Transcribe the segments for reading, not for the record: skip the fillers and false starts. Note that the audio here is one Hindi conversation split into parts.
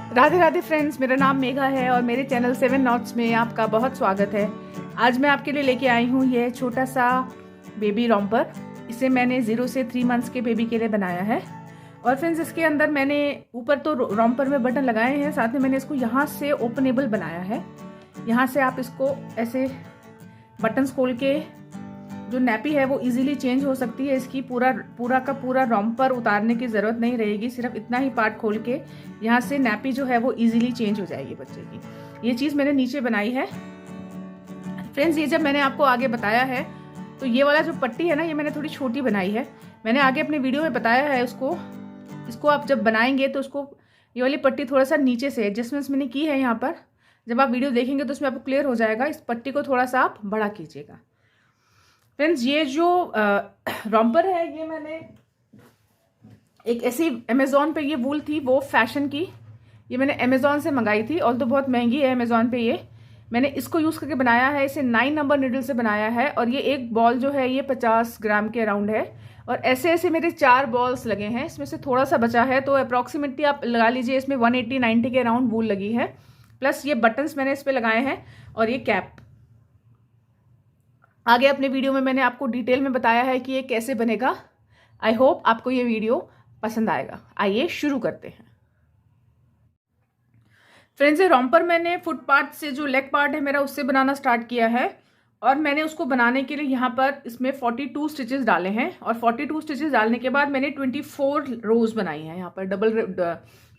राधे राधे फ्रेंड्स, मेरा नाम मेघा है और मेरे चैनल 7 नॉट्स में आपका बहुत स्वागत है। आज मैं आपके लिए लेके आई हूँ ये छोटा सा बेबी रॉम्पर। इसे मैंने 0 से 3 मंथ्स के बेबी के लिए बनाया है। और फ्रेंड्स, इसके अंदर मैंने ऊपर तो रॉम्पर में बटन लगाए हैं, साथ में मैंने इसको यहाँ से ओपनेबल बनाया है। यहाँ से आप इसको ऐसे बटन्स खोल के जो नैपी है वो इजीली चेंज हो सकती है। इसकी पूरा का पूरा रॉम्पर उतारने की ज़रूरत नहीं रहेगी, सिर्फ इतना ही पार्ट खोल के यहाँ से नैपी जो है वो इजीली चेंज हो जाएगी बच्चे की। ये चीज़ मैंने नीचे बनाई है। फ्रेंड्स, ये जब मैंने आपको आगे बताया है तो ये वाला जो पट्टी है ना, ये मैंने थोड़ी छोटी बनाई है। मैंने आगे अपने वीडियो में बताया है इसको आप जब बनाएंगे तो उसको ये वाली पट्टी थोड़ा सा नीचे से एडजस्टमेंट्स मैंने की है यहाँ पर। जब आप वीडियो देखेंगे तो उसमें आपको क्लियर हो जाएगा। इस पट्टी को थोड़ा सा आप बड़ा कीजिएगा। फ्रेंड्स, ये जो रॉम्पर है ये मैंने एक ऐसी अमेज़ॉन पे, ये वूल थी वो फैशन की, ये मैंने अमेज़ॉन से मंगाई थी और तो बहुत महंगी है अमेज़ॉन पे। ये मैंने इसको यूज़ करके बनाया है। इसे 9 नंबर नीडल से बनाया है और ये एक बॉल जो है ये 50 ग्राम के अराउंड है। और ऐसे ऐसे मेरे 4 बॉल्स लगे हैं, इसमें से थोड़ा सा बचा है तो अप्रॉक्सीमेटली आप लगा लीजिए इसमें 180-90 के अराउंड वूल लगी है। प्लस ये बटन्स मैंने इस पर लगाए हैं और ये कैप। आगे अपने वीडियो में मैंने आपको डिटेल में बताया है कि ये कैसे बनेगा। आई होप आपको ये वीडियो पसंद आएगा। आइए शुरू करते हैं। फ्रेंड्स, ये रॉम्पर मैंने फुट पार्ट से, जो लेग पार्ट है मेरा, उससे बनाना स्टार्ट किया है। और मैंने उसको बनाने के लिए यहाँ पर इसमें 42 स्टिचेस डाले हैं और 42 स्टिचेस डालने के बाद मैंने 24 रोज बनाई है। यहाँ पर डबल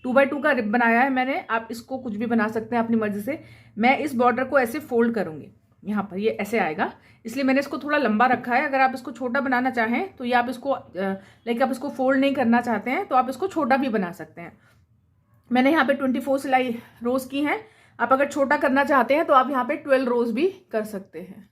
2x2 का रिब बनाया है मैंने। आप इसको कुछ भी बना सकते हैं अपनी मर्जी से। मैं इस बॉर्डर को ऐसे फोल्ड करूंगी, यहाँ पर ये ऐसे आएगा, इसलिए मैंने इसको थोड़ा लंबा रखा है। अगर आप इसको छोटा बनाना चाहें तो ये आप इसको आप इसको फोल्ड नहीं करना चाहते हैं तो आप इसको छोटा भी बना सकते हैं। मैंने यहाँ पे 24 सिलाई रोज की हैं। आप अगर छोटा करना चाहते हैं तो आप यहाँ पे 12 रोज भी कर सकते हैं।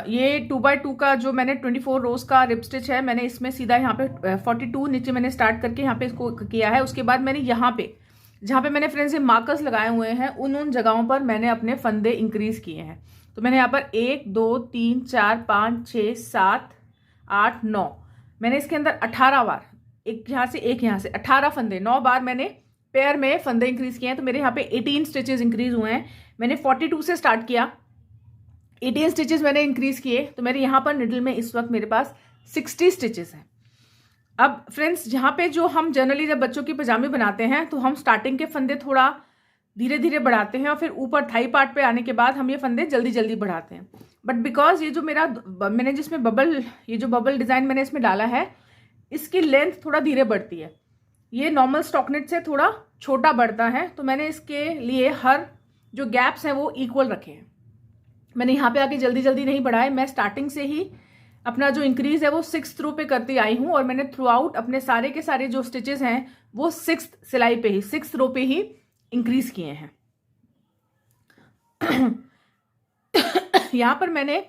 ये 2x2 का जो मैंने 24 रोज का रिप स्टिच है, मैंने इसमें सीधा यहाँ पे 42 नीचे मैंने स्टार्ट करके यहाँ पे इसको किया है। उसके बाद मैंने यहाँ पे जहाँ पे मैंने फ्रेंड्स ये मार्कर्स लगाए हुए हैं उन जगहों पर मैंने अपने फंदे इंक्रीज किए हैं। तो मैंने यहाँ पर 1 2 3 4 5 6 7 8 9, मैंने इसके अंदर 18 बार, एक यहाँ से 18 फंदे, 9 बार मैंने पेयर में फंदे इंक्रीज किए हैं। तो मेरे यहाँ पे 18 स्टिचेस इंक्रीज हुए हैं। मैंने 42 से स्टार्ट किया, 18 स्टिचेस मैंने इंक्रीज किए। तो मेरे यहाँ पर निडल में इस वक्त मेरे पास 60 स्टिचेस हैं। अब फ्रेंड्स, जहाँ पे जो हम जनरली जब बच्चों की पजामे बनाते हैं तो हम स्टार्टिंग के फंदे थोड़ा धीरे धीरे बढ़ाते हैं और फिर ऊपर थाई पार्ट पे आने के बाद हम ये फंदे जल्दी जल्दी बढ़ाते हैं। बट बिकॉज ये जो मैंने जिसमें बबल डिज़ाइन मैंने इसमें डाला है, इसकी लेंथ थोड़ा धीरे बढ़ती है। ये नॉर्मल स्टॉकनेट से थोड़ा छोटा बढ़ता है। तो मैंने इसके लिए हर जो गैप्स हैं वो इक्वल रखे हैं। मैंने यहाँ पे आके जल्दी जल्दी नहीं बढ़ाए। मैं स्टार्टिंग से ही अपना जो इंक्रीज है वो 6th रो पे करती आई हूँ और मैंने थ्रू आउट अपने सारे के सारे जो स्टिचेस हैं वो 6th सिलाई पे ही, 6th रो पे ही इंक्रीज किए हैं। यहाँ पर मैंने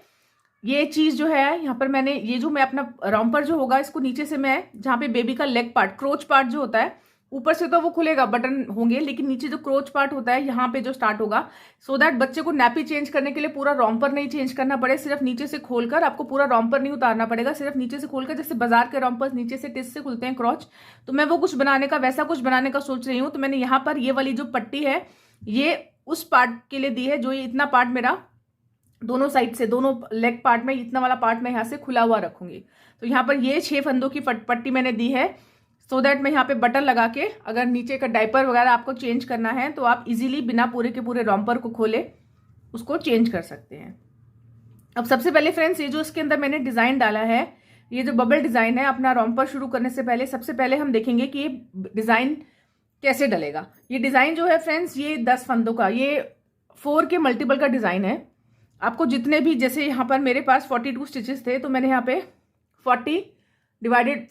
ये चीज जो है, यहाँ पर मैंने ये जो मैं अपना रॉम्पर जो होगा इसको नीचे से मैं, जहाँ पे बेबी का लेग पार्ट, क्रोच पार्ट जो होता है, ऊपर से तो वो खुलेगा, बटन होंगे, लेकिन नीचे जो क्रोच पार्ट होता है यहाँ पे जो स्टार्ट होगा, सो दैट बच्चे को नैपी चेंज करने के लिए पूरा रॉम्पर नहीं चेंज करना पड़े। सिर्फ नीचे से खोलकर, आपको पूरा रॉम्पर नहीं उतारना पड़ेगा, सिर्फ नीचे से खोलकर, जैसे बाजार के रॉम्पर्स नीचे से टिस से खुलते हैं क्रॉच, तो मैं वो कुछ बनाने का, वैसा कुछ बनाने का सोच रही हूँ। तो मैंने यहाँ पर ये वाली जो पट्टी है ये उस पार्ट के लिए दी है, जो ये इतना पार्ट मेरा दोनों साइड से, दोनों लेग पार्ट में इतना वाला पार्ट मैं यहाँ से खुला हुआ रखूंगी। तो यहाँ पर ये 6 फंदों की पट्टी मैंने दी है, सो दैट मैं यहाँ पे बटन लगा के अगर नीचे का डायपर वगैरह आपको चेंज करना है तो आप इजीली बिना पूरे के पूरे रॉम्पर को खोले उसको चेंज कर सकते हैं। अब सबसे पहले फ्रेंड्स, ये जो इसके अंदर मैंने डिज़ाइन डाला है, ये जो बबल डिज़ाइन है, अपना रॉम्पर शुरू करने से पहले सबसे पहले हम देखेंगे कि ये डिज़ाइन कैसे डलेगा। ये डिज़ाइन जो है फ्रेंड्स, ये 10 फंदों का, ये 4 के मल्टीपल का डिज़ाइन है। आपको जितने भी, जैसे यहाँ पर मेरे पास 42 स्टिचेस थे तो मैंने यहाँ पे 40 डिवाइडेड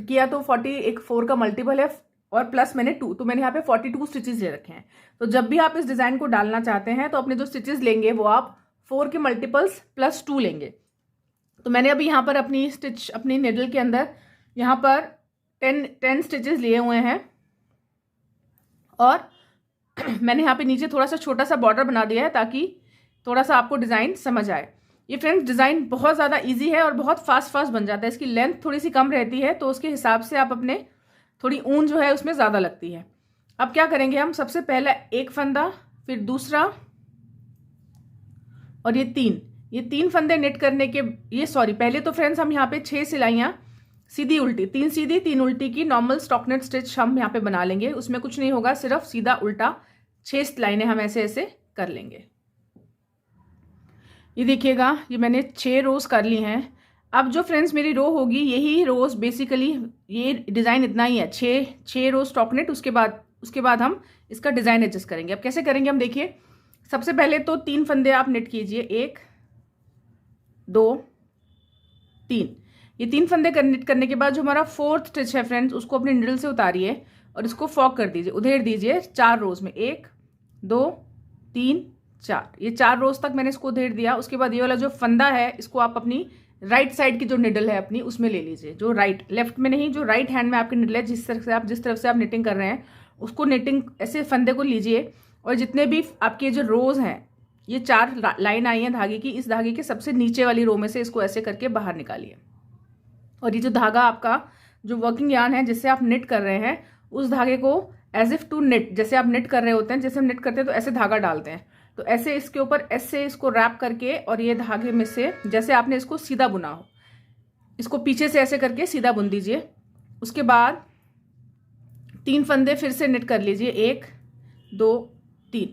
किया तो 40 एक 4 का मल्टीपल है और प्लस मैंने 2, तो मैंने यहाँ पे 42 स्टिचेस ले रखे हैं। तो जब भी आप इस डिज़ाइन को डालना चाहते हैं तो अपने जो स्टिचेस लेंगे वो आप 4 के मल्टीपल्स प्लस 2 लेंगे। तो मैंने अभी यहाँ पर अपनी निडल के अंदर यहाँ पर 10 स्टिचेस लिए हुए हैं और मैंने यहाँ पे नीचे थोड़ा सा छोटा सा बॉर्डर बना दिया है ताकि थोड़ा सा आपको डिज़ाइन समझ आए। ये फ्रेंड्स डिज़ाइन बहुत ज़्यादा इजी है और बहुत फास्ट बन जाता है। इसकी लेंथ थोड़ी सी कम रहती है तो उसके हिसाब से आप अपने थोड़ी ऊन जो है उसमें ज़्यादा लगती है। अब क्या करेंगे हम, सबसे पहले एक फंदा, फिर दूसरा और ये तीन फंदे नेट करने के, ये सॉरी पहले तो फ्रेंड्स हम यहाँ पे 6 सिलाइयाँ सीधी उल्टी, 3 सीधी 3 उल्टी की नॉर्मल स्टॉकनेट स्टिच हम यहाँ पे बना लेंगे। उसमें कुछ नहीं होगा, सिर्फ सीधा उल्टा 6 लाइनें हम ऐसे ऐसे कर लेंगे। ये देखिएगा, ये मैंने 6 रोज कर ली हैं। अब जो फ्रेंड्स मेरी रो होगी, यही रोज बेसिकली ये डिज़ाइन इतना ही है, 6 रोज स्टॉकनेट। उसके बाद हम इसका डिज़ाइन एडजस्ट करेंगे। अब कैसे करेंगे हम देखिए, सबसे पहले तो 3 फंदे आप नेट कीजिए, 1 2 3। ये 3 फंदे नेट करने के बाद जो हमारा 4th स्टिच है फ्रेंड्स, उसको अपने निडल से उतारिए और इसको फॉक कर दीजिए, उधेड़ दीजिए 4 रोज में, 1 2 3 4। ये 4 रोज तक मैंने इसको उधेड़ दिया। उसके बाद ये वाला जो फंदा है, इसको आप अपनी राइट साइड की जो निडल है अपनी, उसमें ले लीजिए, जो राइट, लेफ्ट में नहीं, जो राइट हैंड में आपकी निडल है, जिस तरफ से आप निटिंग कर रहे हैं, उसको निटिंग ऐसे फंदे को लीजिए। और जितने भी आपके जो रोज हैं, ये 4 लाइन आई हैं धागे की, इस धागे के सबसे नीचे वाली रो में से इसको ऐसे करके बाहर निकालिए। और ये जो धागा आपका जो वर्किंग यार्न है जिससे आप निट कर रहे हैं, उस धागे को एज इफ टू निट, जैसे आप निट कर रहे होते हैं, जैसे हम निट करते हैं तो ऐसे धागा डालते हैं, तो ऐसे इसके ऊपर ऐसे इसको रैप करके, और ये धागे में से जैसे आपने इसको सीधा बुना हो, इसको पीछे से ऐसे करके सीधा बुन दीजिए। उसके बाद 3 फंदे फिर से निट कर लीजिए, 1 2 3।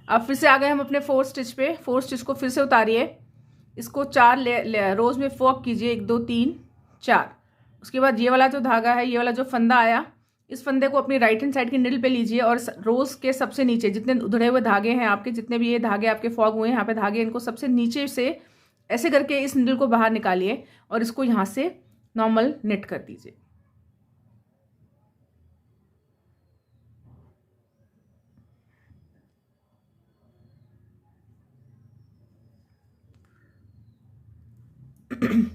अब फिर से आ गए हम अपने 4th स्टिच पे। 4th स्टिच को फिर से उतारिए, इसको 4 रोज में फॉक कीजिए, 1 2 3 4। उसके बाद ये वाला जो धागा है, ये वाला जो फंदा आया, इस फंदे को अपनी राइट हैंड साइड की निडल पे लीजिए और रोज के सबसे नीचे जितने उधड़े हुए धागे हैं आपके, जितने भी ये धागे आपके फॉग हुए हैं यहाँ पे धागे, इनको सबसे नीचे से ऐसे करके इस निडल को बाहर निकालिए और इसको यहाँ से नॉर्मल निट कर दीजिए।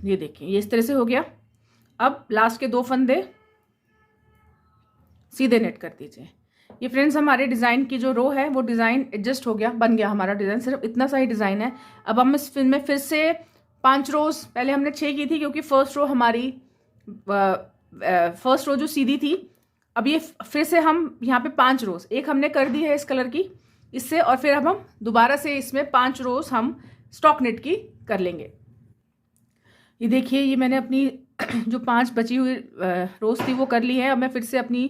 ये देखिए, ये इस तरह से हो गया। अब लास्ट के 2 फंदे सीधे नेट कर दीजिए। ये फ्रेंड्स हमारे डिज़ाइन की जो रो है वो डिज़ाइन एडजस्ट हो गया, बन गया हमारा डिज़ाइन। सिर्फ इतना सा ही डिज़ाइन है। अब हम इस में फिर से 5 रोज, पहले हमने 6 की थी क्योंकि फर्स्ट रो हमारी फर्स्ट रो जो सीधी थी। अब ये फिर से हम यहाँ पे 5 रोज, एक हमने कर दी है इस कलर की इससे, और फिर अब हम दोबारा से इसमें 5 रोज हम स्टॉक नेट की कर लेंगे। ये देखिए, ये मैंने अपनी जो 5 बची हुई रोज थी वो कर ली है। अब मैं फिर से अपनी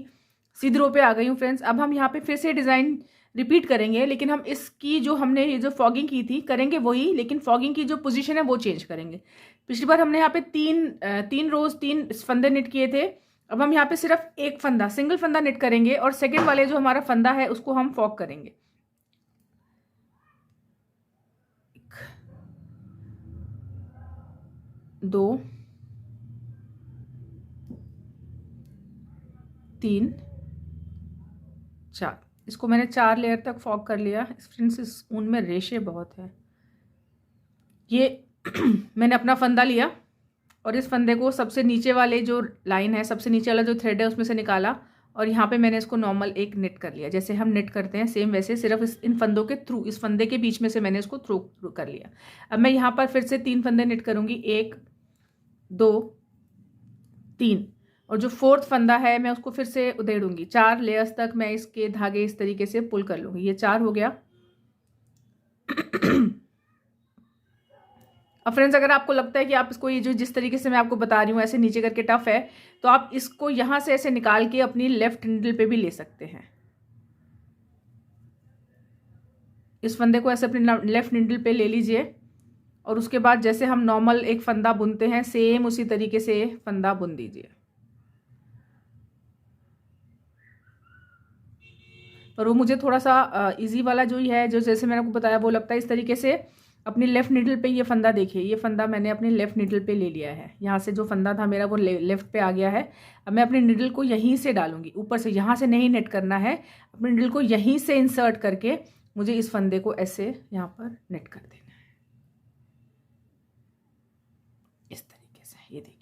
सीधी रो पे आ गई हूँ फ्रेंड्स। अब हम यहाँ पे फिर से डिज़ाइन रिपीट करेंगे, लेकिन हम इसकी जो हमने ये जो फॉगिंग की थी करेंगे वही, लेकिन फॉगिंग की जो पोजीशन है वो चेंज करेंगे। पिछली बार हमने यहाँ पे 3 रोज 3 फंदे निट किए थे। अब हम यहाँ पे सिर्फ एक फंदा, सिंगल फंदा निट करेंगे और सेकेंड वाले जो हमारा फंदा है उसको हम फॉग करेंगे। 2 3 4, इसको मैंने 4 लेयर तक फॉग कर लिया। फ्रेंड्स इस ऊन में रेशे बहुत है। ये मैंने अपना फंदा लिया और इस फंदे को सबसे नीचे वाले जो लाइन है, सबसे नीचे वाला जो थ्रेड है उसमें से निकाला और यहाँ पे मैंने इसको नॉर्मल एक निट कर लिया, जैसे हम निट करते हैं सेम वैसे, सिर्फ इन फंदों के थ्रू, इस फंदे के बीच में से मैंने इसको थ्रू कर लिया। अब मैं यहाँ पर फिर से 3 फंदे निट करूँगी, 1 2 3, और जो 4th फंदा है मैं उसको फिर से उधेड़ूंगी। 4 लेयर्स तक मैं इसके धागे इस तरीके से पुल कर लूँगी। ये 4 हो गया। अब फ्रेंड्स अगर आपको लगता है कि आप इसको ये जो जिस तरीके से मैं आपको बता रही हूँ ऐसे नीचे करके टफ है, तो आप इसको यहाँ से ऐसे निकाल के अपनी लेफ्ट निडल पे भी ले सकते हैं। इस फंदे को ऐसे अपनी लेफ्ट निडल पे ले लीजिए और उसके बाद जैसे हम नॉर्मल एक फंदा बुनते हैं सेम उसी तरीके से फंदा बुन दीजिए। और वो मुझे थोड़ा सा इजी वाला जो ही है, जो जैसे मैंने आपको बताया वो लगता है। इस तरीके से अपनी लेफ़्ट निडल पे ये फंदा देखिए, ये फंदा मैंने अपनी लेफ़्ट निडल पे ले लिया है। यहाँ से जो फंदा था मेरा वो लेफ़्ट पे आ गया है। अब मैं अपनी निडल को यहीं से डालूंगी, ऊपर से, यहाँ से नहीं नेट करना है। अपनी निडल को यहीं से इंसर्ट करके मुझे इस फंदे को ऐसे यहाँ पर नेट कर देना है, इस तरीके से। ये देखिए,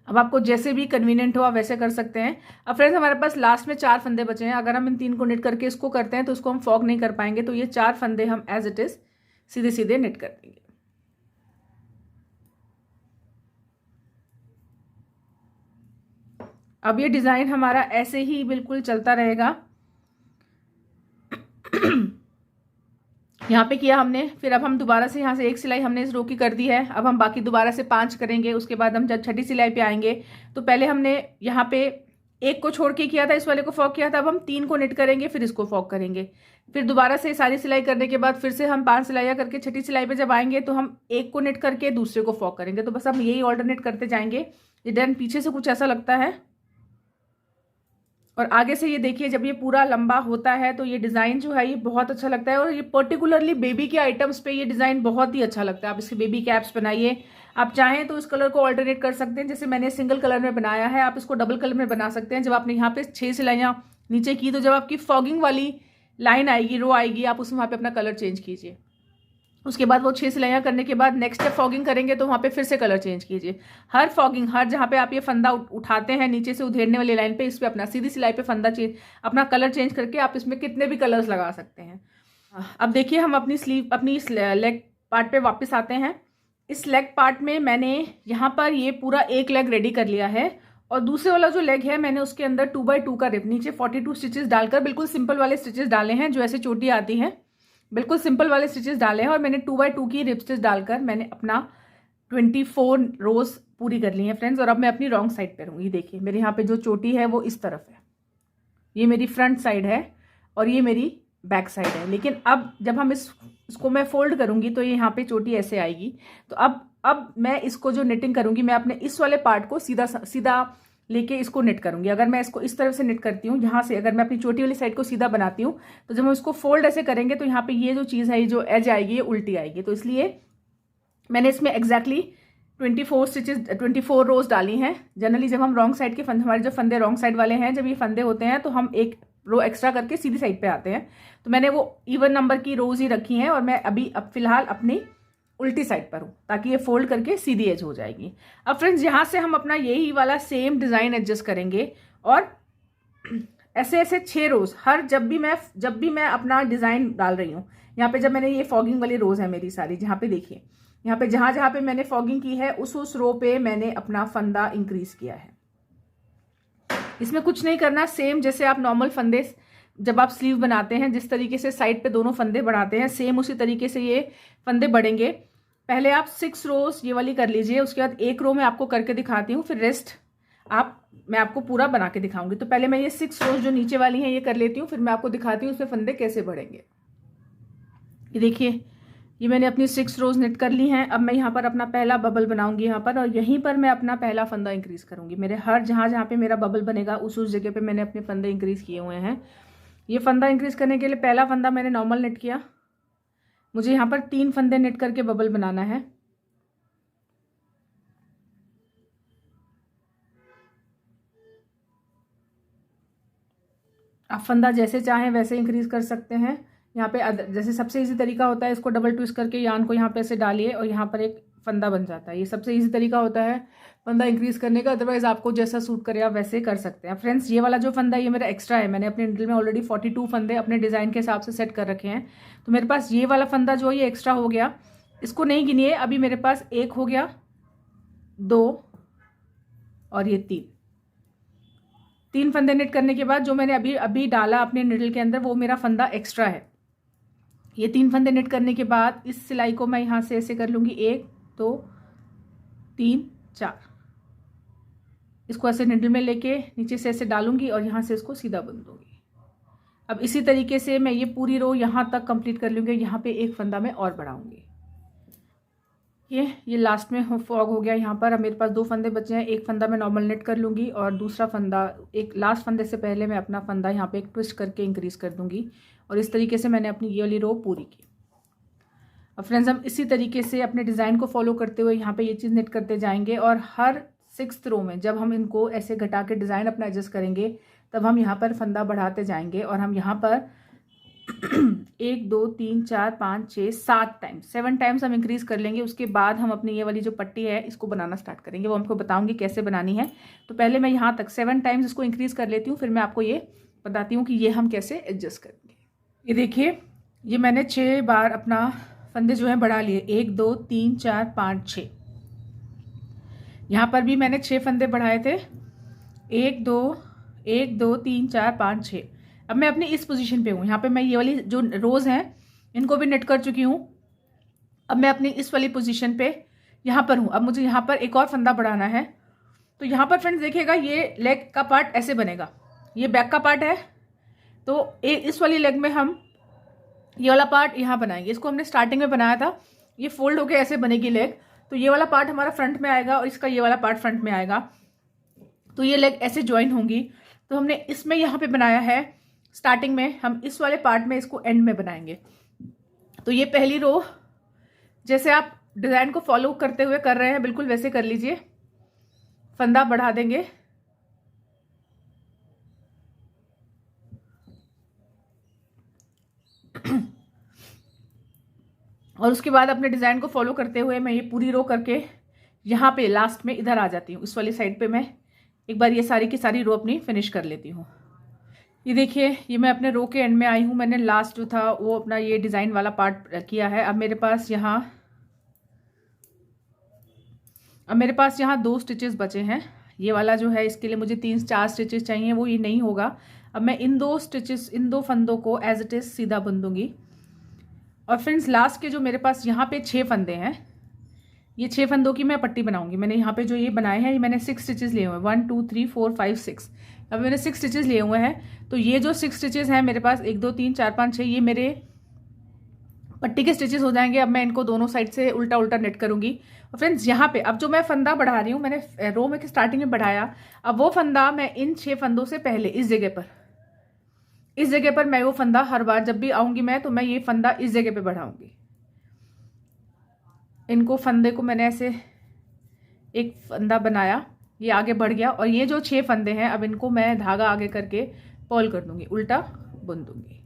अब आपको जैसे भी कन्वीनियंट हो आप वैसे कर सकते हैं। अब फ्रेंड्स हमारे पास लास्ट में 4 फंदे बचे हैं। अगर हम इन 3 को निट करके इसको करते हैं तो इसको हम फॉग नहीं कर पाएंगे, तो ये 4 फंदे हम एज इट इज सीधे सीधे निट कर देंगे। अब ये डिज़ाइन हमारा ऐसे ही बिल्कुल चलता रहेगा। यहाँ पे किया हमने, फिर अब हम दोबारा से यहाँ से एक सिलाई हमने इस रो की कर दी है। अब हम बाकी दोबारा से 5 करेंगे। उसके बाद हम जब छठी सिलाई पे आएंगे तो पहले हमने यहाँ पे एक को छोड़ के किया था, इस वाले को फॉक किया था। अब हम 3 को निट करेंगे, फिर इसको फॉक करेंगे। फिर दोबारा से सारी सिलाई करने के बाद फिर से हम 5 सिलाइयाँ करके छठी सिलाई पे जब आएंगे तो हम एक को निट करके दूसरे को फॉक करेंगे। तो बस हम यही ऑल्टरनेट करते जाएंगे। ये डिजाइन पीछे से कुछ ऐसा लगता है और आगे से ये देखिए जब ये पूरा लंबा होता है तो ये डिज़ाइन जो है ये बहुत अच्छा लगता है। और ये पर्टिकुलरली बेबी के आइटम्स पे ये डिज़ाइन बहुत ही अच्छा लगता है। आप इसके बेबी कैप्स बनाइए। आप चाहें तो इस कलर को ऑल्टरनेट कर सकते हैं, जैसे मैंने सिंगल कलर में बनाया है, आप इसको डबल कलर में बना सकते हैं। जब आपने यहाँ पे 6 सिलाइयाँ नीचे की तो जब आपकी फॉगिंग वाली लाइन आएगी, रो आएगी, आप उसमें वहाँ पे अपना कलर चेंज कीजिए। उसके बाद वो 6 सिलाइयाँ करने के बाद नेक्स्ट जब फॉगिंग करेंगे तो वहाँ पे फिर से कलर चेंज कीजिए। हर फॉगिंग, हर जहाँ पे आप ये फंदा उठाते हैं नीचे से उधेड़ने वाली लाइन पे, इस पे अपना सीधी सिलाई पे फंदा अपना कलर चेंज करके आप इसमें कितने भी कलर्स लगा सकते हैं। अब देखिए हम अपनी स्लीव, अपनी लेग पार्ट पे वापस आते हैं। इस लेग पार्ट में मैंने यहाँ पर ये पूरा एक लेग रेडी कर लिया है और दूसरे वाला जो लेग है मैंने उसके अंदर 2x2 का रिप नीचे 42 स्टिचेस डालकर बिल्कुल सिंपल वाले स्टिचेस डाले हैं, जो ऐसे चोटी आती हैं, बिल्कुल सिंपल वाले स्टिचेस डाले हैं। और मैंने 2x2 की रिप स्टिच डालकर मैंने अपना 24 रोज पूरी कर ली है फ्रेंड्स। और अब मैं अपनी रॉन्ग साइड पे रहूँगी। देखिए मेरे यहाँ पे जो चोटी है वो इस तरफ है, ये मेरी फ्रंट साइड है और ये मेरी बैक साइड है। लेकिन अब जब हम इसको मैं फोल्ड करूँगी तो ये यहाँ पे चोटी ऐसे आएगी। तो अब मैं इसको जो निटिंग करूँगी, मैं अपने इस वाले पार्ट को सीधा सीधा लेके इसको निट करूँगी। अगर मैं इसको इस तरफ से निट करती हूँ, यहाँ से अगर मैं अपनी चोटी वाली साइड को सीधा बनाती हूँ तो जब हम इसको फोल्ड ऐसे करेंगे तो यहाँ पे ये जो चीज़ है, ये जो एज आएगी ये उल्टी आएगी। तो इसलिए मैंने इसमें एग्जैक्टली 24 रोज डाली हैं। जनरली जब हम रॉन्ग साइड के फंदे, हमारे जो फंदे रॉन्ग साइड वाले हैं, जब ये फंदे होते हैं तो हम एक रो एक्स्ट्रा करके सीधी साइड पे आते हैं। तो मैंने वो इवन नंबर की रोज ही रखी हैं और मैं अब फिलहाल अपनी उल्टी साइड पर हूँ ताकि ये फोल्ड करके सीधी एज हो जाएगी। अब फ्रेंड्स यहाँ से हम अपना यही वाला सेम डिज़ाइन एडजस्ट करेंगे और ऐसे ऐसे 6 रोज हर जब भी मैं अपना डिज़ाइन डाल रही हूँ। यहाँ पे जब मैंने ये फॉगिंग वाली रोज है मेरी सारी, जहाँ पे देखिए यहाँ पे जहाँ पे मैंने फॉगिंग की है उस रो पे मैंने अपना फंदा इंक्रीज किया है। इसमें कुछ नहीं करना, सेम जैसे आप नॉर्मल फंदे जब आप स्लीव बनाते हैं जिस तरीके से साइड पे दोनों फंदे बढ़ाते हैं, सेम उसी तरीके से ये फंदे बढ़ेंगे। पहले आप 6 रोज ये वाली कर लीजिए, उसके बाद एक रो मैं आपको करके दिखाती हूँ, फिर रेस्ट मैं आपको पूरा बना के दिखाऊंगी। तो पहले मैं ये 6 रोज जो नीचे वाली हैं ये कर लेती हूँ, फिर मैं आपको दिखाती हूँ उसमें फंदे कैसे बढ़ेंगे। ये देखिए ये मैंने अपनी 6 रोज निट कर ली हैं। अब मैं यहाँ पर अपना पहला बबल बनाऊंगी यहाँ पर, और यहीं पर मैं अपना पहला फंदा इंक्रीज करूंगी। मेरे हर जहाँ पे मेरा बबल बनेगा उस जगह पे मैंने अपने फंदे इंक्रीज किए हुए हैं। ये फंदा इंक्रीज करने के लिए पहला फंदा मैंने नॉर्मल निट किया। मुझे यहाँ पर 3 फंदे निट करके बबल बनाना है। आप फंदा जैसे चाहें वैसे इंक्रीज कर सकते हैं। यहाँ पे जैसे सबसे इजी तरीका होता है, इसको डबल ट्विस्ट करके यान को यहाँ पे ऐसे डालिए और यहाँ पर एक फंदा बन जाता है। ये सबसे इजी तरीका होता है फंदा इंक्रीज करने का। अदरवाइज आपको जैसा सूट करे आप वैसे कर सकते हैं। फ्रेंड्स ये वाला जो फंदा ये मेरा एक्स्ट्रा है, मैंने अपने नीडल में ऑलरेडी 42 फंदे अपने डिज़ाइन के हिसाब से सेट कर रखे हैं। तो मेरे पास ये वाला फंदा जो है ये एक्स्ट्रा हो गया, इसको नहीं गिनिए। अभी मेरे पास 1 हो गया, 2 और ये 3 फंदे निट करने के बाद जो मैंने अभी डाला अपने नीडल के अंदर वो मेरा फंदा एक्स्ट्रा है। ये 3 फंदे निट करने के बाद इस सिलाई को मैं यहाँ से ऐसे कर लूँगी, 1 2 3 4। इसको ऐसे निडल में लेके नीचे से ऐसे डालूंगी और यहाँ से इसको सीधा बुन दूंगी। अब इसी तरीके से मैं ये पूरी रो यहाँ तक कंप्लीट कर लूँगी। यहाँ पे एक फंदा मैं और बढ़ाऊंगी। ये लास्ट में फॉग हो गया यहाँ पर। अब मेरे पास 2 फंदे बचे हैं। एक फंदा मैं नॉर्मल नेट कर लूँगी और दूसरा फंदा एक लास्ट फंदे से पहले मैं अपना फंदा यहाँ पे एक ट्विस्ट करके इंक्रीज कर दूँगी। और इस तरीके से मैंने अपनी ये वाली रो पूरी की। अब फ्रेंड्स हम इसी तरीके से अपने डिज़ाइन को फॉलो करते हुए यहाँ पे ये चीज़ निट करते जाएंगे और हर 6th रो में जब हम इनको ऐसे घटा के डिज़ाइन अपना एडजस्ट करेंगे तब हम यहाँ पर फंदा बढ़ाते जाएंगे और हम यहाँ पर 1 2 3 4 5 6 7 टाइम्स हम इंक्रीज कर लेंगे। उसके बाद हम अपनी ये वाली जो पट्टी है इसको बनाना स्टार्ट करेंगे, वो हमको बताऊंगी कैसे बनानी है। तो पहले मैं यहाँ तक 7 टाइम्स इसको इंक्रीज कर लेती हूँ, फिर मैं आपको ये बताती हूँ कि ये हम कैसे एडजस्ट करेंगे। ये देखिए ये मैंने 6 बार अपना फंदे जो हैं बढ़ा लिए, 1 2 3 4 5 6। यहाँ पर भी मैंने 6 फंदे बढ़ाए थे 1 2 1 2 3 4 5 6। अब मैं अपनी इस पोजीशन पे हूँ। यहाँ पे मैं ये वाली जो रोज़ हैं इनको भी नेट कर चुकी हूँ। अब मैं अपनी इस वाली पोजीशन पे यहाँ पर हूँ। अब मुझे यहाँ पर एक और फंदा बढ़ाना है। तो यहाँ पर फ्रेंड्स देखिएगा, ये लेग का पार्ट ऐसे बनेगा, ये बैक का पार्ट है। तो इस वाली लेग में हम ये वाला पार्ट यहाँ बनाएंगे। इसको हमने स्टार्टिंग में बनाया था, ये फोल्ड होके ऐसे बनेगी लेग। तो ये वाला पार्ट हमारा फ्रंट में आएगा और इसका ये वाला पार्ट फ्रंट में आएगा। तो ये लेग ऐसे ज्वाइन होंगी। तो हमने इसमें यहाँ पे बनाया है स्टार्टिंग में, हम इस वाले पार्ट में इसको एंड में बनाएंगे। तो ये पहली रो, जैसे आप डिज़ाइन को फॉलो करते हुए कर रहे हैं बिल्कुल वैसे कर लीजिए। फंदा बढ़ा देंगे, और उसके बाद अपने डिज़ाइन को फॉलो करते हुए मैं ये पूरी रो करके यहाँ पे लास्ट में इधर आ जाती हूँ। इस वाली साइड पे मैं एक बार ये सारी की सारी रो अपनी फिनिश कर लेती हूँ। ये देखिए, ये मैं अपने रो के एंड में आई हूँ। मैंने लास्ट जो था वो अपना ये डिज़ाइन वाला पार्ट किया है। अब मेरे पास यहाँ 2 स्टिचेस बचे हैं। ये वाला जो है इसके लिए मुझे 3-4 स्टिचेस चाहिए, वो ये नहीं होगा। अब मैं इन 2 फंदों को एज इट इज़ सीधा बुन दूंगी। और फ्रेंड्स लास्ट के जो मेरे पास यहाँ पे 6 फंदे हैं, ये 6 फंदों की मैं पट्टी बनाऊंगी। मैंने यहाँ पे जो ये बनाए हैं, ये मैंने 6 स्टिचेस लिए हुए हैं, 1 2 3 4 5 6। अब मैंने 6 स्टिचेस लिए हुए हैं। तो ये जो 6 स्टिचेस हैं मेरे पास, 1 2 3 4 5 6, ये मेरे पट्टी के स्टिचेस हो जाएंगे। अब मैं इनको दोनों साइड से उल्टा उल्टा नेट करूंगी। और फ्रेंड्स यहाँ पे अब जो मैं फंदा बढ़ा रही हूँ, मैंने रो में स्टार्टिंग में बढ़ाया, अब वो फंदा मैं इन 6 फंदों से पहले इस जगह पर मैं वो फंदा हर बार जब भी आऊंगी मैं, तो मैं ये फंदा इस जगह पे बढ़ाऊंगी। इनको फंदे को मैंने ऐसे एक फंदा बनाया, ये आगे बढ़ गया, और ये जो 6 फंदे हैं अब इनको मैं धागा आगे करके पॉल कर दूंगी, उल्टा बुन दूंगी।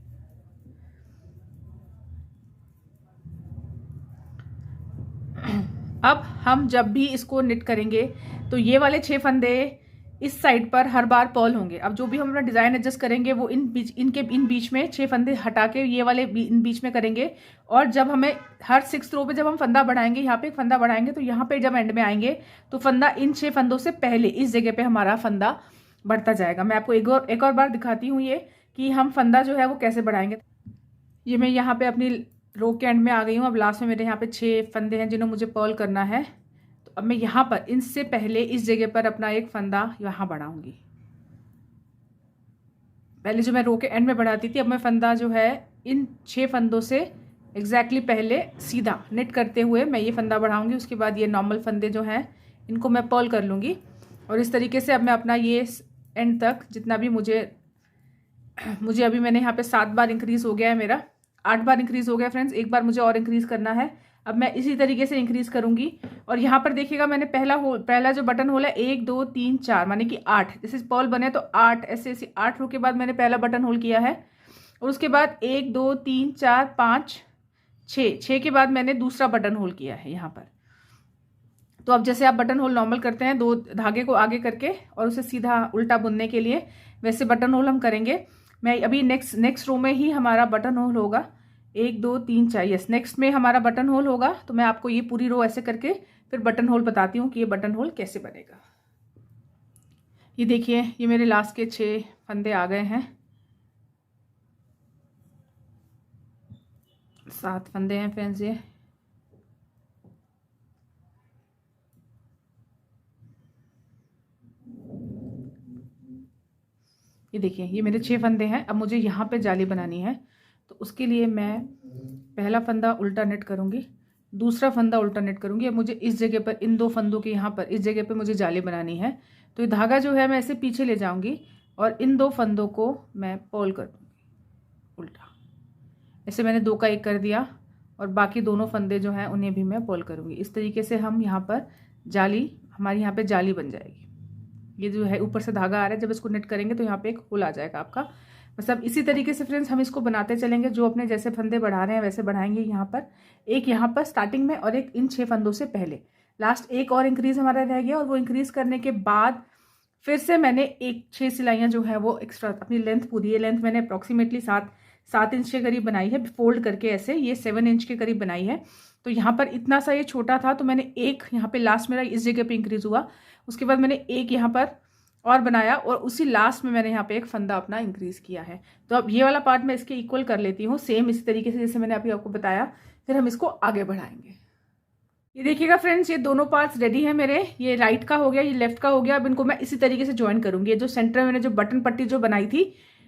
अब हम जब भी इसको निट करेंगे तो ये वाले 6 फंदे इस साइड पर हर बार पॉल होंगे। अब जो भी हम अपना डिज़ाइन एडजस्ट करेंगे वो इन बीच में 6 फंदे हटा के ये वाले इन बीच में करेंगे। और जब हमें हर 6th रो पे जब हम फंदा बढ़ाएंगे, यहाँ पे एक फंदा बढ़ाएंगे, तो यहाँ पे जब एंड में आएंगे तो फंदा इन 6 फंदों से पहले इस जगह पे हमारा फंदा बढ़ता जाएगा। मैं आपको एक और बार दिखाती हूँ ये कि हम फंदा जो है वो कैसे बढ़ाएंगे। ये मैं यहाँ पे अपनी रो के एंड में आ गई हूँ। अब लास्ट में मेरे यहाँ पे 6 फंदे हैं जिन्हें मुझे पर्ल करना है। तो अब मैं यहाँ पर इनसे पहले इस जगह पर अपना एक फंदा यहाँ बढ़ाऊंगी। पहले जो मैं रो के एंड में बढ़ाती थी, अब मैं फंदा जो है इन 6 फंदों से एग्जैक्टली पहले सीधा नेट करते हुए मैं ये फंदा बढ़ाऊंगी। उसके बाद ये नॉर्मल फंदे जो हैं इनको मैं पर्ल कर लूँगी। और इस तरीके से अब मैं अपना ये एंड तक जितना भी मुझे अभी मैंने यहाँ पे 7 बार इंक्रीज़ हो गया है, मेरा 8 बार इंक्रीज़ हो गया फ्रेंड्स। एक बार मुझे और इंक्रीज़ करना है। अब मैं इसी तरीके से इंक्रीज़ करूँगी। और यहाँ पर देखिएगा, मैंने पहला जो बटन होल है 1 2 3 4 माने कि 8, जैसे पर्ल बने तो 8 ऐसे 8 रो के बाद मैंने पहला बटन होल किया है। और उसके बाद 1 2 3 4 5 6 के बाद मैंने दूसरा बटन होल किया है यहाँ पर। तो अब जैसे आप बटन होल नॉर्मल करते हैं 2 धागे को आगे करके और उसे सीधा उल्टा बुनने के लिए, वैसे बटन होल हम करेंगे। मैं अभी नेक्स्ट रो में ही हमारा बटन होल होगा 1 2 3 4, यस नेक्स्ट में हमारा बटन होल होगा। तो मैं आपको ये पूरी रो ऐसे करके फिर बटन होल बताती हूँ कि ये बटन होल कैसे बनेगा। ये देखिए, ये मेरे लास्ट के 6 फंदे आ गए हैं, 7 फंदे हैं फ्रेंड्स। ये देखिए, ये मेरे 6 फंदे हैं। अब मुझे यहाँ पे जाली बनानी है, तो उसके लिए मैं पहला फंदा उल्टा नेट करूँगी, दूसरा फंदा उल्टा नेट करूँगी। अब मुझे इस जगह पर इन 2 फंदों के यहाँ पर इस जगह पर मुझे जाली बनानी है। तो ये धागा जो है मैं ऐसे पीछे ले जाऊँगी और इन 2 फंदों को मैं पॉल कर दूँगी उल्टा। ऐसे मैंने 2 का 1 कर दिया और बाकी दोनों फंदे जो हैं उन्हें भी मैं पॉल करूँगी। इस तरीके से हम यहाँ पर जाली, हमारी यहाँ पर जाली बन जाएगी। ये जो है ऊपर से धागा आ रहा है, जब इसको नेट करेंगे तो यहाँ पे एक होल आ जाएगा आपका। मतलब इसी तरीके से फ्रेंड्स हम इसको बनाते चलेंगे। जो अपने जैसे फंदे बढ़ा रहे हैं वैसे बढ़ाएंगे। यहाँ पर स्टार्टिंग में और एक इन 6 फंदों से पहले। लास्ट एक और इंक्रीज हमारा रह गया और वो इंक्रीज करने के बाद फिर से मैंने 6 सिलाइयाँ जो है वो एक्स्ट्रा अपनी लेंथ पूरी, ये लेंथ मैंने अप्रॉक्सीमेटली 7 इंच के करीब बनाई है, फोल्ड करके ऐसे ये 7 इंच के करीब बनाई है। तो यहाँ पर इतना सा ये छोटा था, तो मैंने एक यहाँ पे लास्ट मेरा इस जगह पे इंक्रीज हुआ। उसके बाद मैंने एक यहाँ पर और बनाया और उसी लास्ट में मैंने यहाँ पे एक फंदा अपना इंक्रीज किया है। तो अब ये वाला पार्ट मैं इसके इक्वल कर लेती हूँ, सेम इसी तरीके से जैसे मैंने अभी आपको बताया। फिर हम इसको आगे बढ़ाएंगे। ये देखिएगा फ्रेंड्स, ये दोनों पार्ट्स रेडी है मेरे। ये राइट का हो गया, ये लेफ्ट का हो गया। अब इनको मैं इसी तरीके से ज्वाइन करूंगी। जो सेंटर में मैंने जो बटन पट्टी जो बनाई थी,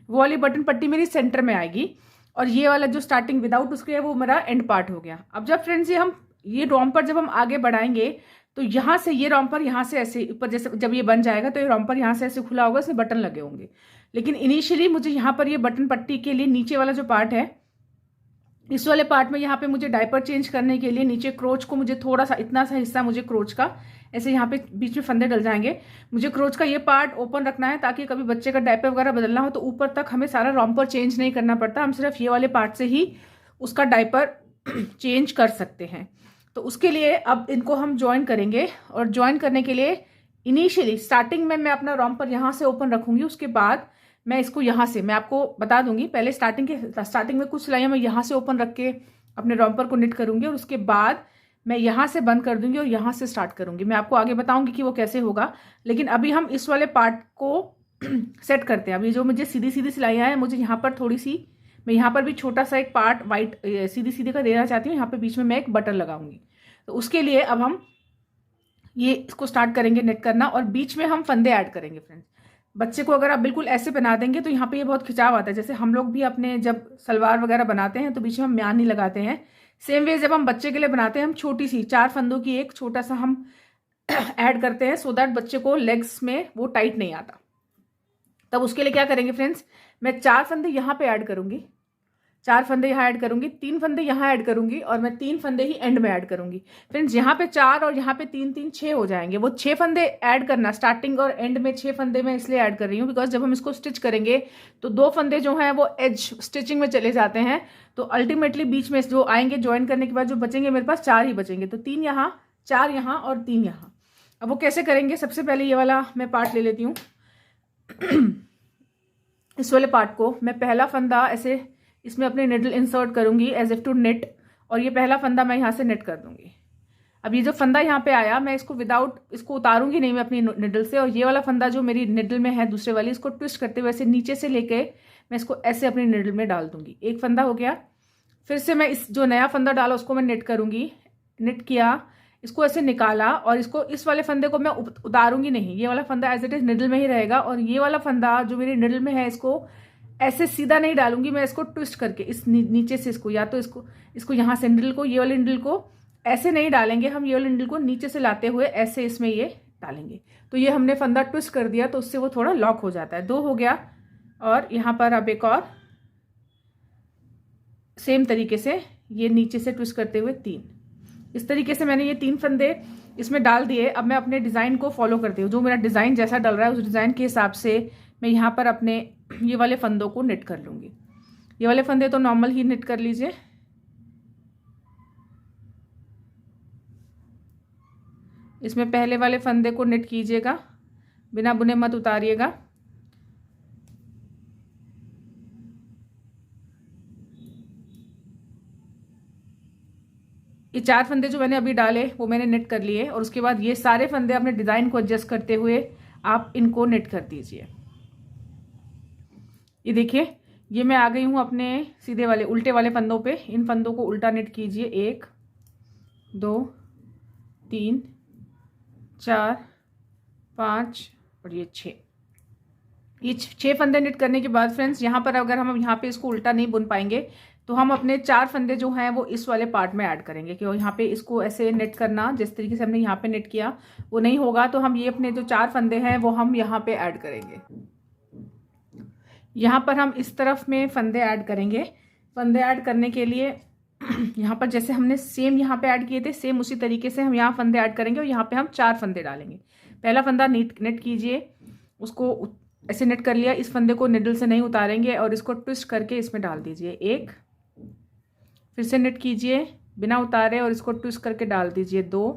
वो वाली बटन पट्टी मेरी सेंटर में आएगी, और ये वाला जो स्टार्टिंग विदाउट उसके है वो मेरा एंड पार्ट हो गया। अब जब फ्रेंड्स ये रॉम्पर जब हम आगे बढ़ाएंगे, तो यहाँ से ये रॉम्पर यहाँ से ऐसे ऊपर, जैसे जब ये बन जाएगा तो ये रॉम्पर यहाँ से ऐसे खुला होगा, इसमें बटन लगे होंगे। लेकिन इनिशियली मुझे यहाँ पर ये बटन पट्टी के लिए नीचे वाला जो पार्ट है, इस वाले पार्ट में यहाँ पे मुझे डायपर चेंज करने के लिए नीचे क्रोच को मुझे थोड़ा सा, इतना सा हिस्सा मुझे क्रोच का, ऐसे यहाँ पे बीच में फंदे डल जाएंगे, मुझे क्रोच का ये पार्ट ओपन रखना है, ताकि कभी बच्चे का डायपर वगैरह बदलना हो तो ऊपर तक हमें सारा रॉम्पर चेंज नहीं करना पड़ता। हम सिर्फ ये वाले पार्ट से ही उसका डायपर चेंज कर सकते हैं। तो उसके लिए अब इनको हम ज्वाइन करेंगे, और ज्वाइन करने के लिए इनिशियली स्टार्टिंग में मैं अपना रॉम्पर यहाँ से ओपन रखूंगी। उसके बाद मैं इसको यहाँ से, मैं आपको बता दूंगी, पहले स्टार्टिंग में कुछ सिलाइयाँ मैं यहाँ से ओपन रख के अपने रॉम्पर को निट करूंगी, और उसके बाद मैं यहाँ से बंद कर दूंगी और यहाँ से स्टार्ट करूंगी। मैं आपको आगे बताऊंगी कि वो कैसे होगा। लेकिन अभी हम इस वाले पार्ट को सेट करते हैं। अभी जो मुझे सीधी सीधी सिलाइयाँ हैं, मुझे यहाँ पर थोड़ी सी, मैं यहाँ पर भी छोटा सा एक पार्ट वाइट सीधी सीधी का देना चाहती हूँ। यहाँ पे बीच में मैं एक बटन लगाऊंगी। तो उसके लिए अब हम ये इसको स्टार्ट करेंगे नेट करना, और बीच में हम फंदे ऐड करेंगे। फ्रेंड्स, बच्चे को अगर आप बिल्कुल ऐसे बना देंगे तो यहाँ पे ये बहुत खिंचाव आता है। जैसे हम लोग भी अपने जब सलवार वगैरह बनाते हैं तो बीच में हम म्यान नहीं लगाते हैं, सेम वे जब हम बच्चे के लिए बनाते हैं, हम छोटी सी 4 फंदों की एक छोटा सा हम ऐड करते हैं, सो दैट बच्चे को लेग्स में वो टाइट नहीं आता। तब उसके लिए क्या करेंगे फ्रेंड्स, मैं 4 फंदे यहाँ पे ऐड करूंगी, 4 फंदे यहाँ ऐड करूंगी, 3 फंदे यहाँ ऐड करूंगी, और मैं 3 फंदे ही एंड में ऐड करूंगी। फ्रेंड्स, यहाँ पे 4 और यहाँ पे 3 3 6 हो जाएंगे। वो 6 फंदे ऐड करना, स्टार्टिंग और एंड में 6 फंदे मैं इसलिए ऐड कर रही हूँ बिकॉज जब हम इसको स्टिच करेंगे तो 2 फंदे जो हैं वो एज स्टिचिंग में चले जाते हैं। तो अल्टीमेटली बीच में जो आएंगे ज्वाइन करने के बाद जो बचेंगे, मेरे पास 4 ही बचेंगे। तो 3 यहाँ, 4 यहाँ और 3 यहाँ। अब वो कैसे करेंगे, सबसे पहले ये वाला मैं पार्ट ले लेती हूँ। इस वाले पार्ट को मैं पहला फंदा ऐसे इसमें अपने निडल इंसर्ट करूंगी एज इफ टू नेट, और ये पहला फंदा मैं यहाँ से नेट कर दूंगी। अब ये जो फंदा यहाँ पे आया, मैं इसको इसको उतारूंगी नहीं मैं अपनी निडल से, और ये वाला फंदा जो मेरी निडल में है दूसरे वाली, इसको ट्विस्ट करते हुए ऐसे नीचे से लेके मैं इसको ऐसे अपनी निडल में डाल दूंगी। एक फंदा हो गया। फिर से मैं इस जो नया फंदा डाला उसको मैं नेट करूंगी, नेट किया, इसको ऐसे निकाला, और इसको इस वाले फंदे को मैं उतारूंगी नहीं, ये वाला फंदा एज इट इज निडल में ही रहेगा। और ये वाला फंदा जो मेरी निडल में है, इसको ऐसे सीधा नहीं डालूंगी मैं, इसको ट्विस्ट करके इस नीचे से इसको, या तो इसको यहाँ से निडल को, ये वाली निडल को ऐसे नहीं डालेंगे हम, ये वाली निडल को नीचे से लाते हुए ऐसे इसमें ये डालेंगे। तो ये हमने फंदा ट्विस्ट कर दिया, तो उससे वो थोड़ा लॉक हो जाता है। 2 हो गया, और यहाँ पर अब एक और सेम तरीके से ये नीचे से ट्विस्ट करते हुए 3। इस तरीके से मैंने ये 3 फंदे इसमें डाल दिए। अब मैं अपने डिज़ाइन को फॉलो करती हूँ, जो मेरा डिज़ाइन जैसा डल रहा है उस डिज़ाइन के हिसाब से मैं यहाँ पर अपने ये वाले फंदों को निट कर लूँगी। ये वाले फंदे तो नॉर्मल ही निट कर लीजिए। इसमें पहले वाले फंदे को निट कीजिएगा, बिना बुने मत उतारिएगा। ये 4 फंदे जो मैंने अभी डाले वो मैंने नेट कर लिए, और उसके बाद ये सारे फंदे अपने डिज़ाइन को एडजस्ट करते हुए आप इनको नेट कर दीजिए। ये देखिए, ये मैं आ गई हूँ अपने सीधे वाले उल्टे वाले फंदों पे। इन फंदों को उल्टा नेट कीजिए। 1 2 3 4 5 और ये 6। ये 6 फंदे नेट करने के बाद फ्रेंड्स, यहाँ पर अगर हम यहाँ पे इसको उल्टा नहीं बुन पाएंगे तो हम अपने 4 फंदे जो हैं वो इस वाले पार्ट में ऐड करेंगे। क्यों, यहाँ पे इसको ऐसे नेट करना जिस तरीके से हमने यहाँ पे नेट किया वो नहीं होगा, तो हम ये अपने जो 4 फंदे हैं वो हम यहाँ पे ऐड करेंगे। यहाँ पर हम इस तरफ में फंदे ऐड करेंगे। फंदे ऐड करने के लिए यहाँ पर जैसे हमने सेम यहाँ पे ऐड किए थे, सेम उसी तरीके से हम यहाँ फंदे ऐड करेंगे, और यहाँ पे हम 4 फंदे डालेंगे। पहला फंदा नेट कीजिए, उसको ऐसे नेट कर लिया। इस फंदे को निडल से नहीं उतारेंगे और इसको ट्विस्ट करके इसमें डाल दीजिए। 1, फिर से नेट कीजिए बिना उतारे और इसको ट्विस्ट करके डाल दीजिए। 2,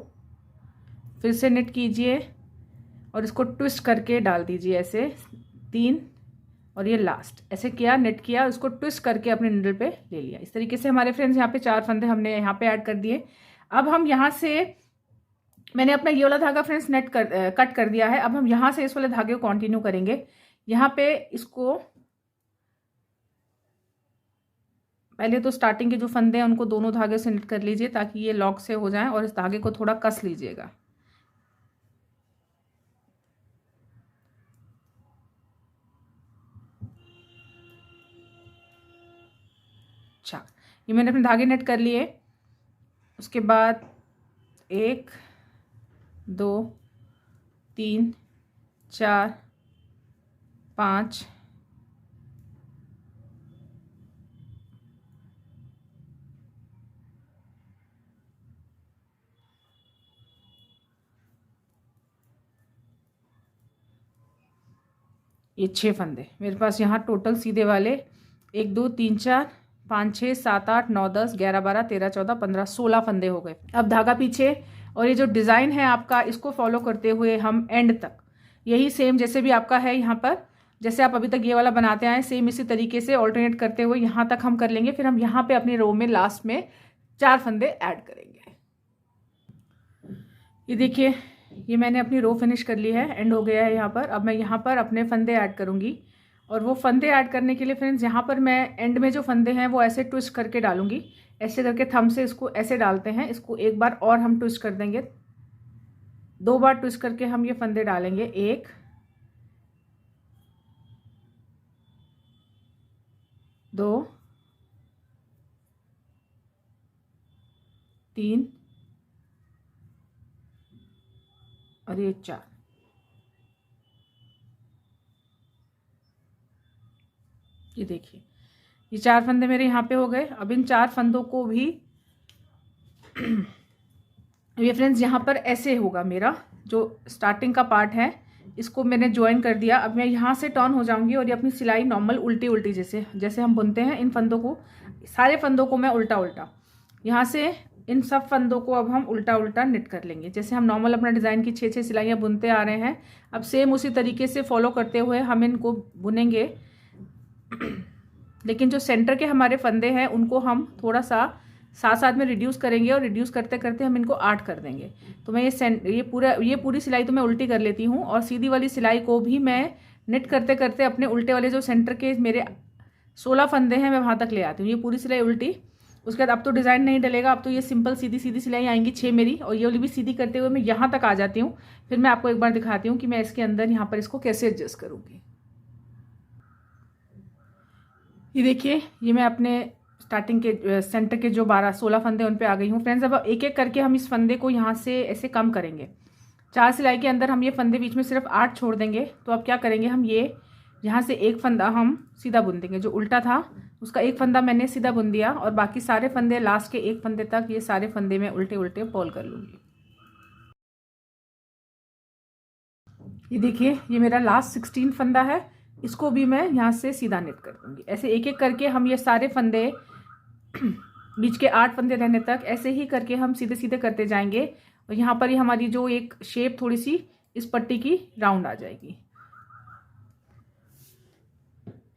फिर से नेट कीजिए और इसको ट्विस्ट करके डाल दीजिए ऐसे। 3, और ये लास्ट ऐसे किया, नेट किया, उसको ट्विस्ट करके अपने निडल पे ले लिया। इस तरीके से हमारे फ्रेंड्स यहाँ पे 4 फंदे हमने यहाँ पे ऐड कर दिए। अब हम यहाँ से मैंने अपना ये वाला धागा फ्रेंड्स कट कर दिया है। अब हम यहाँ से इस वाले धागे को कंटिन्यू करेंगे। यहाँ पे इसको पहले तो स्टार्टिंग के जो फंदे हैं उनको दोनों धागे से निट कर लीजिए ताकि ये लॉक से हो जाए, और इस धागे को थोड़ा कस लीजिएगा। अच्छा, ये मैंने अपने धागे नेट कर लिए। उसके बाद 1 2 3 4 5 ये 6 फंदे मेरे पास यहाँ टोटल सीधे वाले 1 2 3 4 5 6 7 8 9 10 11 12 13 14 15 16 फंदे हो गए। अब धागा पीछे, और ये जो डिज़ाइन है आपका इसको फॉलो करते हुए हम एंड तक यही सेम जैसे भी आपका है यहाँ पर, जैसे आप अभी तक ये वाला बनाते आए सेम इसी तरीके से ऑल्टरनेट करते हुए यहाँ तक हम कर लेंगे। फिर हम यहाँ पे अपनी रो में लास्ट में 4 फंदे ऐड करेंगे। ये देखिए, ये मैंने अपनी रो फिनिश कर ली है, एंड हो गया है यहाँ पर। अब मैं यहाँ पर अपने फंदे ऐड करूँगी, और वो फंदे ऐड करने के लिए फ्रेंड्स यहाँ पर मैं एंड में जो फंदे हैं वो ऐसे ट्विस्ट करके डालूंगी। ऐसे करके थंब से इसको ऐसे डालते हैं, इसको एक बार और हम ट्विस्ट कर देंगे। 2 बार ट्विस्ट करके हम ये फंदे डालेंगे। 1 2 3 और ये 4। ये देखिए, ये 4 फंदे मेरे यहाँ पे हो गए। अब इन 4 फंदों को भी ये फ्रेंड्स यहाँ पर ऐसे होगा, मेरा जो स्टार्टिंग का पार्ट है इसको मैंने ज्वाइन कर दिया। अब मैं यहाँ से टर्न हो जाऊंगी और ये अपनी सिलाई नॉर्मल उल्टी उल्टी जैसे हम बुनते हैं, इन फंदों को, सारे फंदों को मैं उल्टा उल्टा यहाँ से इन सब फंदों को अब हम उल्टा उल्टा निट कर लेंगे। जैसे हम नॉर्मल अपना डिज़ाइन की 6 सिलाइयाँ बुनते आ रहे हैं, अब सेम उसी तरीके से फॉलो करते हुए हम इनको बुनेंगे। लेकिन जो सेंटर के हमारे फंदे हैं उनको हम थोड़ा सा साथ साथ में रिड्यूस करेंगे, और रिड्यूस करते करते हम इनको 8 कर देंगे। तो मैं ये पूरी सिलाई तो मैं उल्टी कर लेती हूँ, और सीधी वाली सिलाई को भी मैं निट करते करते अपने उल्टे वाले जो सेंटर के मेरे 16 फंदे हैं मैं वहाँ तक ले आती हूँ। ये पूरी सिलाई उल्टी। उसके बाद अब तो डिज़ाइन नहीं डलेगा, अब तो ये सिंपल सीधी सीधी सिलाई आएंगी 6 मेरी, और ये वाली भी सीधी करते हुए मैं यहाँ तक आ जाती हूँ। फिर मैं आपको एक बार दिखाती हूँ कि मैं इसके अंदर यहाँ पर इसको कैसे एडजस्ट करूँगी। ये देखिए, ये मैं अपने स्टार्टिंग के सेंटर के जो 16 फंदे उन पे आ गई हूँ फ्रेंड्स। अब एक एक करके हम इस फंदे को यहाँ से ऐसे कम करेंगे। 4 सिलाई के अंदर हम ये फंदे बीच में सिर्फ 8 छोड़ देंगे। तो अब क्या करेंगे, हम ये यहाँ से एक फंदा हम सीधा बुन देंगे, जो उल्टा था उसका एक फंदा मैंने सीधा बुन दिया, और बाकी सारे फंदे लास्ट के एक फंदे तक ये सारे फंदे मैं उल्टे उल्टे पॉल कर लूँगी। ये देखिए, ये मेरा लास्ट 16 फंदा है, इसको भी मैं यहाँ से सीधा निट कर दूँगी। ऐसे एक एक करके हम ये सारे फंदे बीच के 8 फंदे रहने तक ऐसे ही करके हम सीधे सीधे करते जाएंगे, और यहाँ पर ही हमारी जो एक शेप थोड़ी सी इस पट्टी की राउंड आ जाएगी।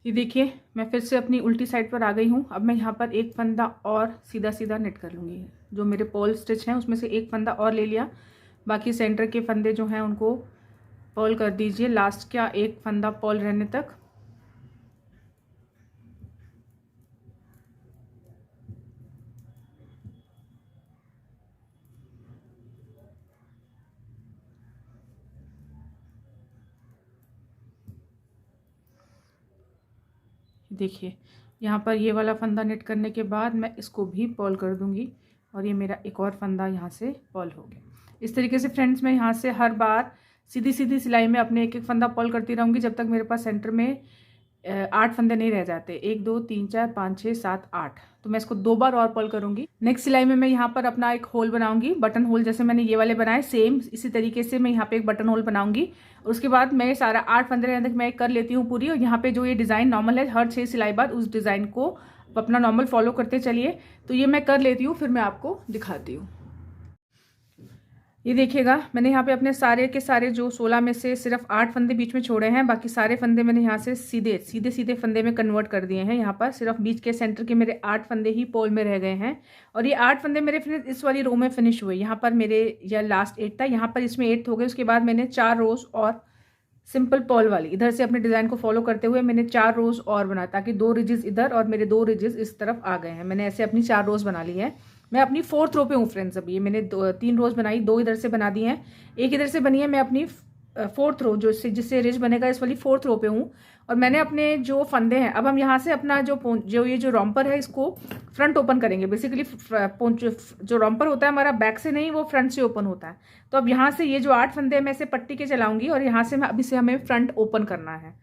ये देखिए, मैं फिर से अपनी उल्टी साइड पर आ गई हूँ। अब मैं यहाँ पर एक फंदा और सीधा सीधा निट कर लूँगी। जो मेरे पॉल स्टिच हैं उसमें से एक फंदा और ले लिया, बाकी सेंटर के फंदे जो हैं उनको पॉल कर दीजिए लास्ट का एक फंदा पॉल रहने तक। देखिए, यहाँ पर ये वाला फंदा निट करने के बाद मैं इसको भी पॉल कर दूँगी, और ये मेरा एक और फंदा यहाँ से पॉल हो गया। इस तरीके से फ्रेंड्स मैं यहाँ से हर बार सीधी सीधी सिलाई में अपने एक एक फंदा पॉल करती रहूँगी जब तक मेरे पास सेंटर में 8 फंदे नहीं रह जाते। 1 2 3 4 5 6 7 8। तो मैं इसको 2 बार और पॉल करूँगी। नेक्स्ट सिलाई में मैं यहाँ पर अपना एक होल बनाऊँगी, बटन होल, जैसे मैंने ये वाले बनाए सेम इसी तरीके से मैं यहाँ पे एक बटन होल बनाऊँगी। उसके बाद मैं सारा 8 फंदे रहने तक मैं कर लेती हूँ पूरी, और यहाँ पे जो ये डिज़ाइन नॉर्मल है हर 6 सिलाई बाद उस डिज़ाइन को अपना नॉर्मल फॉलो करते चलिए। तो ये मैं कर लेती हूँ, फिर मैं आपको दिखाती हूँ। ये देखिएगा, मैंने यहाँ पे अपने सारे के सारे जो 16 में से सिर्फ 8 फंदे बीच में छोड़े हैं, बाकी सारे फंदे मैंने यहाँ से सीधे सीधे सीधे फंदे में कन्वर्ट कर दिए हैं। यहाँ पर सिर्फ बीच के सेंटर के मेरे 8 फंदे ही पोल में रह गए हैं और ये 8 फंदे मेरे फिर इस वाली रो में फिनिश हुए। यहाँ पर मेरे यह लास्ट 8 था, यहाँ पर इसमें 8 हो गए। उसके बाद मैंने 4 रोज और सिंपल पॉल वाली इधर से अपने डिज़ाइन को फॉलो करते हुए मैंने 4 रोज और बनाया, ताकि 2 रिजेस इधर और मेरे 2 रिजेस इस तरफ आ गए हैं। मैंने ऐसे अपनी 4 रोज बना ली है। मैं अपनी 4th रो पे हूँ फ्रेंड्स। अभी ये मैंने 3 रोज बनाई, 2 इधर से बना दी हैं, एक इधर से बनी है। मैं अपनी 4th रो जिससे रिज बनेगा इस वाली 4th रो पे हूँ और मैंने अपने जो फंदे हैं, अब हम यहाँ से अपना जो ये जो रॉम्पर है इसको फ्रंट ओपन करेंगे। बेसिकली जो रॉम्पर होता है हमारा बैक से नहीं, वो फ्रंट से ओपन होता है। तो अब यहाँ से ये जो 8 फंदे हैं मैं इसे पट्टी के चलाऊंगी और यहाँ से अभी से हमें फ्रंट ओपन करना है।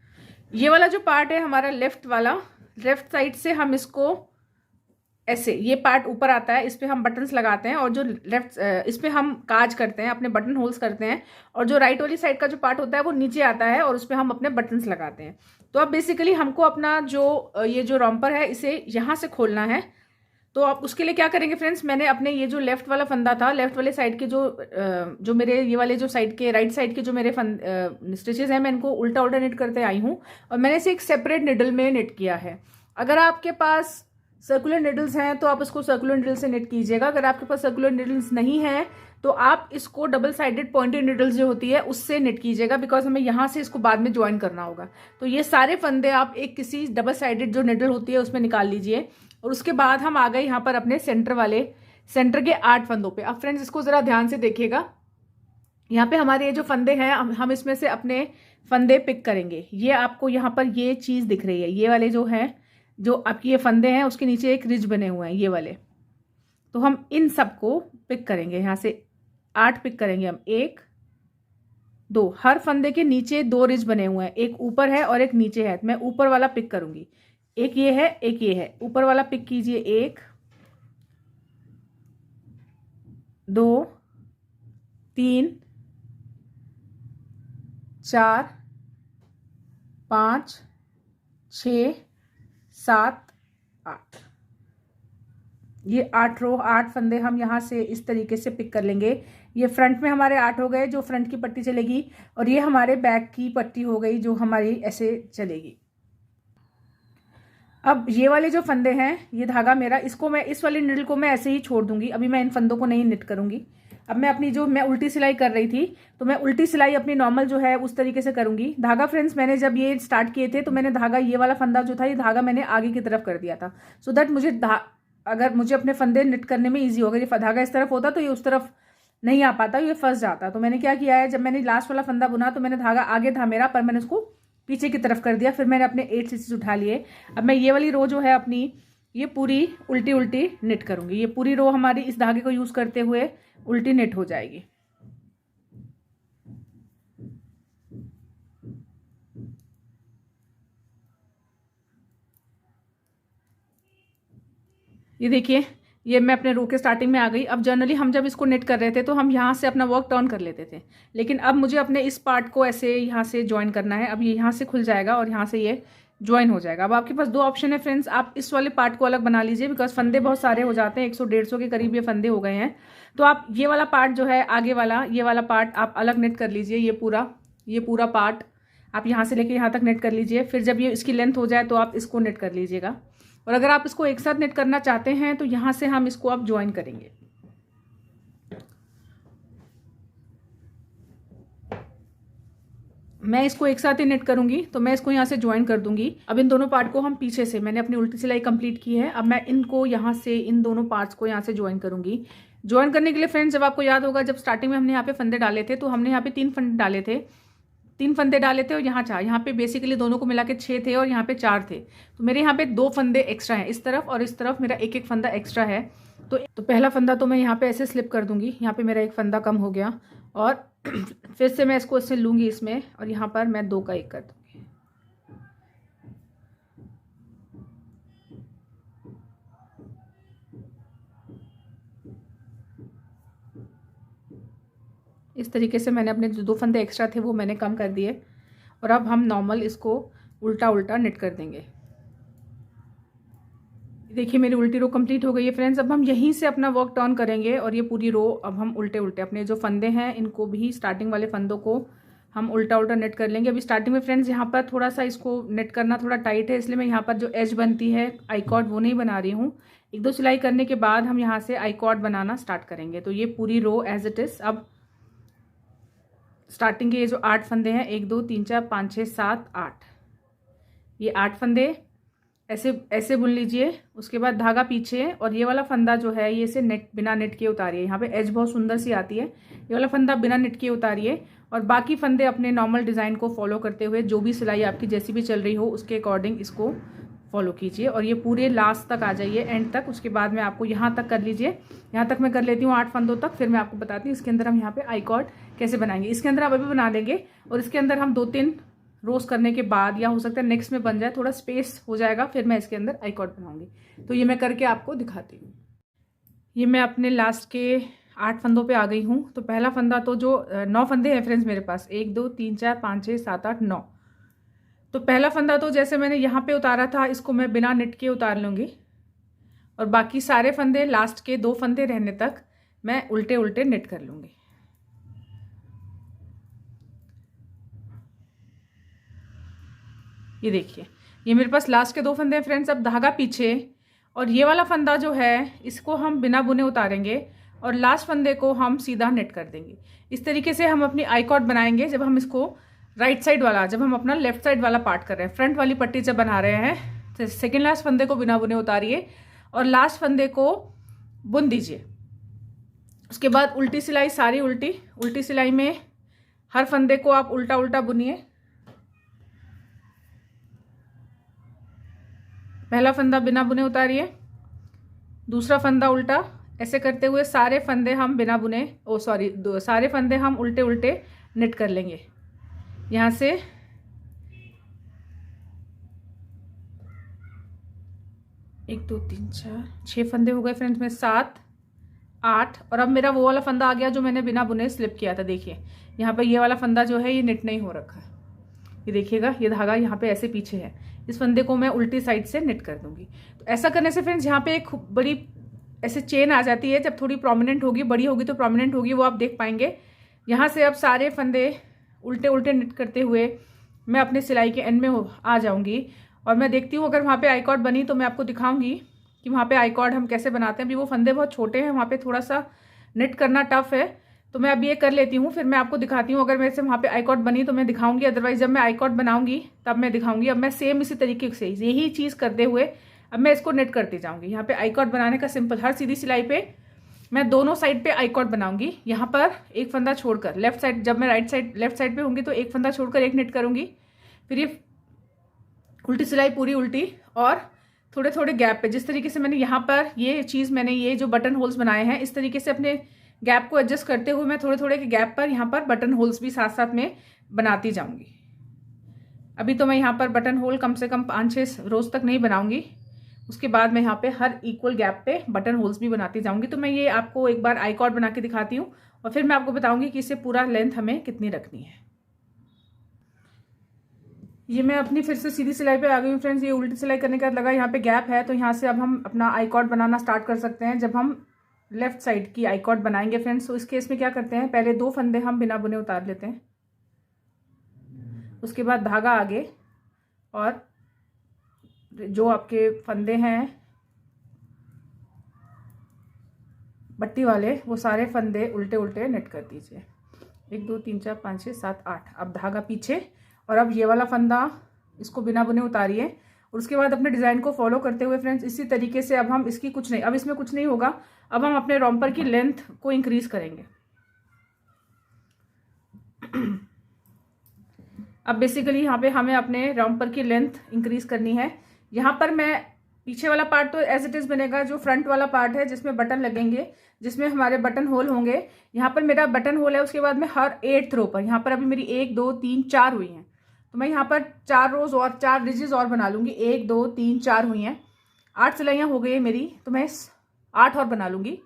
ये वाला जो पार्ट है हमारा लेफ्ट वाला, लेफ्ट साइड से हम इसको ऐसे, ये पार्ट ऊपर आता है, इस पे हम बटन्स लगाते हैं और जो लेफ्ट इस पे हम काज करते हैं, अपने बटन होल्स करते हैं। और जो राइट वाली साइड का जो पार्ट होता है वो नीचे आता है और उस पे हम अपने बटन्स लगाते हैं। तो अब बेसिकली हमको अपना जो ये जो रॉम्पर है इसे यहाँ से खोलना है। तो आप उसके लिए क्या करेंगे फ्रेंड्स, मैंने अपने ये जो लेफ्ट वाला फंदा था, लेफ्ट वाले साइड के जो मेरे ये वाले जो साइड के राइट साइड के जो मेरे स्टिचेस हैं, मैं इनको उल्टा उल्टा निट करते आई हूँ और मैंने इसे एक सेपरेट निडल में निट किया है। अगर आपके पास सर्कुलर निडल्स हैं तो आप इसको सर्कुलर निडल से निट कीजिएगा। अगर आपके पास सर्कुलर निडल्स नहीं है तो आप इसको डबल साइडेड पॉइंटेड निडल्स जो होती है उससे निट कीजिएगा, बिकॉज हमें यहाँ से इसको बाद में ज्वाइन करना होगा। तो ये सारे फंदे आप एक किसी डबल साइडेड जो निडल होती है उसमें निकाल लीजिए और उसके बाद हम आ गए यहाँ पर अपने सेंटर के 8 फंदों पे। अब फ्रेंड्स इसको जरा ध्यान से देखिएगा, यहाँ पे हमारे ये जो फंदे हैं हम इसमें से अपने फंदे पिक करेंगे। ये आपको यहाँ पर ये चीज दिख रही है, ये वाले जो है, जो आपकी ये फंदे हैं उसके नीचे एक रिज बने हुए हैं ये वाले। तो हम इन सबको पिक करेंगे, यहाँ से 8 पिक करेंगे हम। 1 2, हर फंदे के नीचे 2 रिज बने हुए हैं, एक ऊपर है और एक नीचे है। मैं ऊपर वाला पिक करूंगी, एक ये है एक ये है। ऊपर वाला पिक कीजिए, 1 2 3 4 5 6 7 8। ये 8 रो 8 फंदे हम यहाँ से इस तरीके से पिक कर लेंगे। ये फ्रंट में हमारे 8 हो गए जो फ्रंट की पट्टी चलेगी और ये हमारे बैक की पट्टी हो गई जो हमारी ऐसे चलेगी। अब ये वाले जो फंदे हैं, ये धागा मेरा, इसको मैं इस वाली निडल को मैं ऐसे ही छोड़ दूंगी। अभी मैं इन फंदों को नहीं निट करूंगी। अब मैं अपनी जो मैं उल्टी सिलाई कर रही थी, तो मैं उल्टी सिलाई अपनी नॉर्मल जो है उस तरीके से करूंगी। धागा फ्रेंड्स मैंने जब ये स्टार्ट किए थे तो मैंने धागा, ये वाला फंदा जो था, ये धागा मैंने आगे की तरफ कर दिया था, सो दैट अगर मुझे अपने फंदे निट करने में ईजी होगा। ये धागा इस तरफ होता तो ये उस तरफ नहीं आ पाता, ये फंस जाता। तो मैंने क्या किया है, जब मैंने लास्ट वाला फंदा बुना तो मैंने धागा आगे था मेरा, पर मैंने उसको पीछे की तरफ कर दिया। फिर मैंने अपने 8 स्टिचेस उठा लिए। अब मैं ये वाली रो जो है अपनी, ये पूरी उल्टी उल्टी निट करूंगी। ये पूरी रो हमारी इस धागे को यूज करते हुए उल्टी निट हो जाएगी। ये देखिए, ये मैं अपने रो के स्टार्टिंग में आ गई। अब जनरली हम जब इसको नेट कर रहे थे तो हम यहाँ से अपना वर्क टर्न कर लेते थे, लेकिन अब मुझे अपने इस पार्ट को ऐसे यहाँ से ज्वाइन करना है। अब ये यहाँ से खुल जाएगा और यहाँ से ये ज्वाइन हो जाएगा। अब आपके पास 2 ऑप्शन है फ्रेंड्स, आप इस वाले पार्ट को अलग बना लीजिए, बिकॉज फंदे बहुत सारे हो जाते हैं, 100-150 के करीब ये फंदे हो गए हैं। तो आप ये वाला पार्ट जो है आगे वाला, ये वाला पार्ट आप अलग नेट कर लीजिए। ये पूरा पार्ट आप यहाँ से लेके यहाँ तक नेट कर लीजिए। फिर जब ये इसकी लेंथ हो जाए तो आप इसको नेट कर लीजिएगा। और अगर आप इसको एक साथ नेट करना चाहते हैं तो यहाँ से हम इसको अब ज्वाइन करेंगे। मैं इसको एक साथ ही नेट करूंगी, तो मैं इसको यहाँ से ज्वाइन कर दूंगी। अब इन दोनों पार्ट को हम पीछे से, मैंने अपनी उल्टी सिलाई कंप्लीट की है, अब मैं इनको यहाँ से, इन दोनों पार्ट्स को यहाँ से ज्वाइन करूंगी। ज्वाइन करने के लिए फ्रेंड्स, जब आपको याद होगा, जब स्टार्टिंग में हमने यहाँ पे फंदे डाले थे तो हमने यहाँ पे 3 फंदे डाले थे, 3 फंदे डाले थे और यहाँ 4, यहाँ पे बेसिकली दोनों को मिला के 6 थे और यहाँ पे 4 थे। तो मेरे यहाँ पे 2 फंदे एक्स्ट्रा हैं, इस तरफ और इस तरफ मेरा एक फंदा एक्स्ट्रा है। तो पहला फंदा तो मैं यहाँ पे ऐसे स्लिप कर दूंगी, यहाँ पे मेरा एक फंदा कम हो गया और फिर से मैं इसको ऐसे लूंगी इसमें और यहाँ पर मैं 2 का 1 कर दूंगी। इस तरीके से मैंने अपने जो 2 फंदे एक्स्ट्रा थे वो मैंने कम कर दिए और अब हम नॉर्मल इसको उल्टा उल्टा निट कर देंगे। देखिए मेरी उल्टी रो कंप्लीट हो गई है फ्रेंड्स। अब हम यहीं से अपना वर्क टर्न करेंगे और ये पूरी रो अब हम उल्टे उल्टे अपने जो फंदे हैं इनको भी, स्टार्टिंग वाले फंदों को हम उल्टा उल्टा नेट कर लेंगे। अभी स्टार्टिंग में फ्रेंड्स यहाँ पर थोड़ा सा इसको नेट करना थोड़ा टाइट है, इसलिए मैं यहाँ पर जो एज बनती है आई कॉर्ड वो नहीं बना रही हूँ। 1-2 सिलाई करने के बाद हम यहाँ से आई कॉर्ड बनाना स्टार्ट करेंगे। तो ये पूरी रो एज इट इज़। अब स्टार्टिंग के ये जो 8 फंदे हैं, 1 2 3 4 5 6 7 8, ये 8 फंदे ऐसे ऐसे बुन लीजिए। उसके बाद धागा पीछे और ये वाला फंदा जो है ये इसे नेट बिना नेट के उतारिए। यहाँ पे एज बहुत सुंदर सी आती है, ये वाला फंदा बिना नेट के उतारिए और बाकी फंदे अपने नॉर्मल डिज़ाइन को फॉलो करते हुए जो भी सिलाई आपकी जैसी भी चल रही हो उसके अकॉर्डिंग इसको फॉलो कीजिए और ये पूरे लास्ट तक आ जाइए, एंड तक। उसके बाद में आपको यहाँ तक कर लीजिए। यहाँ तक मैं कर लेती हूँ 8 फंदों तक, फिर मैं आपको बताती हूँ इसके अंदर हम यहाँ पे आई कॉर्ड कैसे बनाएंगे। इसके अंदर आप अभी बना लेंगे और इसके अंदर हम 2-3 रोज करने के बाद या हो सकता है नेक्स्ट में बन जाए, थोड़ा स्पेस हो जाएगा, फिर मैं इसके अंदर आई कॉर्ड बनाऊंगी। तो ये मैं करके आपको दिखाती हूँ। ये मैं अपने लास्ट के 8 फंदों पे आ गई हूँ। तो पहला फंदा तो जो 9 फंदे हैं फ्रेंड्स मेरे पास, 1 2 3 4 5 6 7 8 9। तो पहला फंदा तो जैसे मैंने यहाँ पे उतारा था इसको मैं बिना नेट के उतार लूँगी और बाकी सारे फंदे लास्ट के 2 फंदे रहने तक मैं उल्टे उल्टे नेट कर लूँगी। ये देखिए ये मेरे पास लास्ट के 2 फंदे हैं फ्रेंड्स। अब धागा पीछे और ये वाला फंदा जो है इसको हम बिना बुने उतारेंगे और लास्ट फंदे को हम सीधा नेट कर देंगे। इस तरीके से हम अपनी आई कॉर्ड बनाएंगे जब हम इसको राइट साइड वाला, जब हम अपना लेफ्ट साइड वाला पार्ट कर रहे हैं, फ्रंट वाली पट्टी जब बना रहे हैं तो सेकेंड लास्ट फंदे को बिना बुने उतारिए और लास्ट फंदे को बुन दीजिए। उसके बाद उल्टी सिलाई, सारी उल्टी सिलाई में हर फंदे को आप उल्टा उल्टा बुनिए। पहला फंदा बिना बुने उतारिए, दूसरा फंदा उल्टा, ऐसे करते हुए सारे फंदे हम बिना बुने सारे फंदे हम उल्टे उल्टे नेट कर लेंगे। यहाँ से 1 2 3 4 6 फंदे हो गए फ्रेंड्स में, 7 8 और अब मेरा वो वाला फंदा आ गया जो मैंने बिना बुने स्लिप किया था। देखिए यहाँ पे ये वाला फंदा जो है ये नेट नहीं हो रखा है, ये देखिएगा ये धागा यहाँ पे ऐसे पीछे है, इस फंदे को मैं उल्टी साइड से नेट कर दूंगी। तो ऐसा करने से फ्रेंड्स यहाँ पे एक बड़ी ऐसे चेन आ जाती है, जब थोड़ी प्रोमिनेंट होगी, बड़ी होगी तो प्रोमिनेंट होगी, वो आप देख पाएंगे। यहाँ से अब सारे फंदे उल्टे उल्टे नेट करते हुए मैं अपने सिलाई के एंड में आ जाऊंगी और मैं देखती हूँ अगर वहाँ पे आई कॉर्ड बनी तो मैं आपको दिखाऊंगी कि वहाँ पे आई कॉर्ड हम कैसे बनाते हैं। अभी वो फंदे बहुत छोटे हैं, वहाँ पे थोड़ा सा नेट करना टफ है, तो मैं अब ये कर लेती हूँ, फिर मैं आपको दिखाती हूँ। अगर मेरे से वहाँ पे आई कॉर्ड बनी तो मैं दिखाऊंगी, अदरवाइज जब मैं आई कॉर्ड बनाऊंगी तब मैं दिखाऊंगी। अब मैं सेम इसी तरीके से यही चीज़ करते हुए अब मैं इसको नेट करती जाऊँगी। यहाँ पे आई कॉर्ड बनाने का सिंपल, हर सीधी सिलाई पे मैं दोनों साइड पे आई कॉर्ड बनाऊंगी। यहाँ पर एक फंदा छोड़कर लेफ्ट साइड, जब मैं लेफ्ट साइड पे होंगी तो एक फंदा छोड़कर एक नेट करूंगी, फिर ये उल्टी सिलाई पूरी उल्टी और थोड़े थोड़े गैप पे, जिस तरीके से मैंने यहाँ पर ये चीज़, मैंने ये जो बटन होल्स बनाए हैं इस तरीके से अपने गैप को एडजस्ट करते हुए मैं थोड़े थोड़े के गैप पर यहाँ पर बटन होल्स भी साथ साथ में बनाती जाऊँगी। अभी तो मैं यहाँ पर बटन होल कम से कम 5-6 रोज तक नहीं बनाऊंगी, उसके बाद मैं यहाँ पे हर इक्वल गैप पे बटन होल्स भी बनाती जाऊंगी। तो मैं ये आपको एक बार आई कॉर्ड बना के दिखाती हूँ और फिर मैं आपको बताऊंगी कि इससे पूरा लेंथ हमें कितनी रखनी है। ये मैं अपनी फिर से सीधी सिलाई पे आ गई हूँ फ्रेंड्स। ये उल्टी सिलाई करने के बाद लगा यहाँ पे गैप है, तो यहाँ से अब हम अपना आई कॉर्ड बनाना स्टार्ट कर सकते हैं। जब हम लेफ्ट साइड की आई कॉर्ड बनाएंगे फ्रेंड्स, तो इस केस में क्या करते हैं, पहले 2 फंदे हम बिना बुने उतार लेते हैं, उसके बाद धागा आगे और जो आपके फंदे हैं बट्टी वाले वो सारे फंदे उल्टे उल्टे नेट कर दीजिए। 1 2 3 4 5 6 7 8। अब धागा पीछे और अब ये वाला फंदा इसको बिना बुने उतारिए और उसके बाद अपने डिज़ाइन को फॉलो करते हुए फ्रेंड्स इसी तरीके से अब हम इसकी कुछ नहीं, अब इसमें कुछ नहीं होगा, अब हम अपने रॉम्पर की लेंथ को इंक्रीज करेंगे। अब बेसिकली यहाँ पे हमें अपने रॉम्पर की लेंथ इंक्रीज करनी है। यहाँ पर मैं पीछे वाला पार्ट तो एज इट इज़ बनेगा, जो फ्रंट वाला पार्ट है जिसमें बटन लगेंगे, जिसमें हमारे बटन होल होंगे, यहाँ पर मेरा बटन होल है। उसके बाद में हर 8th रो पर, यहाँ पर अभी मेरी 1 2 3 4 हुई हैं, तो मैं यहाँ पर 4 रोज और 4 रिजेस और बना लूँगी। 1 2 3 4 हुई हैं, 8 सिलाइयाँ हो गई है मेरी, तो मैं 8 और बना लूँगी,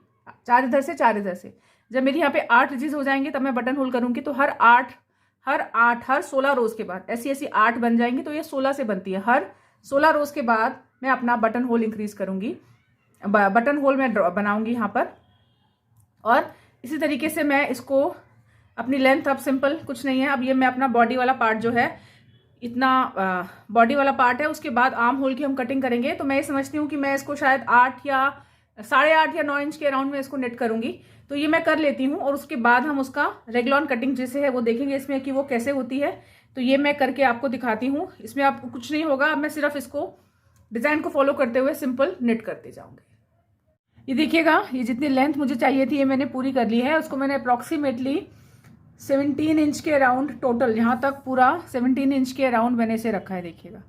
4 इधर से 4 इधर से। जब मेरी यहाँ पे 8 रिजेस हो जाएंगे तब मैं बटन होल करूँगी, तो हर 16 रोज के बाद ऐसी 8 बन जाएंगी, तो ये 16 से बनती है। हर 16 रोज के बाद मैं अपना बटन होल इंक्रीज करूँगी, बटन होल मैं बनाऊँगी यहाँ पर। और इसी तरीके से मैं इसको अपनी लेंथ, अब सिंपल कुछ नहीं है, अब ये मैं अपना बॉडी वाला पार्ट जो है, इतना बॉडी वाला पार्ट है, उसके बाद आर्म होल की हम कटिंग करेंगे। तो मैं ये समझती हूँ कि मैं इसको शायद 8 या 8.5 या 9 इंच के अराउंड में इसको नेट करूँगी। तो ये मैं कर लेती हूँ और उसके बाद हम उसका रेगलॉन कटिंग जैसे है वो देखेंगे इसमें कि वो कैसे होती है। तो ये मैं करके आपको दिखाती हूँ। इसमें आपको कुछ नहीं होगा, अब मैं सिर्फ इसको डिज़ाइन को फॉलो करते हुए सिंपल नेट करते जाऊँगी। ये देखिएगा, ये जितनी लेंथ मुझे चाहिए थी ये मैंने पूरी कर ली है। उसको मैंने अप्रॉक्सीमेटली 17 इंच के अराउंड, टोटल यहाँ तक पूरा 17 इंच के अराउंड मैंने इसे रखा है, देखिएगा।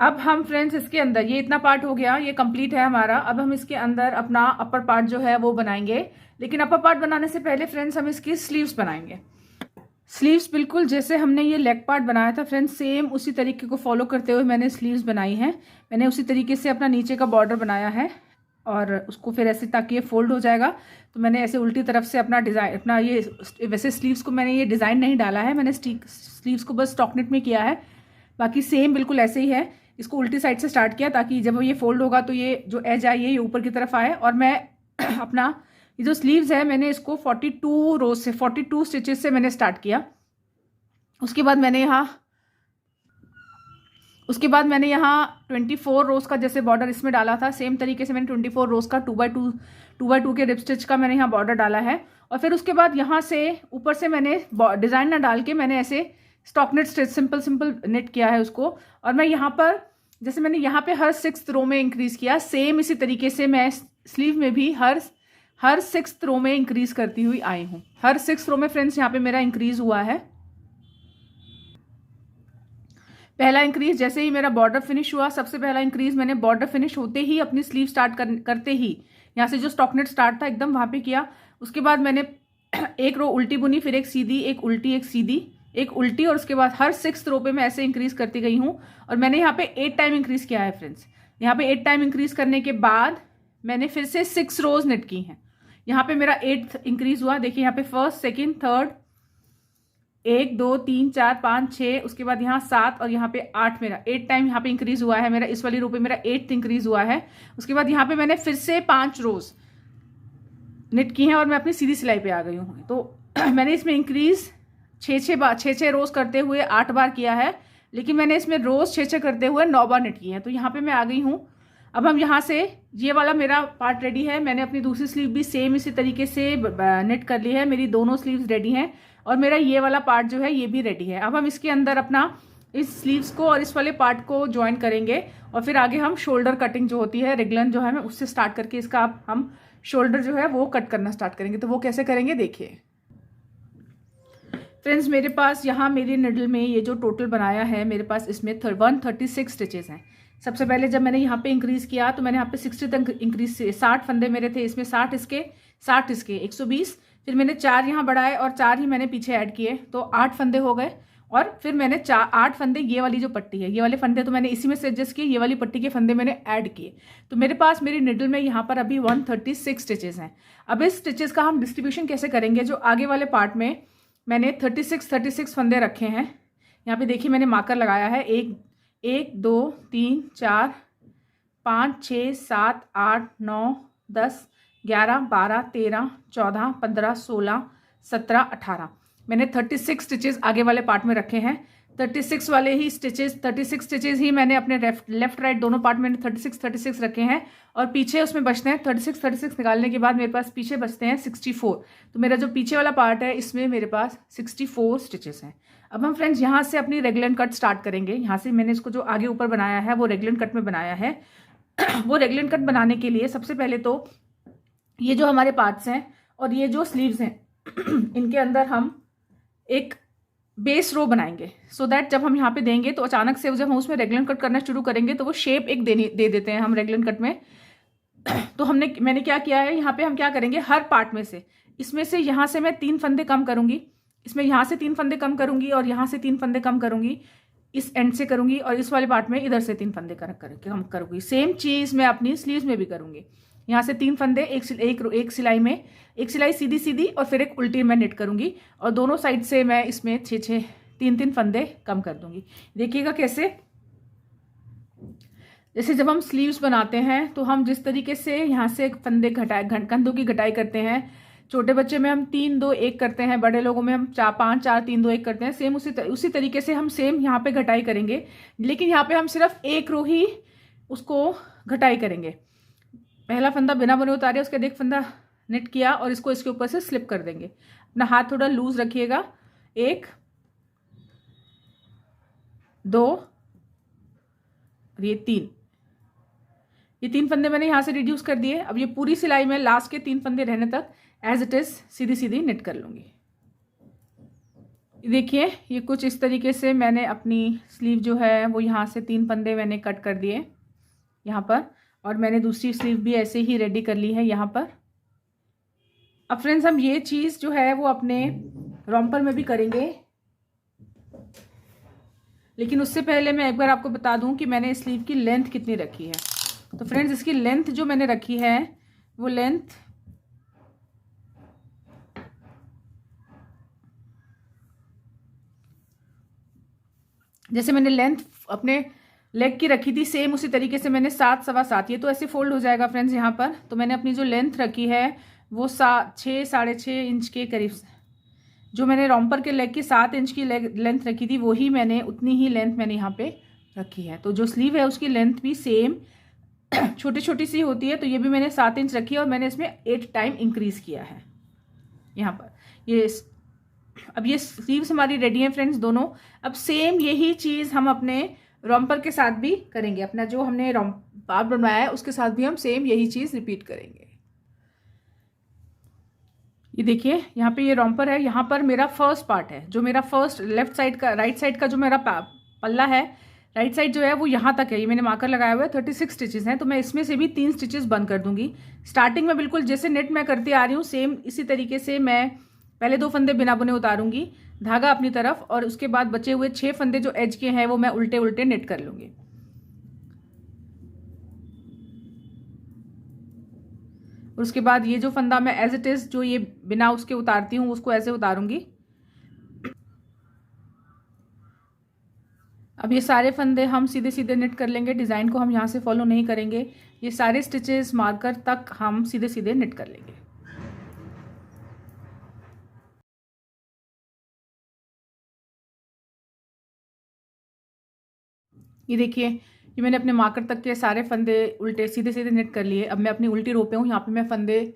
अब हम फ्रेंड्स इसके अंदर, ये इतना पार्ट हो गया, ये कंप्लीट है हमारा। अब हम इसके अंदर अपना अपर पार्ट जो है वो बनाएंगे। लेकिन अपर पार्ट बनाने से पहले फ्रेंड्स हम इसकी स्लीव्स बनाएंगे। स्लीव्स बिल्कुल जैसे हमने ये लेग पार्ट बनाया था फ्रेंड्स, सेम उसी तरीके को फॉलो करते हुए मैंने स्लीव्स बनाई हैं। मैंने उसी तरीके से अपना नीचे का बॉर्डर बनाया है और उसको फिर ऐसे, ताकि ये फोल्ड हो जाएगा, तो मैंने ऐसे उल्टी तरफ से अपना डिज़ाइन, अपना ये, वैसे स्लीव्स को मैंने ये डिज़ाइन नहीं डाला है, मैंने स्लीव्स को बस स्टॉकनेट में किया है। बाकी सेम बिल्कुल ऐसे ही है। इसको उल्टी साइड से स्टार्ट किया ताकि जब ये फोल्ड होगा तो ये जो एज आई है ये ऊपर की तरफ आए। और मैं अपना ये जो स्लीव्स है मैंने इसको 42 रोज से, 42 स्टिचेस से मैंने स्टार्ट किया। उसके बाद मैंने यहाँ 24 रोज का जैसे बॉर्डर इसमें डाला था, सेम तरीके से मैंने 24 रोज का 2x2 के रिप स्टिच का मैंने यहाँ बॉर्डर डाला है। और फिर उसके बाद यहाँ से ऊपर से मैंने डिज़ाइन ना डाल के मैंने ऐसे स्टॉकनेट स्टिच सिंपल नेट किया है उसको। और मैं यहाँ पर, जैसे मैंने यहाँ पे हर 6th रो में इंक्रीज किया, सेम इसी तरीके से मैं स्लीव में भी हर 6th रो में इंक्रीज करती हुई आई हूँ। हर 6th रो में फ्रेंड्स यहाँ पे मेरा इंक्रीज हुआ है। पहला इंक्रीज जैसे ही मेरा बॉर्डर फिनिश हुआ, सबसे पहला इंक्रीज मैंने बॉर्डर फिनिश होते ही अपनी स्लीव स्टार्ट करते ही यहाँ से जो स्टॉकनेट स्टार्ट था एकदम वहाँ पे किया। उसके बाद मैंने एक रो उल्टी बुनी, फिर एक सीधी, एक उल्टी, एक सीधी, एक उल्टी, और उसके बाद हर 6th रो पे मैं ऐसे इंक्रीज करती गई हूँ। और मैंने यहाँ पे 8 टाइम इंक्रीज किया है फ्रेंड्स। यहाँ पे 8 टाइम इंक्रीज करने के बाद मैंने फिर से 6 रोज नेट की हैं। यहाँ पे मेरा 8th इंक्रीज हुआ, देखिए यहाँ पे 1st, 2nd, 3rd, 1 2 3 4 5 6, उसके बाद यहाँ 7 और यहाँ पे 8, मेरा 8 टाइम यहाँ पे इंक्रीज हुआ है। मेरा इस वाली रो पे मेरा 8th इंक्रीज हुआ है। उसके बाद यहाँ पे मैंने फिर से 5 रोज नेट की हैं और मैं अपनी सीधी सिलाई पे आ गई हूँ। तो मैंने इसमें इंक्रीज 6 रोज करते हुए 8 बार किया है, लेकिन मैंने इसमें रोज 6 करते हुए 9 बार नेट किए हैं। तो यहाँ पे मैं आ गई हूँ। अब हम यहाँ से, ये वाला मेरा पार्ट रेडी है। मैंने अपनी दूसरी स्लीव भी सेम इसी तरीके से नेट कर ली है। मेरी दोनों स्लीव्स रेडी हैं और मेरा ये वाला पार्ट जो है ये भी रेडी है। अब हम इसके अंदर अपना इस स्लीव्स को और इस वाले पार्ट को ज्वाइन करेंगे और फिर आगे हम शोल्डर कटिंग जो होती है, रेगलन जो है, मैं उससे स्टार्ट करके इसका अब हम शोल्डर जो है वो कट करना स्टार्ट करेंगे। तो वो कैसे करेंगे देखिए फ्रेंड्स। मेरे पास यहाँ मेरी निडल में ये जो टोटल बनाया है, मेरे पास इसमें 136 स्टिचेस हैं। सबसे पहले जब मैंने यहाँ पे इंक्रीज किया तो मैंने यहाँ पे 60 तक इंक्रीज, 60 फंदे मेरे थे, इसमें 60 इसके 120। फिर मैंने 4 यहाँ बढ़ाए और 4 ही मैंने पीछे ऐड किए, तो 8 फंदे हो गए। और फिर मैंने 8 फंदे, ये वाली जो पट्टी है, ये वाले फंदे तो मैंने इसी में से एडजस्ट किए, ये वाली पट्टी के फंदे मैंने ऐड किए। तो मेरे पास मेरी निडल में यहाँ पर अभी 136 स्टिचेस हैं। अब इस स्टिचेस का हम डिस्ट्रीब्यूशन कैसे करेंगे, जो आगे वाले पार्ट में मैंने 36 फंदे रखे हैं। यहाँ पे देखिए मैंने मार्कर लगाया है, 1 2 3 4 5 6 7 8 9 10 11 12 13 14 15 16 17 18, मैंने 36 स्टिचेस आगे वाले पार्ट में रखे हैं। 36 वाले ही स्टिचेस, 36 स्टिचेस ही मैंने अपने लेफ्ट राइट दोनों पार्ट में 36 रखे हैं। और पीछे उसमें बचते हैं 36 निकालने के बाद मेरे पास पीछे बचते हैं 64। तो मेरा जो पीछे वाला पार्ट है इसमें मेरे पास 64 स्टिचेस हैं। अब हम फ्रेंड्स यहाँ से अपनी रेगुलर कट स्टार्ट करेंगे। यहाँ से मैंने इसको जो आगे ऊपर बनाया है वो रेगुलर कट में बनाया है। वो रेगुलर कट बनाने के लिए सबसे पहले तो ये जो हमारे पार्ट्स हैं और ये जो स्लीव्स हैं इनके अंदर हम एक बेस रो बनाएंगे, सो दैट जब हम यहाँ पे देंगे तो अचानक से जब हम उसमें रेगुलर कट करना शुरू करेंगे तो वो शेप एक दे देते हैं हम रेगुलर कट में। तो मैंने क्या किया है, यहाँ पे हम क्या करेंगे, हर पार्ट में से, इसमें से यहाँ से मैं 3 फंदे कम करूँगी, इसमें यहाँ से 3 फंदे कम करूँगी और यहाँ से 3 फंदे कम करूँगी, इस एंड से करूँगी, और इस वाले पार्ट में इधर से 3 फंदे कम करूँगी। सेम चीज़ मैं अपनी स्लीव्स में भी करूँगी। यहाँ से 3 फंदे एक सिलाई में, एक सिलाई सीधी सीधी और फिर एक उल्टी मैं निट करूँगी और दोनों साइड से मैं इसमें 3 फंदे कम कर दूँगी। देखिएगा कैसे, जैसे जब हम स्लीव्स बनाते हैं तो हम जिस तरीके से यहाँ से फंदे कंधों की घटाई करते हैं, छोटे बच्चे में हम 3 2 1 करते हैं, बड़े लोगों में हम 5 4 3 2 1 करते हैं। सेम उसी तरीके से हम सेम यहाँ पे घटाई करेंगे, लेकिन यहाँ पे हम सिर्फ एक रो ही उसको घटाई करेंगे। पहला फंदा बिना बुने उतारे, उसके बाद एक फंदा निट किया और इसको इसके ऊपर से स्लिप कर देंगे। अपना हाथ थोड़ा लूज रखिएगा। 1 2 और ये 3 फंदे मैंने यहाँ से रिड्यूस कर दिए। अब ये पूरी सिलाई में लास्ट के 3 फंदे रहने तक एज इट इज सीधी सीधी निट कर लूँगी। देखिए ये कुछ इस तरीके से मैंने अपनी स्लीव जो है वो यहाँ से 3 फंदे मैंने कट कर दिए यहाँ पर, और मैंने दूसरी स्लीव भी ऐसे ही रेडी कर ली है यहाँ पर। अब फ्रेंड्स हम ये चीज़ जो है वो अपने रॉम्पर में भी करेंगे, लेकिन उससे पहले मैं एक बार आपको बता दूं कि मैंने स्लीव की लेंथ कितनी रखी है। तो फ्रेंड्स इसकी लेंथ जो मैंने रखी है वो लेंथ जैसे मैंने लेंथ अपने लेग की रखी थी, सेम उसी तरीके से मैंने 7 सवा 7, ये तो ऐसे फोल्ड हो जाएगा फ्रेंड्स यहाँ पर। तो मैंने अपनी जो लेंथ रखी है वो 6 साढ़े 6 इंच के करीब, जो मैंने रॉम्पर के लेग की 7 इंच की लेंथ रखी थी वही मैंने उतनी ही लेंथ मैंने यहाँ पे रखी है। तो जो स्लीव है उसकी लेंथ भी सेम छोटी छोटी सी होती है, तो ये भी मैंने 7 इंच रखी है और मैंने इसमें 8 टाइम इंक्रीज किया है यहाँ पर। ये अब ये स्लीव्स हमारी रेडी हैं फ्रेंड्स दोनों। अब सेम यही चीज़ हम अपने रॉम्पर के साथ भी करेंगे। अपना जो हमने पार्ट बनवाया है उसके साथ भी हम सेम यही चीज़ रिपीट करेंगे। ये देखिए यहाँ पे ये रॉम्पर है, यहाँ पर मेरा फर्स्ट पार्ट है, जो मेरा फर्स्ट लेफ्ट साइड का राइट साइड का जो मेरा पल्ला है, राइट साइड जो है वो यहाँ तक है। ये मैंने मार्कर लगाया हुआ है, 36 स्टिचेस हैं, तो मैं इसमें से भी 3 स्टिचेस बंद कर दूंगी। स्टार्टिंग में बिल्कुल जैसे नेट मैं करती आ रही हूँ सेम इसी तरीके से मैं पहले 2 फंदे बिना बुने उतारूंगी, धागा अपनी तरफ, और उसके बाद बचे हुए 6 फंदे जो एज के हैं वो मैं उल्टे उल्टे नेट कर लूंगी। और उसके बाद ये जो फंदा मैं एज इट इज जो ये बिना उसके उतारती हूँ उसको ऐसे उतारूंगी। अब ये सारे फंदे हम सीधे सीधे नेट कर लेंगे, डिज़ाइन को हम यहाँ से फॉलो नहीं करेंगे। ये सारे स्टिचेस मार्कर तक हम सीधे सीधे नेट कर लेंगे। ये देखिए ये मैंने अपने मार्कर तक के सारे फंदे उल्टे सीधे सीधे नेट कर लिए। अब मैं अपनी उल्टी रो पे हूँ, यहाँ पे मैं फंदे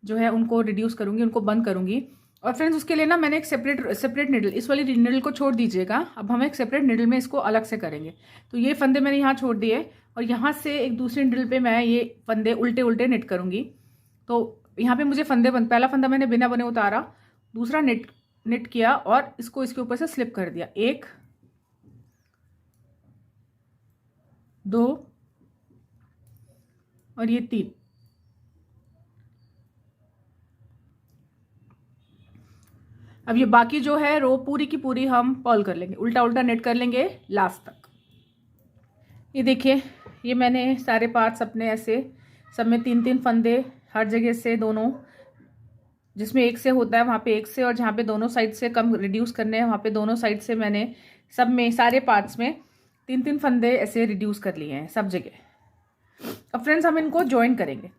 जो है उनको रिड्यूस करूँगी, उनको बंद करूँगी। और फ्रेंड्स उसके लिए ना मैंने एक सेपरेट निडल, इस वाली निडल को छोड़ दीजिएगा। अब हम एक सेपरेट निडल में इसको अलग से करेंगे। तो ये फंदे मैंने यहाँ छोड़ दिए और यहाँ से एक दूसरी निडल पे मैं ये फंदे उल्टे उल्टे नेट करूँगी। तो यहाँ पे मुझे पहला फंदा मैंने बिना बने उतारा, दूसरा नेट किया और इसको इसके ऊपर से स्लिप कर दिया। 1 2 और ये 3। अब ये बाकी जो है रो पूरी की पूरी हम पर्ल कर लेंगे, उल्टा उल्टा नेट कर लेंगे लास्ट तक। ये देखिए ये मैंने सारे पार्ट्स अपने ऐसे सब में 3-3 फंदे हर जगह से, दोनों जिसमें 1 से होता है वहाँ पे 1 से, और जहाँ पे दोनों साइड से कम रिड्यूस करने हैं वहाँ पे दोनों साइड से मैंने सब में सारे पार्ट्स में 3-3 फंदे ऐसे रिड्यूस कर लिए हैं सब जगह। अब फ्रेंड्स हम इनको ज्वाइन करेंगे।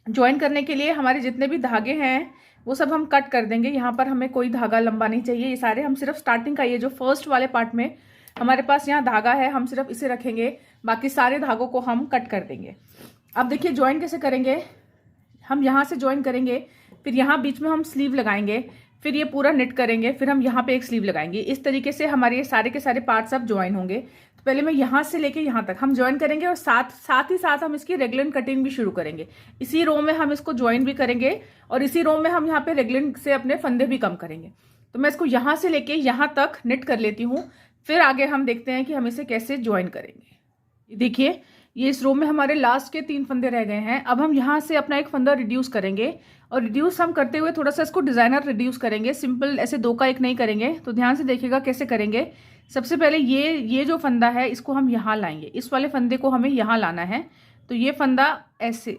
ज्वाइन करने के लिए हमारे जितने भी धागे हैं वो सब हम कट कर देंगे। यहाँ पर हमें कोई धागा लंबा नहीं चाहिए, ये सारे हम सिर्फ स्टार्टिंग का ये जो फर्स्ट वाले पार्ट में हमारे पास यहाँ धागा है हम सिर्फ इसे रखेंगे, बाकी सारे धागों को हम कट कर देंगे। अब देखिए ज्वाइन कैसे करेंगे, हम यहाँ से ज्वाइन करेंगे, फिर यहाँ बीच में हम स्लीव लगाएंगे, फिर ये पूरा नेट करेंगे, फिर हम यहाँ पे एक स्लीव लगाएंगे। इस तरीके से हमारे ये सारे के सारे पार्ट्स अब ज्वाइन होंगे। तो पहले मैं यहाँ से लेके यहाँ तक हम ज्वाइन करेंगे और साथ ही साथ हम इसकी रेगुलर कटिंग भी शुरू करेंगे। इसी रो में हम इसको ज्वाइन भी करेंगे और इसी रो में हम यहाँ पे रेगुलर से अपने फंदे भी कम करेंगे। तो मैं इसको यहाँ से लेके यहाँ तक नेट कर लेती हूँ, फिर आगे हम देखते हैं कि हम इसे कैसे ज्वाइन करेंगे। देखिए ये इस रो में हमारे लास्ट के 3 फंदे रह गए हैं। अब हम यहाँ से अपना एक फंदा रिड्यूस करेंगे, और रिड्यूस हम करते हुए थोड़ा सा इसको डिजाइनर रिड्यूस करेंगे, सिंपल ऐसे 2 का 1 नहीं करेंगे। तो ध्यान से देखिएगा कैसे करेंगे। सबसे पहले ये जो फंदा है इसको हम यहाँ लाएंगे, इस वाले फंदे को हमें यहाँ लाना है। तो ये फंदा ऐसे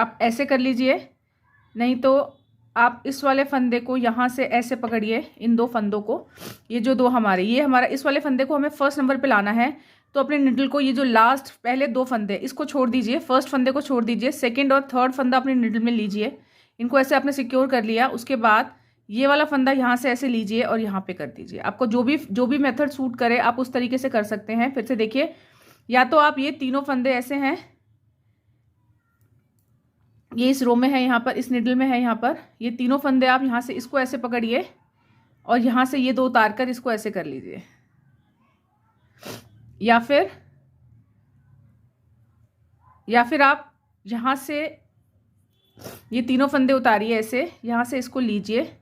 आप ऐसे कर लीजिए, नहीं तो आप इस वाले फंदे को यहाँ से ऐसे पकड़िए, इन दो फंदों को, ये जो दो हमारे, ये हमारा इस वाले फंदे को हमें फर्स्ट नंबर पे लाना है। तो अपने निडल को, ये जो लास्ट पहले दो फंदे, इसको छोड़ दीजिए, फर्स्ट फंदे को छोड़ दीजिए, सेकंड और थर्ड फंदा अपने निडल में लीजिए, इनको ऐसे आपने सिक्योर कर लिया। उसके बाद ये वाला फंदा यहाँ से ऐसे लीजिए और यहाँ पे कर दीजिए। आपको जो भी मेथड सूट करे आप उस तरीके से कर सकते हैं। फिर से देखिए, या तो आप ये तीनों फंदे ऐसे हैं, ये इस रो में है, यहाँ पर इस निडल में है, यहाँ पर ये तीनों फंदे आप यहाँ से इसको ऐसे पकड़िए और यहाँ से ये दो उतार कर इसको ऐसे कर लीजिए, या फिर आप यहाँ से ये तीनों फंदे उतारिए ऐसे, यहाँ से इसको लीजिए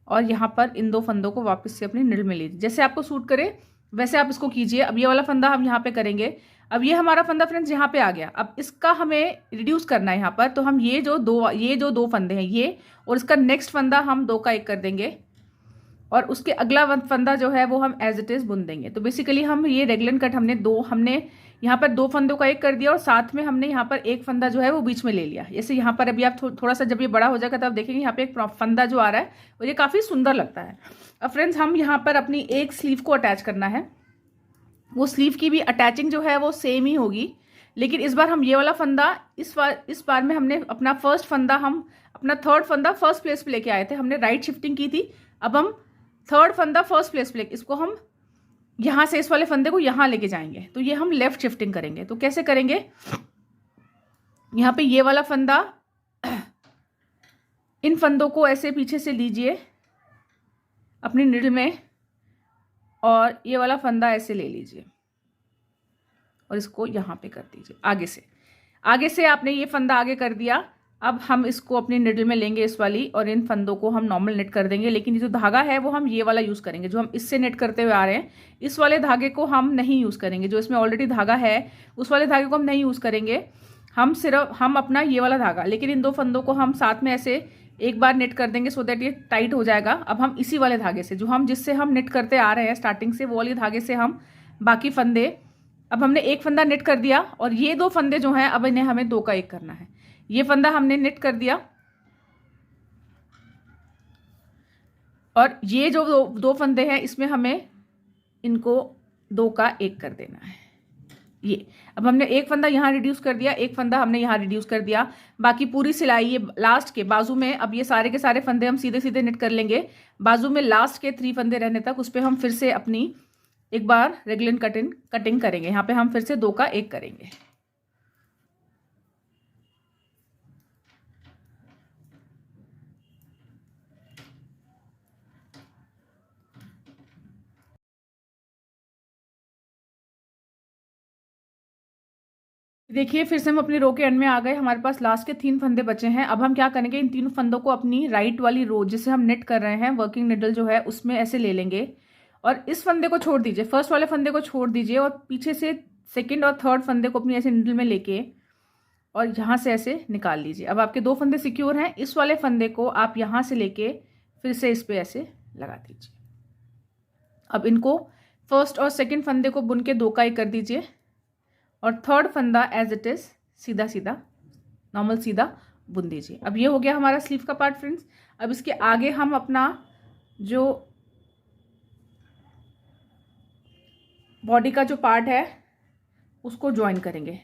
और यहाँ पर इन दो फंदों को वापस से अपनी निडल में लीजिए। जैसे आपको सूट करे वैसे आप इसको कीजिए। अब ये वाला फंदा हम यहाँ पे करेंगे। अब ये हमारा फंदा फ्रेंड्स यहाँ पे आ गया। अब इसका हमें रिड्यूस करना है यहाँ पर, तो हम ये जो दो फंदे हैं ये, और इसका नेक्स्ट फंदा हम 2 का 1 कर देंगे और उसके अगला फंदा जो है वो हम एज इट इज बुन देंगे। तो बेसिकली हम ये रेगुलर कट हमने यहाँ पर 2 फंदों का 1 कर दिया और साथ में हमने यहाँ पर एक फंदा जो है वो बीच में ले लिया। जैसे यहाँ पर अभी आप थोड़ा सा जब ये बड़ा हो जाएगा तब देखेंगे यहाँ पे एक फंदा जो आ रहा है और ये काफ़ी सुंदर लगता है। अब फ्रेंड्स हम यहाँ पर अपनी एक स्लीव को अटैच करना है। वो स्लीव की भी अटैचिंग जो है वो सेम ही होगी, लेकिन इस बार हम ये वाला फंदा, इस बार में हमने अपना फर्स्ट फंदा, हम अपना थर्ड फंदा फर्स्ट प्लेस पे लेके आए थे, हमने राइट शिफ्टिंग की थी। अब हम थर्ड फंदा फर्स्ट प्लेस पे इसको हम यहाँ से इस वाले फंदे को यहाँ लेके जाएंगे, तो ये हम लेफ्ट शिफ्टिंग करेंगे। तो कैसे करेंगे, यहाँ पे ये वाला फंदा, इन फंदों को ऐसे पीछे से लीजिए अपनी निडल में और ये वाला फंदा ऐसे ले लीजिए और इसको यहाँ पे कर दीजिए। आगे से आपने ये फंदा आगे कर दिया। अब हम इसको अपनी निडल में लेंगे इस वाली, और इन फंदों को हम नॉर्मल नेट कर देंगे। लेकिन ये जो धागा है वो हम ये वाला यूज़ करेंगे, जो हम इससे नेट करते हुए आ रहे हैं। इस वाले धागे को हम नहीं यूज़ करेंगे, जो इसमें ऑलरेडी धागा है उस वाले धागे को हम नहीं यूज़ करेंगे। हम अपना ये वाला धागा, लेकिन इन दो फंदों को हम साथ में ऐसे एक बार नेट कर देंगे सो दैट ये टाइट हो जाएगा। अब हम इसी वाले धागे से, जिससे हम नेट करते आ रहे हैं स्टार्टिंग से, वो वाले धागे से हम बाकी फंदे, अब हमने एक फंदा नेट कर दिया और ये दो फंदे जो हैं अब इन्हें हमें 2 का 1 करना है। ये फंदा हमने नेट कर दिया और ये जो दो फंदे हैं इसमें हमें इनको 2 का 1 कर देना है। ये अब हमने एक फंदा यहाँ रिड्यूस कर दिया, एक फंदा हमने यहाँ रिड्यूस कर दिया। बाकी पूरी सिलाई ये लास्ट के बाजू में, अब ये सारे के सारे फंदे हम सीधे सीधे नेट कर लेंगे। बाजू में लास्ट के 3 फंदे रहने तक उस पर हम फिर से अपनी एक बार रेगुलर कटिंग करेंगे। यहाँ पे हम फिर से 2 का 1 करेंगे। देखिए फिर से हम अपनी रो के एंड में आ गए। हमारे पास लास्ट के 3 फंदे बचे हैं। अब हम क्या करेंगे, इन तीनों फंदों को अपनी राइट वाली रो जिसे हम नेट कर रहे हैं, वर्किंग निडल जो है उसमें ऐसे ले लेंगे और इस फंदे को छोड़ दीजिए, फर्स्ट वाले फंदे को छोड़ दीजिए और पीछे से सेकंड और थर्ड फंदे को अपनी ऐसे निडल में लेके और यहाँ से ऐसे निकाल लीजिए। अब आपके 2 फंदे सिक्योर हैं। इस वाले फंदे को आप यहाँ से लेके फिर से इस पर ऐसे लगा दीजिए। अब इनको फर्स्ट और सेकेंड फंदे को बुन के 2 का 1 कर दीजिए और थर्ड फंदा एज इट इज सीधा सीधा नॉर्मल सीधा बुन दीजिए। अब ये हो गया हमारा स्लीव का पार्ट फ्रेंड्स। अब इसके आगे हम अपना जो बॉडी का जो पार्ट है उसको ज्वाइन करेंगे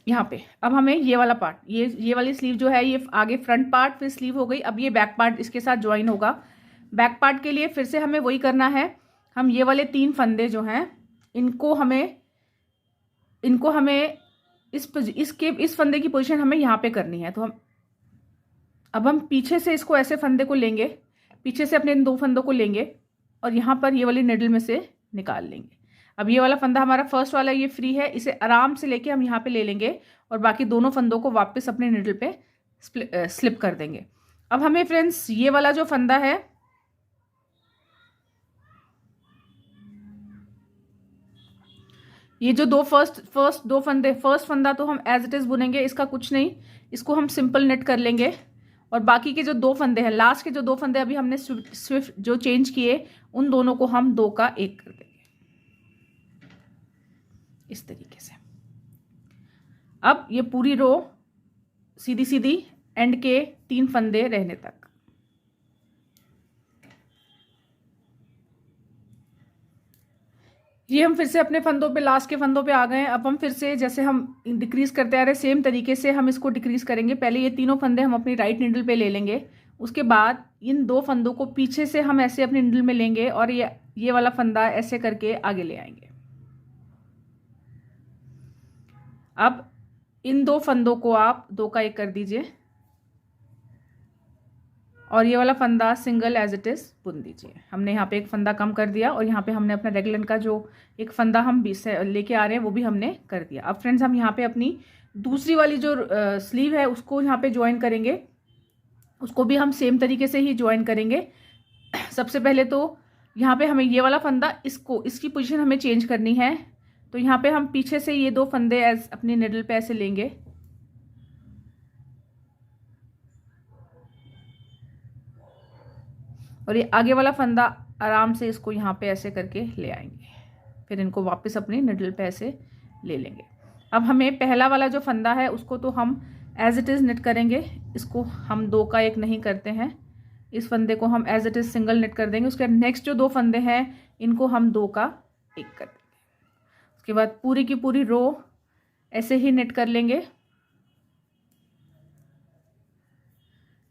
यहाँ पे। अब हमें ये वाला पार्ट, ये वाली स्लीव जो है, ये आगे फ्रंट पार्ट फिर स्लीव हो गई। अब ये बैक पार्ट इसके साथ ज्वाइन होगा। बैक पार्ट के लिए फिर से हमें वही करना है। हम ये वाले 3 फंदे जो हैं इनको हमें इस फंदे की पोजीशन हमें यहाँ पे करनी है। तो हम पीछे से इसको ऐसे फंदे को लेंगे, पीछे से अपने इन 2 फंदों को लेंगे और यहाँ पर ये वाली निडल में से निकाल लेंगे। अब ये वाला फंदा हमारा फर्स्ट वाला ये फ्री है, इसे आराम से लेके हम यहाँ पे ले लेंगे और बाकी दोनों फंदों को वापस अपने निडल पे स्लिप कर देंगे। अब हमें फ्रेंड्स ये वाला जो फंदा है, ये जो फर्स्ट फंदा तो हम एज इट इज बुनेंगे, इसका कुछ नहीं, इसको हम सिंपल नेट कर लेंगे और बाकी के जो 2 फंदे हैं, लास्ट के जो 2 फंदे अभी हमने स्विफ्ट जो चेंज किए, उन दोनों को हम 2 का 1 कर देंगे इस तरीके से। अब ये पूरी रो सीधी सीधी एंड के 3 फंदे रहने तक। ये हम फिर से अपने फंदों पे, लास्ट के फंदों पे आ गए हैं। अब हम फिर से जैसे हम डिक्रीज करते आ रहे हैं, सेम तरीके से हम इसको डिक्रीज करेंगे। पहले ये तीनों फंदे हम अपनी राइट नीडल पे ले लेंगे, उसके बाद इन 2 फंदों को पीछे से हम ऐसे अपनी नीडल में लेंगे और ये वाला फंदा ऐसे करके आगे ले आएंगे। अब इन 2 फंदों को आप 2 का 1 कर दीजिए और ये वाला फंदा सिंगल एज इट इज़ बुन दीजिए। हमने यहाँ पे एक फंदा कम कर दिया और यहाँ पे हमने अपना रेगलन का जो एक फंदा हम लेके आ रहे हैं वो भी हमने कर दिया। अब फ्रेंड्स हम यहाँ पे अपनी दूसरी वाली जो स्लीव है उसको यहाँ पे ज्वाइन करेंगे। उसको भी हम सेम तरीके से ही ज्वाइन करेंगे। सबसे पहले तो यहाँ पे हमें ये वाला फंदा, इसकी पोजीशन हमें चेंज करनी है। तो यहाँ पे हम पीछे से ये 2 फंदे एज अपनी निडल पे ऐसे लेंगे और ये आगे वाला फंदा आराम से इसको यहाँ पे ऐसे करके ले आएंगे। फिर इनको वापस अपनी निडल पे ऐसे ले लेंगे। अब हमें पहला वाला जो फंदा है उसको तो हम एज इट इज़ निट करेंगे। इसको हम 2 का 1 नहीं करते हैं, इस फंदे को हम as it is single knit कर देंगे। उसके बाद नेक्स्ट जो 2 फंदे हैं इनको हम 2 का 1 कर देंगे। उसके बाद पूरी की पूरी रो ऐसे ही निट कर लेंगे,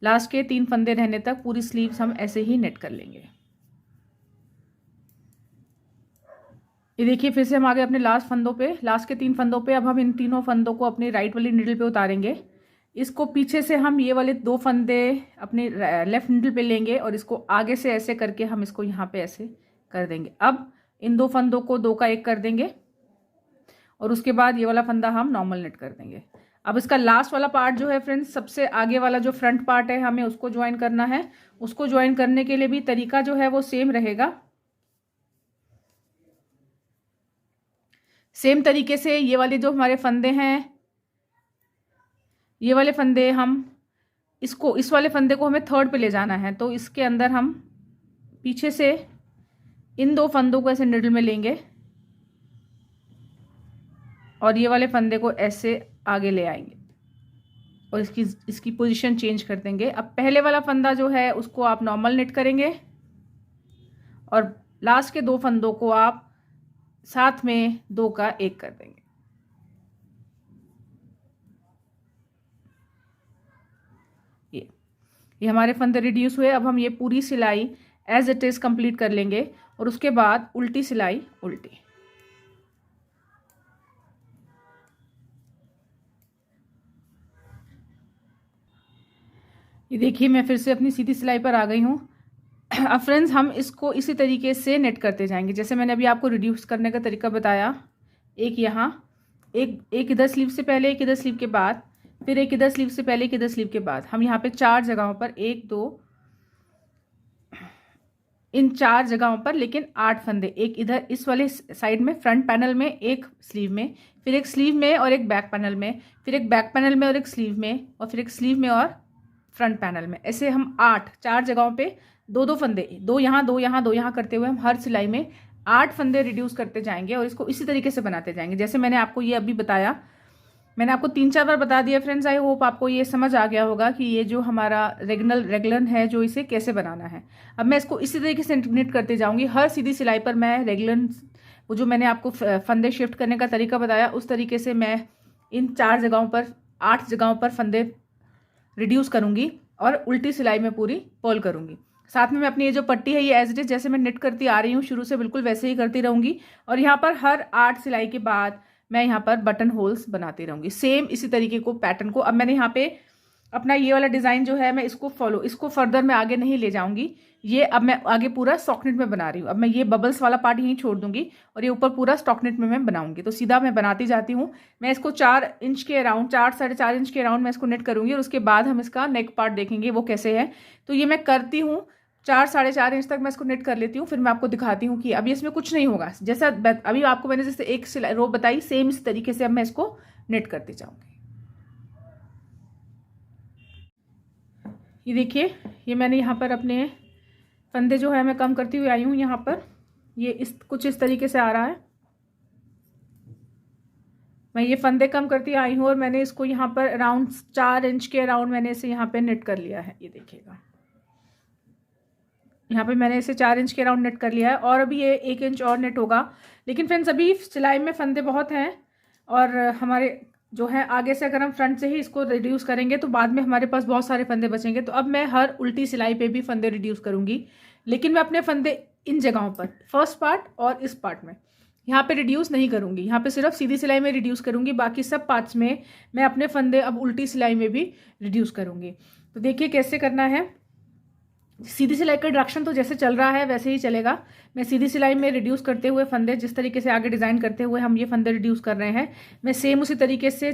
लास्ट के 3 फंदे रहने तक पूरी स्लीव्स हम ऐसे ही नेट कर लेंगे। ये देखिए फिर से हम आ गए अपने लास्ट फंदों पे, लास्ट के 3 फंदों पे। अब हम इन तीनों फंदों को अपनी राइट वाली नीडल पे उतारेंगे। इसको पीछे से हम ये वाले 2 फंदे अपनी लेफ्ट नीडल पे लेंगे और इसको आगे से ऐसे करके हम इसको यहाँ पे ऐसे कर देंगे। अब इन 2 फंदों को 2 का 1 कर देंगे और उसके बाद ये वाला फंदा हम नॉर्मल नेट कर देंगे। अब इसका लास्ट वाला पार्ट जो है फ्रेंड्स, सबसे आगे वाला जो फ्रंट पार्ट है हमें उसको ज्वाइन करना है। उसको ज्वाइन करने के लिए भी तरीका जो है वो सेम रहेगा। सेम तरीके से ये वाले जो हमारे फंदे हैं, ये वाले फंदे हम इस वाले फंदे को हमें 3rd पे ले जाना है। तो इसके अंदर हम पीछे से इन 2 फंदों को ऐसे निडल में लेंगे और ये वाले फंदे को ऐसे आगे ले आएंगे और इसकी पोजीशन चेंज कर देंगे। अब पहले वाला फंदा जो है उसको आप नॉर्मल निट करेंगे और लास्ट के 2 फंदों को आप साथ में 2 का 1 कर देंगे। ये हमारे फंदे रिड्यूस हुए। अब हम ये पूरी सिलाई एज इट इज़ कंप्लीट कर लेंगे और उसके बाद उल्टी सिलाई उल्टी। ये देखिए मैं फिर से अपनी सीधी सिलाई पर आ गई हूँ। अब फ्रेंड्स हम इसको इसी तरीके से नेट करते जाएंगे जैसे मैंने अभी आपको रिड्यूस करने का तरीका बताया। एक यहाँ, एक इधर स्लीव से पहले, एक इधर स्लीव के बाद, फिर एक इधर स्लीव से पहले, एक इधर स्लीव के बाद। हम यहाँ पे 4 जगहों पर 1 2 इन 4 जगहों पर लेकिन 8 फंदे, एक इधर इस वाले साइड में फ्रंट पैनल में, एक स्लीव में, फिर एक स्लीव में और एक बैक पैनल में, फिर एक बैक पैनल में और एक स्लीव में, और फिर एक स्लीव में और फ्रंट पैनल में। ऐसे हम 4 जगहों पे 2 फंदे, 2 यहाँ 2 यहाँ 2 यहाँ करते हुए हम हर सिलाई में 8 फंदे रिड्यूस करते जाएंगे और इसको इसी तरीके से बनाते जाएंगे जैसे मैंने आपको ये अभी बताया। मैंने आपको 3-4 बार बता दिया फ्रेंड्स। आई होप आपको ये समझ आ गया होगा कि ये जो हमारा रेगलन है जो इसे कैसे बनाना है। अब मैं इसको इसी तरीके से निट करते जाऊंगी। हर सीधी सिलाई पर मैं रेगलन, वो जो मैंने आपको फंदे शिफ्ट करने का तरीका बताया उस तरीके से मैं इन 4 जगहों पर 8 जगहों पर फंदे रिड्यूस करूंगी और उल्टी सिलाई में पूरी पर्ल करूंगी। साथ में मैं अपनी ये जो पट्टी है ये एज इट इज जैसे मैं निट करती आ रही हूँ शुरू से बिल्कुल वैसे ही करती रहूंगी और यहाँ पर हर 8 सिलाई के बाद मैं यहाँ पर बटन होल्स बनाती रहूंगी सेम इसी तरीके को पैटर्न को। अब मैंने यहाँ पे अपना ये वाला डिज़ाइन जो है मैं इसको फर्दर मैं आगे नहीं ले जाऊंगी। ये अब मैं आगे पूरा स्टॉकनेट में बना रही हूँ। अब मैं ये बबल्स वाला पार्ट यहीं छोड़ दूंगी और ये ऊपर पूरा स्टॉकनेट में मैं बनाऊंगी। तो सीधा मैं बनाती जाती हूँ। मैं इसको 4 इंच के अराउंड, 4-4.5 इंच के अराउंड मैं इसको नेट करूंगी और उसके बाद हम इसका नेक पार्ट देखेंगे वो कैसे है। तो ये मैं करती हूँ 4-4.5 इंच तक मैं इसको नेट कर लेती हूँ। फिर मैं आपको दिखाती हूँ कि अभी इसमें कुछ नहीं होगा। जैसा अभी आपको मैंने जैसे एक सिलाई रो बताई सेम इस तरीके से अब मैं इसको नेट करती जाऊँगी। ये देखिए ये मैंने यहाँ पर अपने फंदे जो है मैं कम करती हुई आई हूँ। यहाँ पर ये कुछ इस तरीके से आ रहा है। मैं ये फंदे कम करती आई हूँ और मैंने इसको यहाँ पर अराउंड 4 इंच के अराउंड मैंने इसे यहाँ पे नेट कर लिया है। ये देखिएगा, यहाँ पे मैंने इसे 4 इंच के अराउंड नेट कर लिया है और अभी ये 1 इंच और नेट होगा। लेकिन फ्रेंड्स अभी सिलाई में फंदे बहुत हैं और हमारे जो है आगे से अगर हम फ्रंट से ही इसको रिड्यूस करेंगे तो बाद में हमारे पास बहुत सारे फंदे बचेंगे। तो अब मैं हर उल्टी सिलाई पे भी फंदे रिड्यूस करूँगी, लेकिन मैं अपने फंदे इन जगहों पर फर्स्ट पार्ट और इस पार्ट में यहाँ पे रिड्यूस नहीं करूँगी। यहाँ पे सिर्फ सीधी सिलाई में रिड्यूस करूँगी, बाकी सब पार्ट्स में मैं अपने फंदे अब उल्टी सिलाई में भी रिड्यूस करूँगी। तो देखिए कैसे करना है। सीधी सिलाई का डायरेक्शन तो जैसे चल रहा है वैसे ही चलेगा। मैं सीधी सिलाई में रिड्यूस करते हुए फंदे जिस तरीके से आगे डिज़ाइन करते हुए हम ये फंदे रिड्यूस कर रहे हैं, मैं सेम उसी तरीके से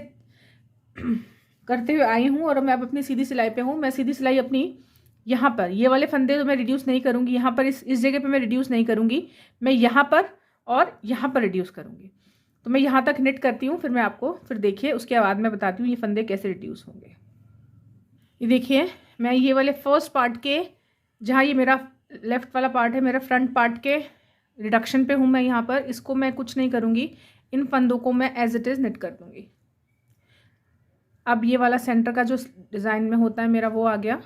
करते हुए आई हूँ और मैं अब अपनी सीधी सिलाई पे हूँ। मैं सीधी सिलाई अपनी यहाँ पर ये वाले फंदे तो मैं रिड्यूस नहीं करूँगी, यहाँ पर इस जगह पे मैं रिड्यूस नहीं करूँगी, मैं यहाँ पर और यहाँ पर रिड्यूस करूँगी। तो मैं यहाँ तक निट करती हूँ, फिर मैं आपको फिर देखिए उसके बाद मैं बताती हूँ ये फंदे कैसे रिड्यूस होंगे। ये देखिए मैं ये वाले फर्स्ट पार्ट के जहाँ ये मेरा लेफ़्ट वाला पार्ट है, मेरा फ्रंट पार्ट के रिडक्शन पे हूँ मैं यहाँ पर। इसको मैं कुछ नहीं करूँगी, इन फंदों को मैं एज इट इज़ निट कर दूँगी। अब ये वाला सेंटर का जो डिज़ाइन में होता है मेरा वो आ गया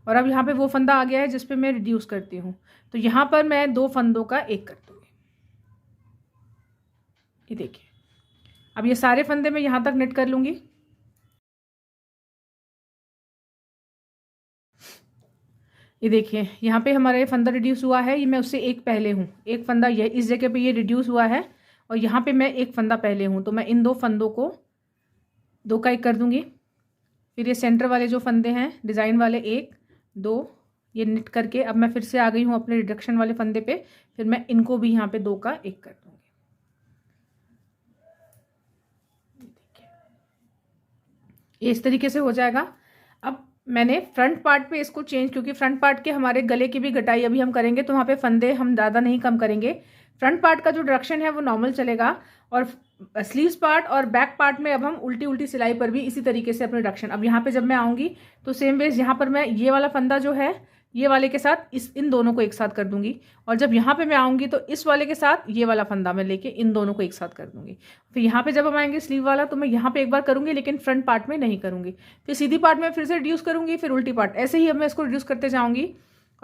और अब यहाँ पे वो फंदा आ गया है जिस पे मैं रिड्यूस करती हूँ। तो यहाँ पर मैं 2 फंदों का एक कर दूँगी। ये देखिए अब ये सारे फंदे मैं यहाँ तक निट कर लूँगी। ये देखिए यहाँ पे हमारा ये फंदा रिड्यूस हुआ है, ये मैं उससे एक पहले हूँ। एक फंदा ये इस जगह पे ये रिड्यूस हुआ है और यहाँ पे मैं एक फंदा पहले हूँ। तो मैं इन 2 फंदों को 2 का 1 कर दूँगी। फिर ये सेंटर वाले जो फंदे हैं डिज़ाइन वाले 1 2 ये निट करके अब मैं फिर से आ गई हूँ अपने रिडक्शन वाले फंदे पे। फिर मैं इनको भी यहाँ पे 2 का 1 कर दूँगी। ये इस तरीके से हो जाएगा। अब मैंने फ्रंट पार्ट पे इसको चेंज, क्योंकि फ्रंट पार्ट के हमारे गले की भी कटाई अभी हम करेंगे तो वहाँ पे फंदे हम ज़्यादा नहीं कम करेंगे। फ्रंट पार्ट का जो डायरेक्शन है वो नॉर्मल चलेगा और स्लीव्स पार्ट और बैक पार्ट में अब हम उल्टी उल्टी सिलाई पर भी इसी तरीके से अपने डायरेक्शन। अब यहाँ पे जब मैं आऊँगी तो सेम वेज यहाँ पर मैं ये वाला फंदा जो है ये वाले के साथ इन दोनों को एक साथ कर दूंगी और जब यहाँ पे मैं आऊँगी तो इस वाले के साथ ये वाला फंदा मैं लेके इन दोनों को एक साथ कर दूंगी। फिर यहाँ पे जब हम आएंगे स्लीव वाला तो मैं यहाँ पे एक बार करूँगी लेकिन फ्रंट पार्ट में नहीं करूँगी। फिर सीधी पार्ट में फिर से रिड्यूस करूँगी, फिर उल्टी पार्ट, ऐसे ही अब मैं इसको रिड्यूस करते जाऊँगी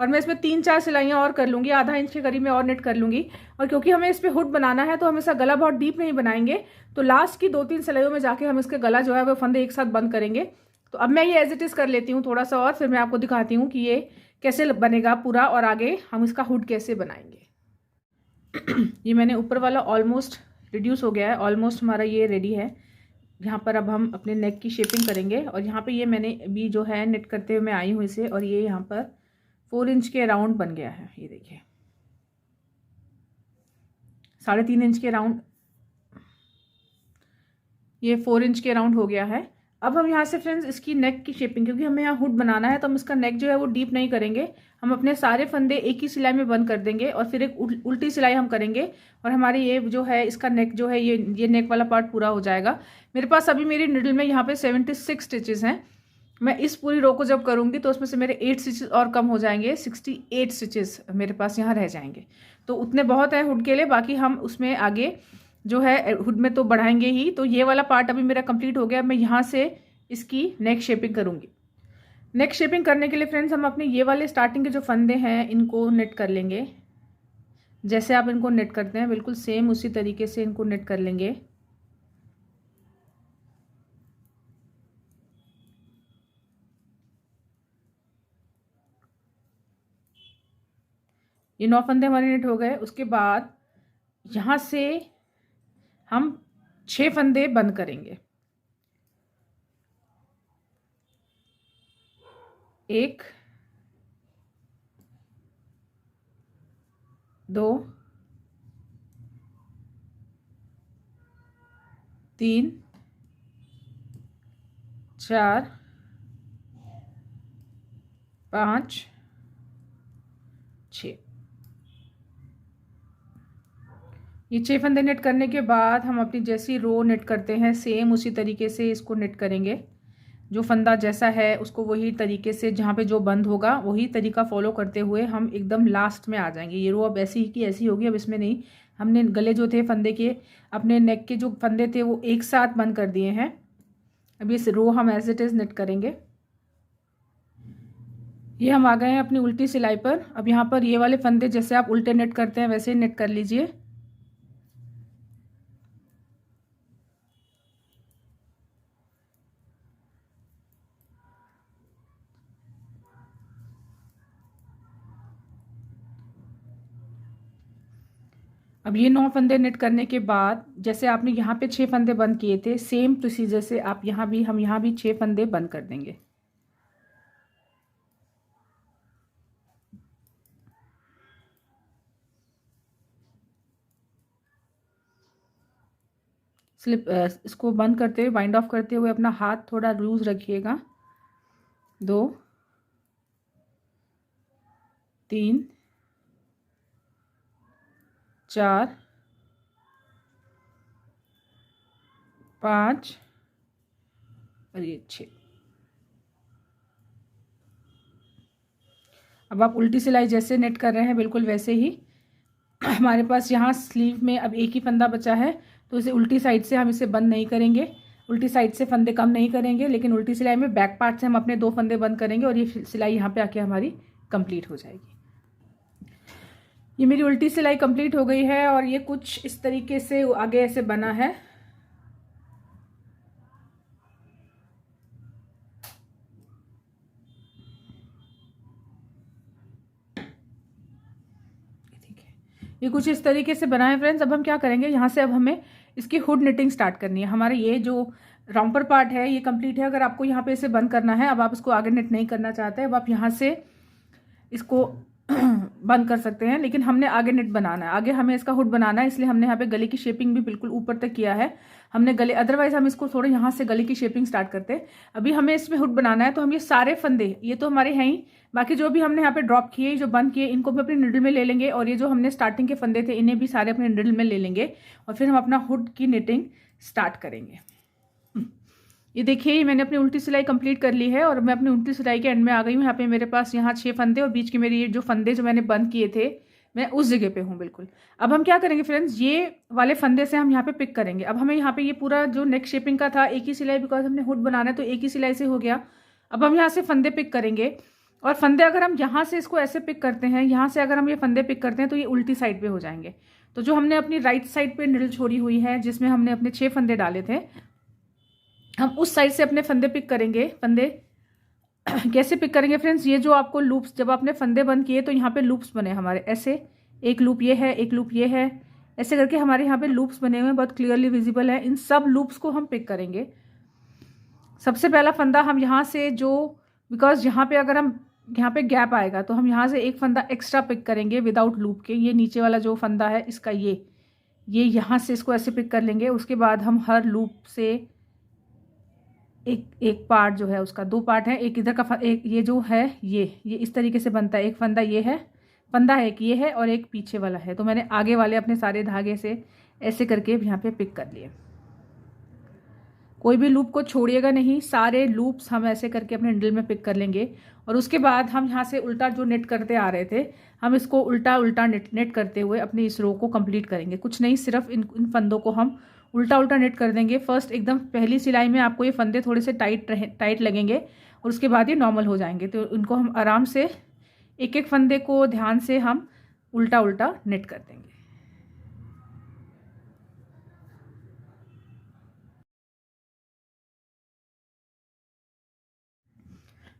और मैं इसमें 3-4 सिलाइयाँ और कर लूँगी, आधा इंच के करीब में और नेट कर लूँगी। और क्योंकि हमें इस पर हुड बनाना है तो हम इसका गला बहुत डीप नहीं बनाएंगे, तो लास्ट की 2-3 सिलाइयों में जाके हम इसके गला जो है वो फंदे एक साथ बंद करेंगे। तो अब मैं ये एज इट इज़ कर लेती हूँ थोड़ा सा और फिर मैं आपको दिखाती हूँ कि ये कैसे बनेगा पूरा और आगे हम इसका हुड कैसे बनाएंगे। ये मैंने ऊपर वाला ऑलमोस्ट रिड्यूस हो गया है, ऑलमोस्ट हमारा ये रेडी है। यहाँ पर अब हम अपने नेक की शेपिंग करेंगे और यहाँ पे ये मैंने अभी जो है नेट करते हुए मैं आई हूँ इसे और ये यहाँ पर 4 इंच के अराउंड बन गया है। ये देखिए 3.5 इंच के अराउंड, ये 4 इंच के अराउंड हो गया है। अब हम यहाँ से फ्रेंड्स इसकी नेक की शेपिंग, क्योंकि हमें यहाँ हुड बनाना है तो हम इसका नेक जो है वो डीप नहीं करेंगे, हम अपने सारे फंदे एक ही सिलाई में बंद कर देंगे और फिर एक उल्टी सिलाई हम करेंगे और हमारी ये जो है इसका नेक जो है ये नेक वाला पार्ट पूरा हो जाएगा। मेरे पास अभी मेरी निडल में यहाँ पे 76 स्टिचेस हैं। मैं इस पूरी रो को जब करूँगी तो उसमें से मेरे 8 स्टिचेस और कम हो जाएंगे, 68 स्टिचेस मेरे पास यहाँ रह जाएंगे। तो उतने बहुत हैं हुड के लिए, बाकी हम उसमें आगे जो है हुड में तो बढ़ाएंगे ही। तो ये वाला पार्ट अभी मेरा कंप्लीट हो गया। मैं यहाँ से इसकी नेक शेपिंग करूँगी। नेक शेपिंग करने के लिए फ्रेंड्स हम अपने ये वाले स्टार्टिंग के जो फंदे हैं इनको नेट कर लेंगे। जैसे आप इनको नेट करते हैं बिल्कुल सेम उसी तरीके से इनको नेट कर लेंगे। ये 9 फंदे हमारे नेट हो गए। उसके बाद यहाँ से हम 6 फंदे बंद करेंगे। 1 2 3 4 5 6। ये 6 फंदे नेट करने के बाद हम अपनी जैसी रो नेट करते हैं सेम उसी तरीके से इसको नेट करेंगे। जो फंदा जैसा है उसको वही तरीके से जहाँ पे जो बंद होगा वही तरीका फॉलो करते हुए हम एकदम लास्ट में आ जाएंगे। ये रो अब ऐसी ही की ऐसी होगी, अब इसमें नहीं हमने गले जो थे फंदे के, अपने नेक के जो फंदे थे वो एक साथ बंद कर दिए हैं। अब इस रो हम एज इट इज़ निट करेंगे। ये हम आ गए हैं अपनी उल्टी सिलाई पर। अब यहाँ पर ये वाले फंदे जैसे आप उल्टे नेट करते हैं वैसे ही नेट कर लीजिए। अब ये 9 फंदे नेट करने के बाद जैसे आपने यहाँ पे 6 फंदे बंद किए थे, सेम प्रोसीजर से आप हम यहाँ भी 6 फंदे बंद कर देंगे। इसको बंद करते हुए, वाइंड ऑफ करते हुए अपना हाथ थोड़ा लूज रखिएगा। 2 3 4 5 और ये 6। अब आप उल्टी सिलाई जैसे नेट कर रहे हैं बिल्कुल वैसे ही हमारे पास यहाँ स्लीव में अब एक ही फंदा बचा है, तो इसे उल्टी साइड से हम इसे बंद नहीं करेंगे, उल्टी साइड से फंदे कम नहीं करेंगे, लेकिन उल्टी सिलाई में बैक पार्ट से हम अपने 2 फंदे बंद करेंगे और ये सिलाई यहाँ पे आके हमारी कंप्लीट हो जाएगी। ये मेरी उल्टी सिलाई कंप्लीट हो गई है और ये कुछ इस तरीके से आगे ऐसे बना है। ये कुछ इस तरीके से बना है फ्रेंड्स। अब हम क्या करेंगे, यहाँ से अब हमें इसकी हुड निटिंग स्टार्ट करनी है। हमारा ये जो रॉम्पर पार्ट है ये कंप्लीट है। अगर आपको यहाँ पे इसे बंद करना है, अब आप इसको आगे निट नहीं करना चाहते, अब आप यहाँ से इसको बंद कर सकते हैं, लेकिन हमने आगे निट बनाना है, आगे हमें इसका हुड बनाना है, इसलिए हमने यहाँ पे गले की शेपिंग भी बिल्कुल ऊपर तक किया है हमने गले, अदरवाइज हम इसको थोड़े यहाँ से गले की शेपिंग स्टार्ट करते हैं। अभी हमें इसमें हुड बनाना है, तो हम ये सारे फंदे, ये तो हमारे हैं ही, बाकी जो भी हमने यहाँ पे ड्रॉप किए, जो बंद किए, इनको भी अपनी निडल में ले लेंगे, और ये जो हमने स्टार्टिंग के फंदे थे इन्हें भी सारे अपने निडल में ले लेंगे, और फिर हम अपना हुड की निटिंग स्टार्ट करेंगे। ये देखिए, मैंने अपनी उल्टी सिलाई कंप्लीट कर ली है और मैं अपनी उल्टी सिलाई के एंड में आ गई हूँ। यहाँ पे मेरे पास यहाँ 6 फंदे और बीच के मेरे ये जो फंदे जो मैंने बंद किए थे, मैं उस जगह पे हूँ बिल्कुल। अब हम क्या करेंगे फ्रेंड्स, ये वाले फंदे से हम यहाँ पे पिक करेंगे। अब हमें यहाँ पे ये पूरा जो नेक शेपिंग का था एक ही सिलाई, बिकॉज हमने हुड बनाना है तो एक ही सिलाई से हो गया। अब हम यहाँ से फंदे पिक करेंगे, और फंदे अगर हम यहाँ से इसको ऐसे पिक करते हैं, यहाँ से अगर हम ये फंदे पिक करते हैं तो ये उल्टी साइड पे हो जाएंगे। तो जो हमने अपनी राइट साइड पे निडल छोड़ी हुई है जिसमें हमने अपने 6 फंदे डाले थे, हम उस साइड से अपने फंदे पिक करेंगे। फंदे कैसे पिक करेंगे फ्रेंड्स, ये जो आपको लूप्स, जब आपने फंदे बंद किए तो यहाँ पे लूप्स बने हमारे, ऐसे एक लूप ये है, एक लूप ये है, ऐसे करके हमारे यहाँ पे लूप्स बने हुए हैं, बहुत क्लियरली विजिबल है। इन सब लूप्स को हम पिक करेंगे। सबसे पहला फंदा हम यहाँ से जो, बिकॉज यहाँ पे अगर हम यहाँ पे गैप आएगा तो हम यहाँ से एक फंदा एक्स्ट्रा पिक करेंगे विदाउट लूप के। ये नीचे वाला जो फंदा है इसका ये यहाँ से इसको ऐसे पिक कर लेंगे। उसके बाद हम हर लूप से एक पार्ट जो है उसका, 2 पार्ट है, एक इधर का, एक ये जो है ये इस तरीके से बनता है। एक फंदा ये है, फंदा है, एक ये है और एक पीछे वाला है। तो मैंने आगे वाले अपने सारे धागे से ऐसे करके यहाँ पे पिक कर लिए। कोई भी लूप को छोड़िएगा नहीं, सारे लूप्स हम ऐसे करके अपने निडल में पिक कर लेंगे। और उसके बाद हम यहाँ से उल्टा जो नेट करते आ रहे थे, हम इसको उल्टा उल्टा नेट करते हुए अपनी इस रो को कंप्लीट करेंगे। कुछ नहीं, सिर्फ इन फंदों को हम उल्टा उल्टा नेट कर देंगे। फर्स्ट एकदम पहली सिलाई में आपको ये फंदे थोड़े से टाइट लगेंगे और उसके बाद ये नॉर्मल हो जाएंगे। तो इनको हम आराम से एक एक फंदे को ध्यान से हम उल्टा उल्टा नेट कर देंगे।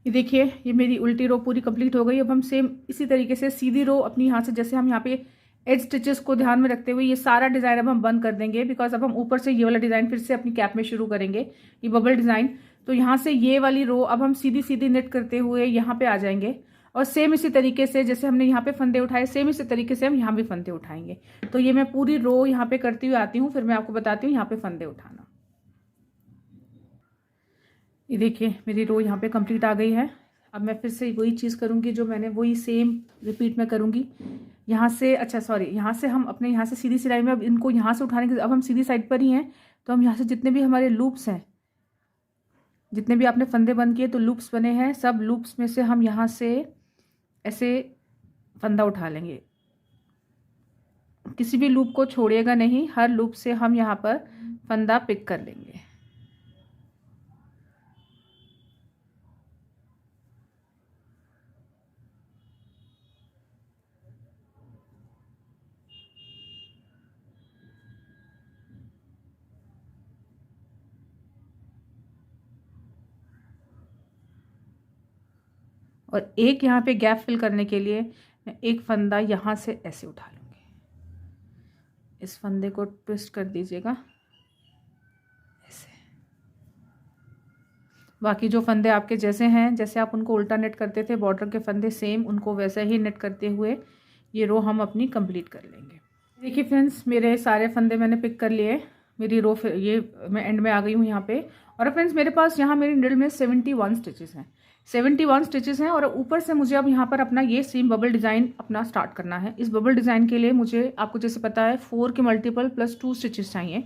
ये देखिए, ये मेरी उल्टी रो पूरी कंप्लीट हो गई। अब हम सेम इसी तरीके से सीधी रो अपनी यहाँ से, जैसे हम यहाँ पे एज स्टिचेस को ध्यान में रखते हुए ये सारा डिज़ाइन अब हम बंद कर देंगे, बिकॉज अब हम ऊपर से ये वाला डिज़ाइन फिर से अपनी कैप में शुरू करेंगे, ये बबल डिज़ाइन। तो यहाँ से ये वाली रो अब हम सीधी सीधी नेट करते हुए यहाँ पे आ जाएंगे, और सेम इसी तरीके से जैसे हमने यहाँ पे फंदे उठाए, सेम इसी तरीके से हम यहाँ भी फंदे उठाएंगे। तो ये मैं पूरी रो यहाँ पे करती हुई आती हूँ, फिर मैं आपको बताती हूँ यहाँ पे फंदे उठाना। ये देखिए, मेरी रो यहाँ पे कंप्लीट आ गई है। अब मैं फिर से वही चीज़ करूँगी जो मैंने, वही सेम रिपीट में करूँगी। यहाँ से, अच्छा सॉरी, यहाँ से हम अपने यहाँ से सीधी सिलाई में अब इनको यहाँ से उठाने के, अब हम सीधी साइड पर ही हैं, तो हम यहाँ से जितने भी हमारे लूप्स हैं, जितने भी आपने फंदे बंद किए तो लूप्स बने हैं, सब लूप्स में से हम यहाँ से ऐसे फंदा उठा लेंगे। किसी भी लूप को छोड़िएगा नहीं, हर लूप से हम यहाँ पर फंदा पिक कर लेंगे। और एक यहाँ पे गैप फिल करने के लिए मैं एक फंदा यहाँ से ऐसे उठा लूँगी। इस फंदे को ट्विस्ट कर दीजिएगा ऐसे। बाकी जो फंदे आपके जैसे हैं, जैसे आप उनको उल्टा नेट करते थे बॉर्डर के फंदे, सेम उनको वैसे ही नेट करते हुए ये रो हम अपनी कंप्लीट कर लेंगे। देखिए फ्रेंड्स, मेरे सारे फंदे मैंने पिक कर लिए। मेरी रो ये मैं एंड में आ गई हूँ यहाँ पे। और फ्रेंड्स मेरे पास यहाँ मेरी नीडल में 71 स्टिचेस हैं। 71 स्टिचेस हैं और ऊपर से मुझे अब यहाँ पर अपना ये सेम बबल डिज़ाइन अपना स्टार्ट करना है। इस बबल डिज़ाइन के लिए मुझे, आपको जैसे पता है, 4 के मल्टीपल प्लस 2 स्टिचेस चाहिए।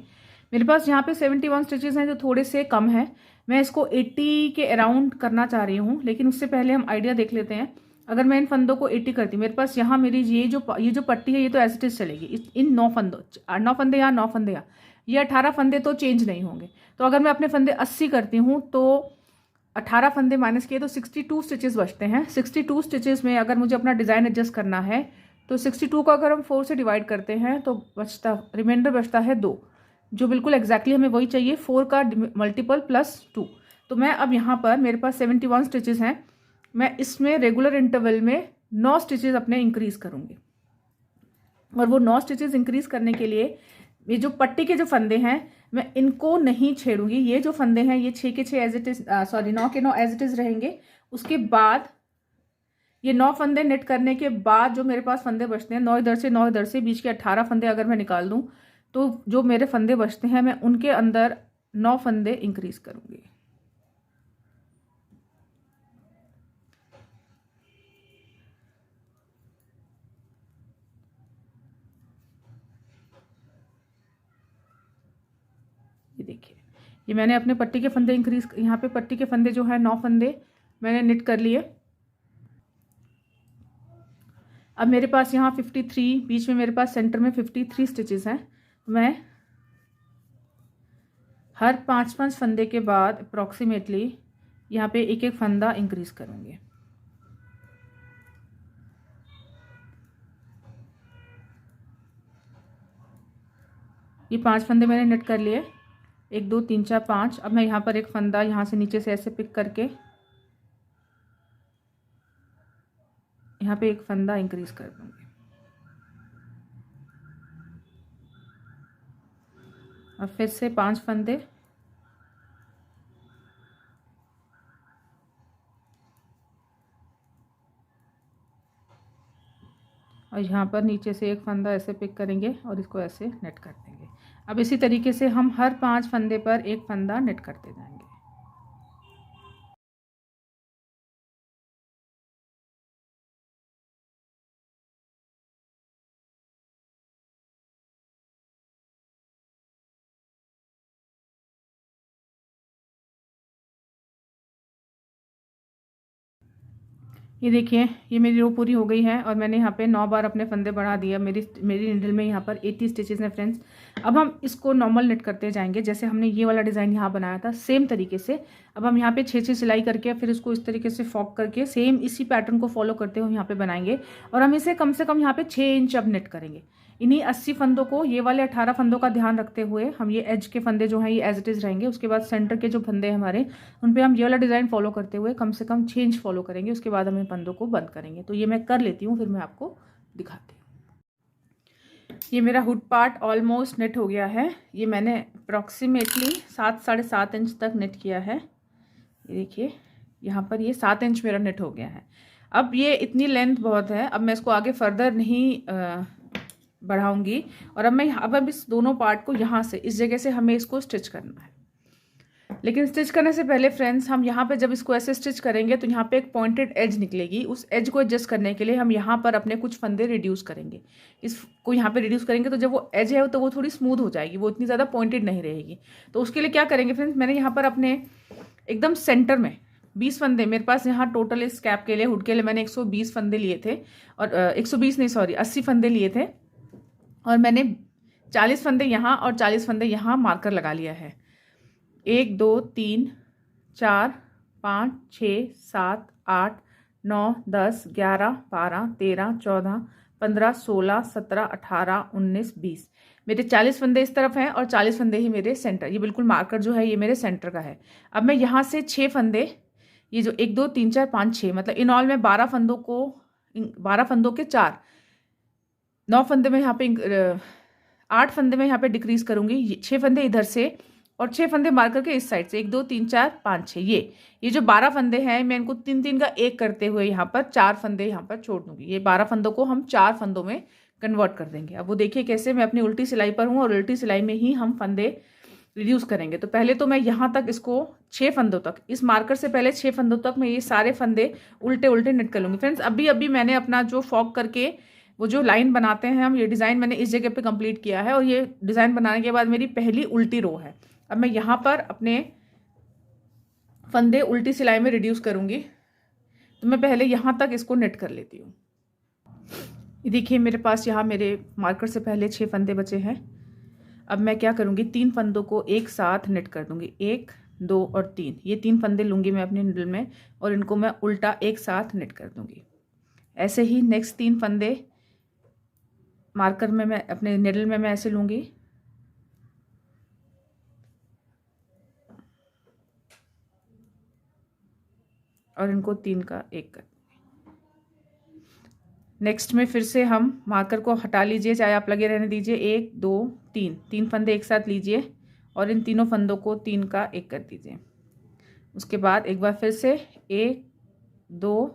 मेरे पास यहाँ पे 71 स्टिचेस हैं जो थोड़े से कम है। मैं इसको 80 के अराउंड करना चाह रही हूँ, लेकिन उससे पहले हम आइडिया देख लेते हैं। अगर मैं इन फंदों को 80 करती, मेरे पास यहाँ मेरी ये जो पट्टी है ये तो एज इट इज चलेगी। इन 9 फंदे या 9 फंदे या ये 18 फंदे तो चेंज नहीं होंगे। तो अगर मैं अपने फंदे 80 करती हूँ तो 18 फंदे माइनस किए तो 62 स्टिचेस बचते हैं। 62 स्टिचेस में अगर मुझे अपना डिज़ाइन एडजस्ट करना है तो 62 को अगर हम 4 से डिवाइड करते हैं तो रिमाइंडर बचता है 2, जो बिल्कुल एग्जैक्टली हमें वही चाहिए, 4 का मल्टीपल प्लस 2। तो मैं अब यहाँ पर मेरे पास 71 स्टिचेस हैं। मैं इसमें रेगुलर इंटरवल में 9 स्टिचेस अपने इंक्रीज करूँगी। और वो 9 स्टिचेस इंक्रीज करने के लिए ये जो पट्टी के जो फंदे हैं मैं इनको नहीं छेड़ूंगी। ये जो फंदे हैं ये 6 के 6 एज इट इज, 9 के 9 एज इट इज रहेंगे। उसके बाद ये 9 फंदे नेट करने के बाद जो मेरे पास फंदे बचते हैं, 9 इधर से 9 इधर से, बीच के 18 फंदे अगर मैं निकाल दूं तो जो मेरे फंदे बचते हैं मैं उनके अंदर 9 फंदे इंक्रीज करूंगी। ये देखिए, ये मैंने अपने पट्टी के फंदे इंक्रीज, यहाँ पे पट्टी के फंदे जो है 9 फंदे मैंने निट कर लिए। अब मेरे पास यहाँ 53, बीच में मेरे पास सेंटर में 53 स्टिचेस हैं। मैं हर 5-5 फंदे के बाद अप्रॉक्सीमेटली यहाँ पे एक एक फंदा इंक्रीज करूँगी। ये 5 फंदे मैंने नेट कर लिए, 1 2 3 4 5। अब मैं यहाँ पर एक फंदा यहाँ से नीचे से ऐसे पिक करके यहाँ पे एक फंदा इंक्रीज कर दूँगी। और फिर से 5 फंदे, और यहाँ पर नीचे से एक फंदा ऐसे पिक करेंगे और इसको ऐसे नेट कर देंगे। अब इसी तरीके से हम हर 5 फंदे पर एक फंदा नेट करते जाएंगे। ये देखिए, ये मेरी रो पूरी हो गई है और मैंने यहाँ पे 9 बार अपने फंदे बढ़ा दिया। मेरी नीडल में यहाँ पर 80 स्टिचेस हैं फ्रेंड्स। अब हम इसको नॉर्मल नेट करते जाएंगे, जैसे हमने ये वाला डिज़ाइन यहाँ बनाया था सेम तरीके से। अब हम यहाँ पे 6-6 सिलाई करके फिर इसको इस तरीके से फॉक करके सेम इसी पैटर्न को फॉलो करते हुए यहाँ पे बनाएंगे। और हम इसे कम से कम यहाँ पे 6 इंच अब नेट करेंगे। इन्हीं 80 फंदों को, ये वाले 18 फंदों का ध्यान रखते हुए हम ये एज के फंदे जो हैं ये एज इट इज़ रहेंगे। उसके बाद सेंटर के जो फंदे हैं हमारे, उन पे हम ये वाला डिज़ाइन फॉलो करते हुए कम से कम 6 इंच फॉलो करेंगे। उसके बाद हम इन फंदों को बंद करेंगे। तो ये मैं कर लेती हूँ, फिर मैं आपको दिखाती हूँ। ये मेरा हुड पार्ट ऑलमोस्ट नेट हो गया है। ये मैंने अप्रॉक्सीमेटली 7 साढ़े 7 इंच तक नेट किया है। ये देखिए, यहाँ पर ये 7 इंच मेरा नेट हो गया है। अब ये इतनी लेंथ बहुत है, अब मैं इसको आगे फर्दर नहीं बढ़ाऊंगी। और अब इस दोनों पार्ट को यहाँ से, इस जगह से हमें इसको स्टिच करना है। लेकिन स्टिच करने से पहले फ्रेंड्स, हम यहाँ पे जब इसको ऐसे स्टिच करेंगे तो यहाँ पे एक पॉइंटेड एज निकलेगी। उस एज को एडजस्ट करने के लिए हम यहाँ पर अपने कुछ फंदे रिड्यूस करेंगे। इसको यहाँ पे रिड्यूस करेंगे तो जब वो एज है तो वो थोड़ी स्मूथ हो जाएगी, वो इतनी ज़्यादा पॉइंटेड नहीं रहेगी। तो उसके लिए क्या करेंगे फ्रेंड्स, मैंने यहाँ पर अपने एकदम सेंटर में 20 फंदे, मेरे पास यहाँ टोटल इस कैप के लिए, हुड के लिए मैंने 120 फंदे लिए थे। और 120 नहीं, सॉरी 80 फंदे लिए थे। और मैंने 40 फंदे यहाँ और 40 फंदे यहाँ मार्कर लगा लिया है। 1 2 3 4 5 6 7 8 9 10 11 12 13 14 15 16 17 18 19 20 मेरे 40 फंदे इस तरफ हैं और 40 फंदे ही मेरे सेंटर, ये बिल्कुल मार्कर जो है ये मेरे सेंटर का है। अब मैं यहाँ से 6 फंदे, ये जो 1 2 3 4 5 6, मतलब इन ऑल में 12 फंदों के 4, 9 फंदे में यहाँ पे 8 फंदे में यहाँ पे डिक्रीज करूंगी। 6 फंदे इधर से और 6 फंदे मार्कर के इस साइड से, 1 2 3 4 5 6, ये जो 12 फंदे हैं मैं इनको 3 3 का 1 करते हुए यहाँ पर 4 फंदे यहाँ पर छोड़ दूंगी। ये 12 फंदों को हम 4 फंदों में कन्वर्ट कर देंगे। अब वो देखिए कैसे, मैं अपनी उल्टी सिलाई पर हूँ और उल्टी सिलाई में ही हम फंदे रिड्यूस करेंगे। तो पहले तो मैं यहाँ तक इसको 6 फंदों तक, इस मार्कर से पहले 6 फंदों तक मैं ये सारे फंदे उल्टे उल्टे निट कर लूँगी। फ्रेंड्स अभी मैंने अपना जो फॉक करके वो जो लाइन बनाते हैं हम, ये डिज़ाइन मैंने इस जगह पे कंप्लीट किया है और ये डिज़ाइन बनाने के बाद मेरी पहली उल्टी रो है। अब मैं यहाँ पर अपने फंदे उल्टी सिलाई में रिड्यूस करूँगी। तो मैं पहले यहाँ तक इसको नेट कर लेती हूँ। ये देखिए मेरे पास यहाँ मेरे मार्कर से पहले 6 फंदे बचे हैं। अब मैं क्या करूँगी, 3 फंदों को एक साथ नेट कर दूँगी। 1 2 और 3, ये 3 फंदे लूँगी मैं अपनी निडल में और इनको मैं उल्टा एक साथ नेट कर दूँगी। ऐसे ही नेक्स्ट 3 फंदे मार्कर में मैं अपने निडल में मैं ऐसे लूँगी और इनको 3 का 1 कर। नेक्स्ट में फिर से हम मार्कर को हटा लीजिए, चाहे आप लगे रहने दीजिए। 1 2 3 फंदे एक साथ लीजिए और इन तीनों फंदों को 3 का 1 कर दीजिए। उसके बाद एक बार फिर से 1 2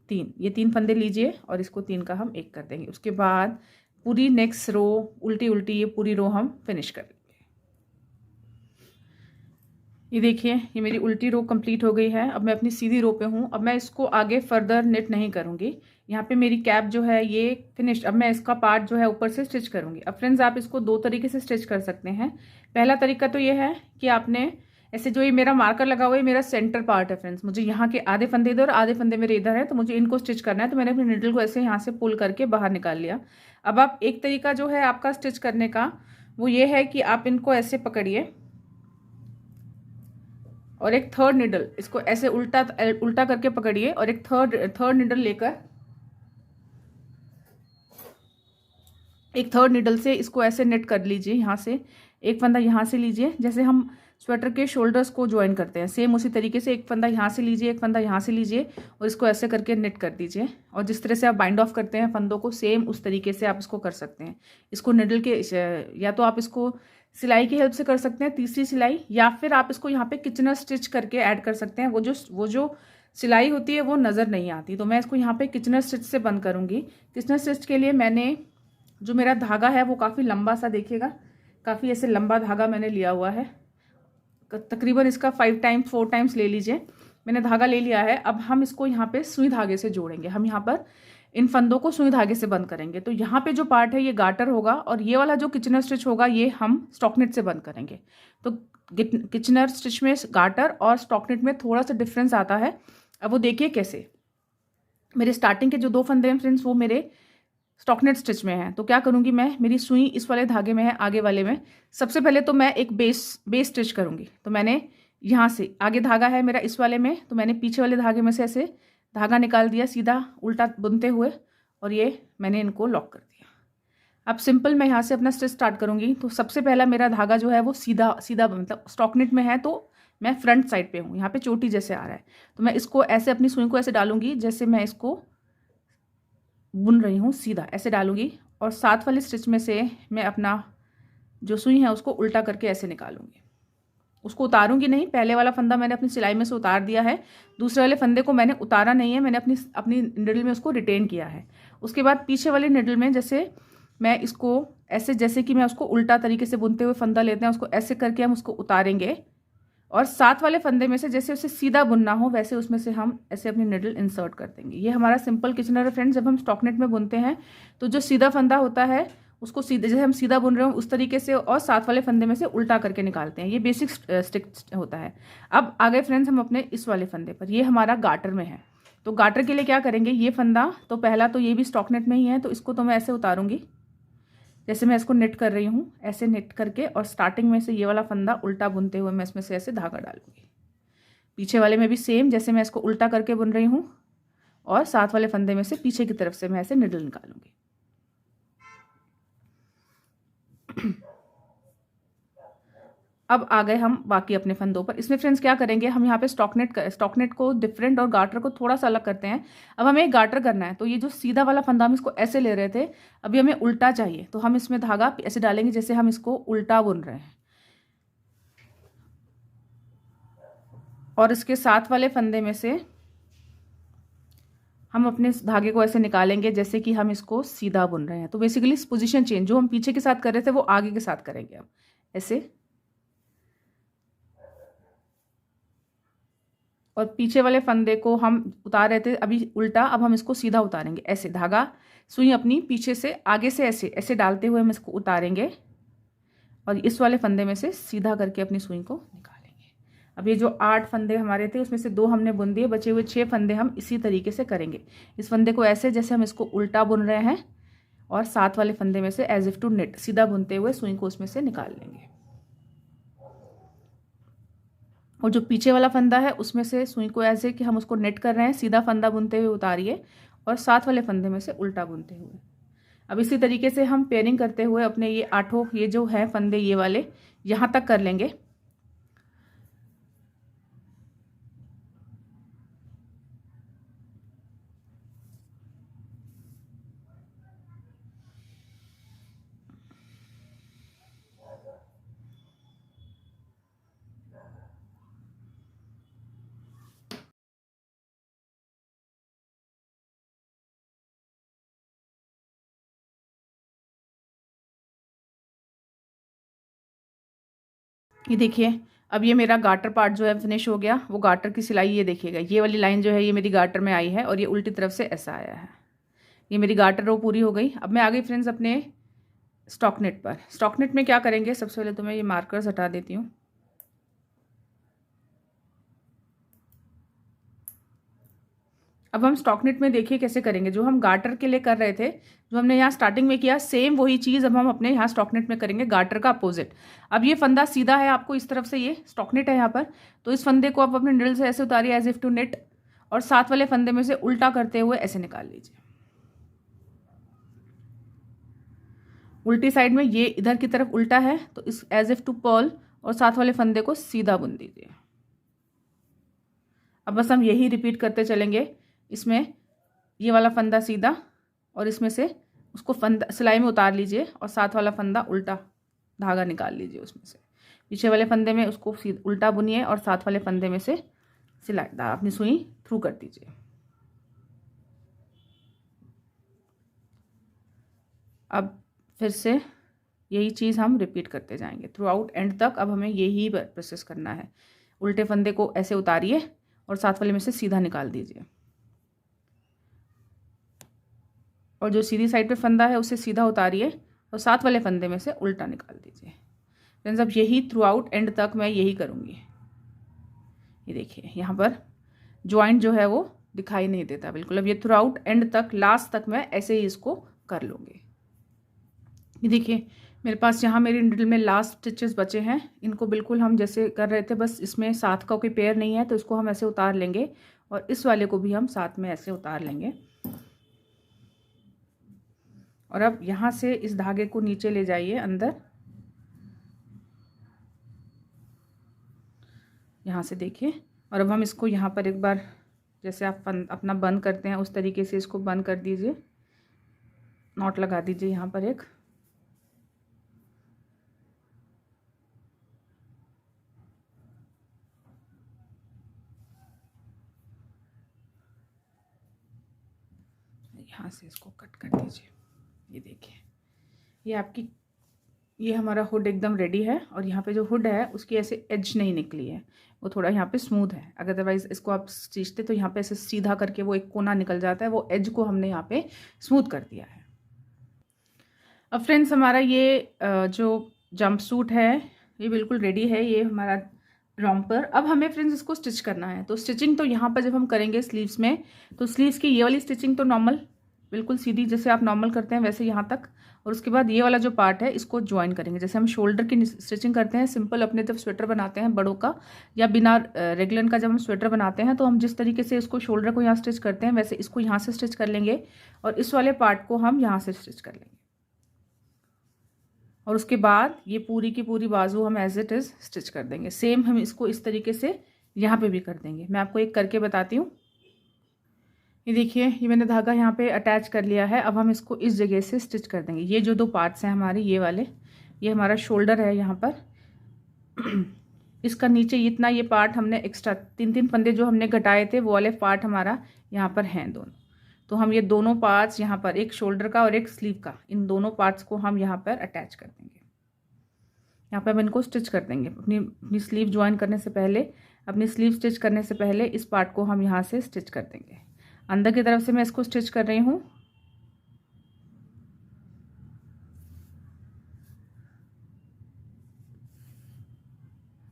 3, ये 3 फंदे लीजिए और इसको 3 का हम 1 कर देंगे। उसके बाद पूरी नेक्स्ट रो उल्टी उल्टी ये पूरी रो हम फिनिश कर लेंगे। ये देखिए ये मेरी उल्टी रो कंप्लीट हो गई है। अब मैं अपनी सीधी रो पे हूँ। अब मैं इसको आगे फर्दर नेट नहीं करूँगी। यहाँ पे मेरी कैप जो है ये फिनिश। अब मैं इसका पार्ट जो है ऊपर से स्टिच करूँगी। अब फ्रेंड्स आप इसको 2 तरीके से स्टिच कर सकते हैं। पहला तरीका तो ये है कि आपने ऐसे, जो ये मेरा मार्कर लगा हुआ है मेरा सेंटर पार्ट है फ्रेंड्स, मुझे यहाँ के आधे फंदे इधर आधे फंदे मेरे इधर है, तो मुझे इनको स्टिच करना है। तो मैंने अपनी निडल को ऐसे यहाँ से पुल करके बाहर निकाल लिया। अब आप एक तरीका जो है आपका स्टिच करने का वो ये है कि आप इनको ऐसे पकड़िए और एक थर्ड निडल इसको ऐसे उल्टा करके पकड़िए और एक थर्ड निडल लेकर एक थर्ड निडल से इसको ऐसे नेट कर लीजिए। यहाँ से एक फंदा यहाँ से लीजिए, जैसे हम स्वेटर के शोल्डर्स को ज्वाइन करते हैं सेम उसी तरीके से एक फंदा यहाँ से लीजिए, एक फंदा यहाँ से लीजिए और इसको ऐसे करके नेट कर दीजिए। और जिस तरह से आप बाइंड ऑफ करते हैं फंदों को, सेम उस तरीके से आप इसको कर सकते हैं। इसको निडल के, या तो आप इसको सिलाई की हेल्प से कर सकते हैं, तीसरी सिलाई, या फिर आप इसको यहाँ पे किचनर स्टिच करके ऐड कर सकते हैं। वो जो सिलाई होती है वो नज़र नहीं आती, तो मैं इसको यहाँ पे किचनर स्टिच से बंद करूँगी। किचनर स्टिच के लिए मैंने जो मेरा धागा है वो काफ़ी लंबा सा, देखिएगा काफ़ी ऐसे लंबा धागा मैंने लिया हुआ है। तकरीबन इसका 4 टाइम्स ले लीजिए, मैंने धागा ले लिया है। अब हम इसको यहाँ पे सुई धागे से जोड़ेंगे। हम यहाँ पर इन फंदों को सुई धागे से बंद करेंगे। तो यहाँ पे जो पार्ट है ये गार्टर होगा और ये वाला जो किचनर स्टिच होगा ये हम स्टॉकनेट से बंद करेंगे। तो किचनर स्टिच में गार्टर और स्टॉकनेट में थोड़ा सा डिफरेंस आता है। अब वो देखिए कैसे, मेरे स्टार्टिंग के जो 2 फंदे हैं फ्रेंड्स वो मेरे स्टॉकनेट स्टिच में है। तो क्या करूँगी मैं, मेरी सुई इस वाले धागे में है, आगे वाले में। सबसे पहले तो मैं एक बेस स्टिच करूँगी। तो मैंने यहाँ से आगे धागा है मेरा इस वाले में, तो मैंने पीछे वाले धागे में से ऐसे धागा निकाल दिया सीधा उल्टा बुनते हुए और ये मैंने इनको लॉक कर दिया। अब सिंपल मैं यहाँ से अपना स्टिच स्टार्ट करूँगी। तो सबसे पहला मेरा धागा जो है वो सीधा मतलब स्टॉकनेट में है, तो मैं फ्रंट साइड पे हूँ, यहाँ पे चोटी जैसे आ रहा है। तो मैं इसको ऐसे अपनी सुई को ऐसे डालूंगी जैसे मैं इसको बुन रही हूँ, सीधा ऐसे डालूंगी और साथ वाले स्टिच में से मैं अपना जो सुई है उसको उल्टा करके ऐसे निकालूंगी। उसको उतारूंगी नहीं, पहले वाला फंदा मैंने अपनी सिलाई में से उतार दिया है, दूसरे वाले फंदे को मैंने उतारा नहीं है, मैंने अपनी निडल में उसको रिटेन किया है। उसके बाद पीछे वाले निडल में जैसे मैं इसको ऐसे, जैसे कि मैं उसको उल्टा तरीके से बुनते हुए फंदा लेते हैं उसको ऐसे करके हम उसको उतारेंगे और साथ वाले फंदे में से जैसे उसे सीधा बुनना हो वैसे उसमें से हम ऐसे अपनी निडल इंसर्ट कर देंगे। ये हमारा सिंपल किचनर है फ्रेंड्स। जब हम स्टॉकनेट में बुनते हैं तो जो सीधा फंदा होता है उसको सीधे, जैसे हम सीधा बुन रहे हो उस तरीके से, और साथ वाले फंदे में से उल्टा करके निकालते हैं। ये बेसिक स्टिक होता है। अब आ गए फ्रेंड्स हम अपने इस वाले फंदे पर, ये हमारा गार्टर में है। तो गार्टर के लिए क्या करेंगे, ये फंदा तो पहला तो ये भी स्टॉकनेट में ही है, तो इसको तो मैं ऐसे उतारूंगी जैसे मैं इसको नेट कर रही हूँ ऐसे नेट करके, और स्टार्टिंग में से ये वाला फंदा उल्टा बुनते हुए मैं इसमें से ऐसे धागा डालूंगी। पीछे वाले में भी सेम, जैसे मैं इसको उल्टा करके बुन रही हूँ, और साथ वाले फंदे में से पीछे की तरफ से मैं ऐसे निडल निकालूंगी। अब आ गए हम बाकी अपने फंदों पर। इसमें फ्रेंड्स क्या करेंगे, हम यहाँ पे स्टॉकनेट को डिफरेंट और गार्टर को थोड़ा सा अलग करते हैं। अब हमें एक गार्टर करना है, तो ये जो सीधा वाला फंदा हम इसको ऐसे ले रहे थे, अभी हमें उल्टा चाहिए, तो हम इसमें धागा ऐसे डालेंगे जैसे हम इसको उल्टा बुन रहे हैं, और इसके साथ वाले फंदे में से हम अपने धागे को ऐसे निकालेंगे जैसे कि हम इसको सीधा बुन रहे हैं। तो बेसिकली पोजीशन चेंज जो हम पीछे के साथ कर रहे थे वो आगे के साथ करेंगे अब ऐसे, और पीछे वाले फंदे को हम उतार रहे थे अभी उल्टा, अब हम इसको सीधा उतारेंगे ऐसे। धागा सुई अपनी पीछे से आगे से ऐसे ऐसे डालते हुए हम इसको उतारेंगे, और इस वाले फंदे में से सीधा करके अपनी सुई को निकालेंगे। अब ये जो 8 फंदे हमारे थे उसमें से 2 हमने बुन दिए, बचे हुए 6 फंदे हम इसी तरीके से करेंगे। इस फंदे को ऐसे जैसे हम इसको उल्टा बुन रहे हैं, और साथ वाले फंदे में से एज इफ टू नेट सीधा बुनते हुए सुई को उसमें से निकाल लेंगे। और जो पीछे वाला फंदा है उसमें से सुई को ऐसे कि हम उसको नेट कर रहे हैं, सीधा फंदा बुनते हुए उतारिए, और साथ वाले फंदे में से उल्टा बुनते हुए। अब इसी तरीके से हम पेयरिंग करते हुए अपने ये 8 ये जो है फंदे ये वाले यहाँ तक कर लेंगे। ये देखिए, अब ये मेरा गार्टर पार्ट जो है फिनिश हो गया। वो गार्टर की सिलाई ये देखिएगा, ये वाली लाइन जो है ये मेरी गार्टर में आई है, और ये उल्टी तरफ से ऐसा आया है। ये मेरी गार्टर रो पूरी हो गई। अब मैं आ गई फ्रेंड्स अपने स्टॉकनेट पर। स्टॉकनेट में क्या करेंगे, सबसे पहले तो मैं ये मार्कर्स हटा देती हूँ। अब हम स्टॉकनेट में देखिए कैसे करेंगे, जो हम गार्टर के लिए कर रहे थे, जो हमने यहाँ स्टार्टिंग में किया, सेम वही चीज़ अब हम अपने यहाँ स्टॉकनेट में करेंगे, गार्टर का अपोजिट। अब ये फंदा सीधा है, आपको इस तरफ से ये स्टॉकनेट है यहाँ पर, तो इस फंदे को आप अपने निडल से ऐसे उतारिए एज इफ टू नेट, और साथ वाले फंदे में से उल्टा करते हुए ऐसे निकाल लीजिए। उल्टी साइड में ये इधर की तरफ उल्टा है, तो इस एज इफ टू पर्ल, और साथ वाले फंदे को सीधा बुन दीजिए। अब बस हम यही रिपीट करते चलेंगे। इसमें ये वाला फंदा सीधा, और इसमें से उसको फंदा सिलाई में उतार लीजिए, और साथ वाला फंदा उल्टा धागा निकाल लीजिए उसमें से। पीछे वाले फंदे में उसको उल्टा बुनिए, और साथ वाले फंदे में से सिलाई अपनी सुई थ्रू कर दीजिए। अब फिर से यही चीज़ हम रिपीट करते जाएंगे थ्रू आउट एंड तक। अब हमें यही प्रोसेस करना है। उल्टे फंदे को ऐसे उतारिए, और साथ वाले में से सीधा निकाल दीजिए, और जो सीधी साइड पे फंदा है उसे सीधा उतारिए, और साथ वाले फंदे में से उल्टा निकाल दीजिए। फ्रेंड्स, अब यही थ्रू आउट एंड तक मैं यही करूँगी। ये देखिए यहाँ पर ज्वाइंट जो है वो दिखाई नहीं देता बिल्कुल। अब ये थ्रू आउट एंड तक लास्ट तक मैं ऐसे ही इसको कर लूँगी। ये देखिए मेरे पास यहाँ मेरी निडल में लास्ट स्टिचेस बचे हैं। इनको बिल्कुल हम जैसे कर रहे थे, बस इसमें साथ का कोई पेयर नहीं है, तो इसको हम ऐसे उतार लेंगे, और इस वाले को भी हम साथ में ऐसे उतार लेंगे। और अब यहाँ से इस धागे को नीचे ले जाइए अंदर, यहाँ से देखिए, और अब हम इसको यहाँ पर एक बार जैसे आप अपना बंद करते हैं उस तरीके से इसको बंद कर दीजिए। नॉट लगा दीजिए यहाँ पर एक। यहाँ से इसको कट कर दीजिए। ये देखिए ये हमारा हुड एकदम रेडी है, और यहाँ पे जो हुड है उसकी ऐसे एज नहीं निकली है, वो थोड़ा यहाँ पे स्मूथ है। अदरवाइज इसको आप खींचते तो यहाँ पे ऐसे सीधा करके वो एक कोना निकल जाता है, वो एज को हमने यहाँ पे स्मूथ कर दिया है। अब फ्रेंड्स हमारा ये जो जंप सूट है ये बिल्कुल रेडी है, ये हमारा रॉम्पर। अब हमें फ्रेंड्स इसको स्टिच करना है। तो स्टिचिंग तो यहाँ पर जब हम करेंगे स्लीव्स में, तो स्लीव्स की ये वाली स्टिचिंग तो नॉर्मल बिल्कुल सीधी, जैसे आप नॉर्मल करते हैं वैसे यहाँ तक। और उसके बाद ये वाला जो पार्ट है इसको ज्वाइन करेंगे। जैसे हम शोल्डर की स्टिचिंग करते हैं सिंपल अपने, जब स्वेटर बनाते हैं बड़ों का या बिना रेगुलर का, जब हम स्वेटर बनाते हैं तो हम जिस तरीके से इसको शोल्डर को यहाँ स्टिच करते हैं वैसे इसको यहाँ से स्टिच कर लेंगे और इस वाले पार्ट को हम यहाँ से स्टिच कर लेंगे। और उसके बाद ये पूरी की पूरी बाजू हम एज इट इज़ स्टिच कर देंगे। सेम हम इसको इस तरीके से यहाँ पे भी कर देंगे। मैं आपको एक करके बताती हूँ। ये देखिए, ये मैंने धागा यहाँ पे अटैच कर लिया है। अब हम इसको इस जगह से स्टिच कर देंगे। ये जो दो पार्ट्स हैं हमारे, ये वाले, ये हमारा शोल्डर है यहाँ पर। इसका नीचे इतना ये पार्ट हमने एक्स्ट्रा 3-3 फंदे जो हमने घटाए थे वो वाले पार्ट हमारा यहाँ पर हैं दोनों। तो हम ये दोनों पार्ट्स यहाँ पर, एक शोल्डर का और एक स्लीव का, इन दोनों पार्ट्स को हम यहाँ पर अटैच कर देंगे। यहाँ पर हम इनको स्टिच कर देंगे। अपनी स्लीव ज्वाइन करने से पहले, अपनी स्लीव स्टिच करने से पहले इस पार्ट को हम यहाँ से स्टिच कर देंगे। अंदर की तरफ से मैं इसको स्टिच कर रही हूँ।